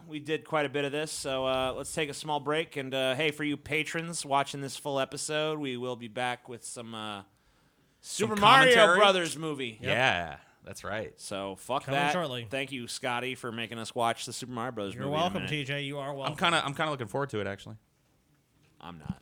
we did quite a bit of this, so let's take a small break. And hey, for you patrons watching this full episode, we will be back with some Super Mario commentary? Brothers movie. Yeah, that's right. So fuck Coming that. shortly. Thank you, Scotty, for making us watch the Super Mario Brothers You're movie. in a welcome, minute. TJ. You are welcome. I'm kind of looking forward to it, actually. I'm not.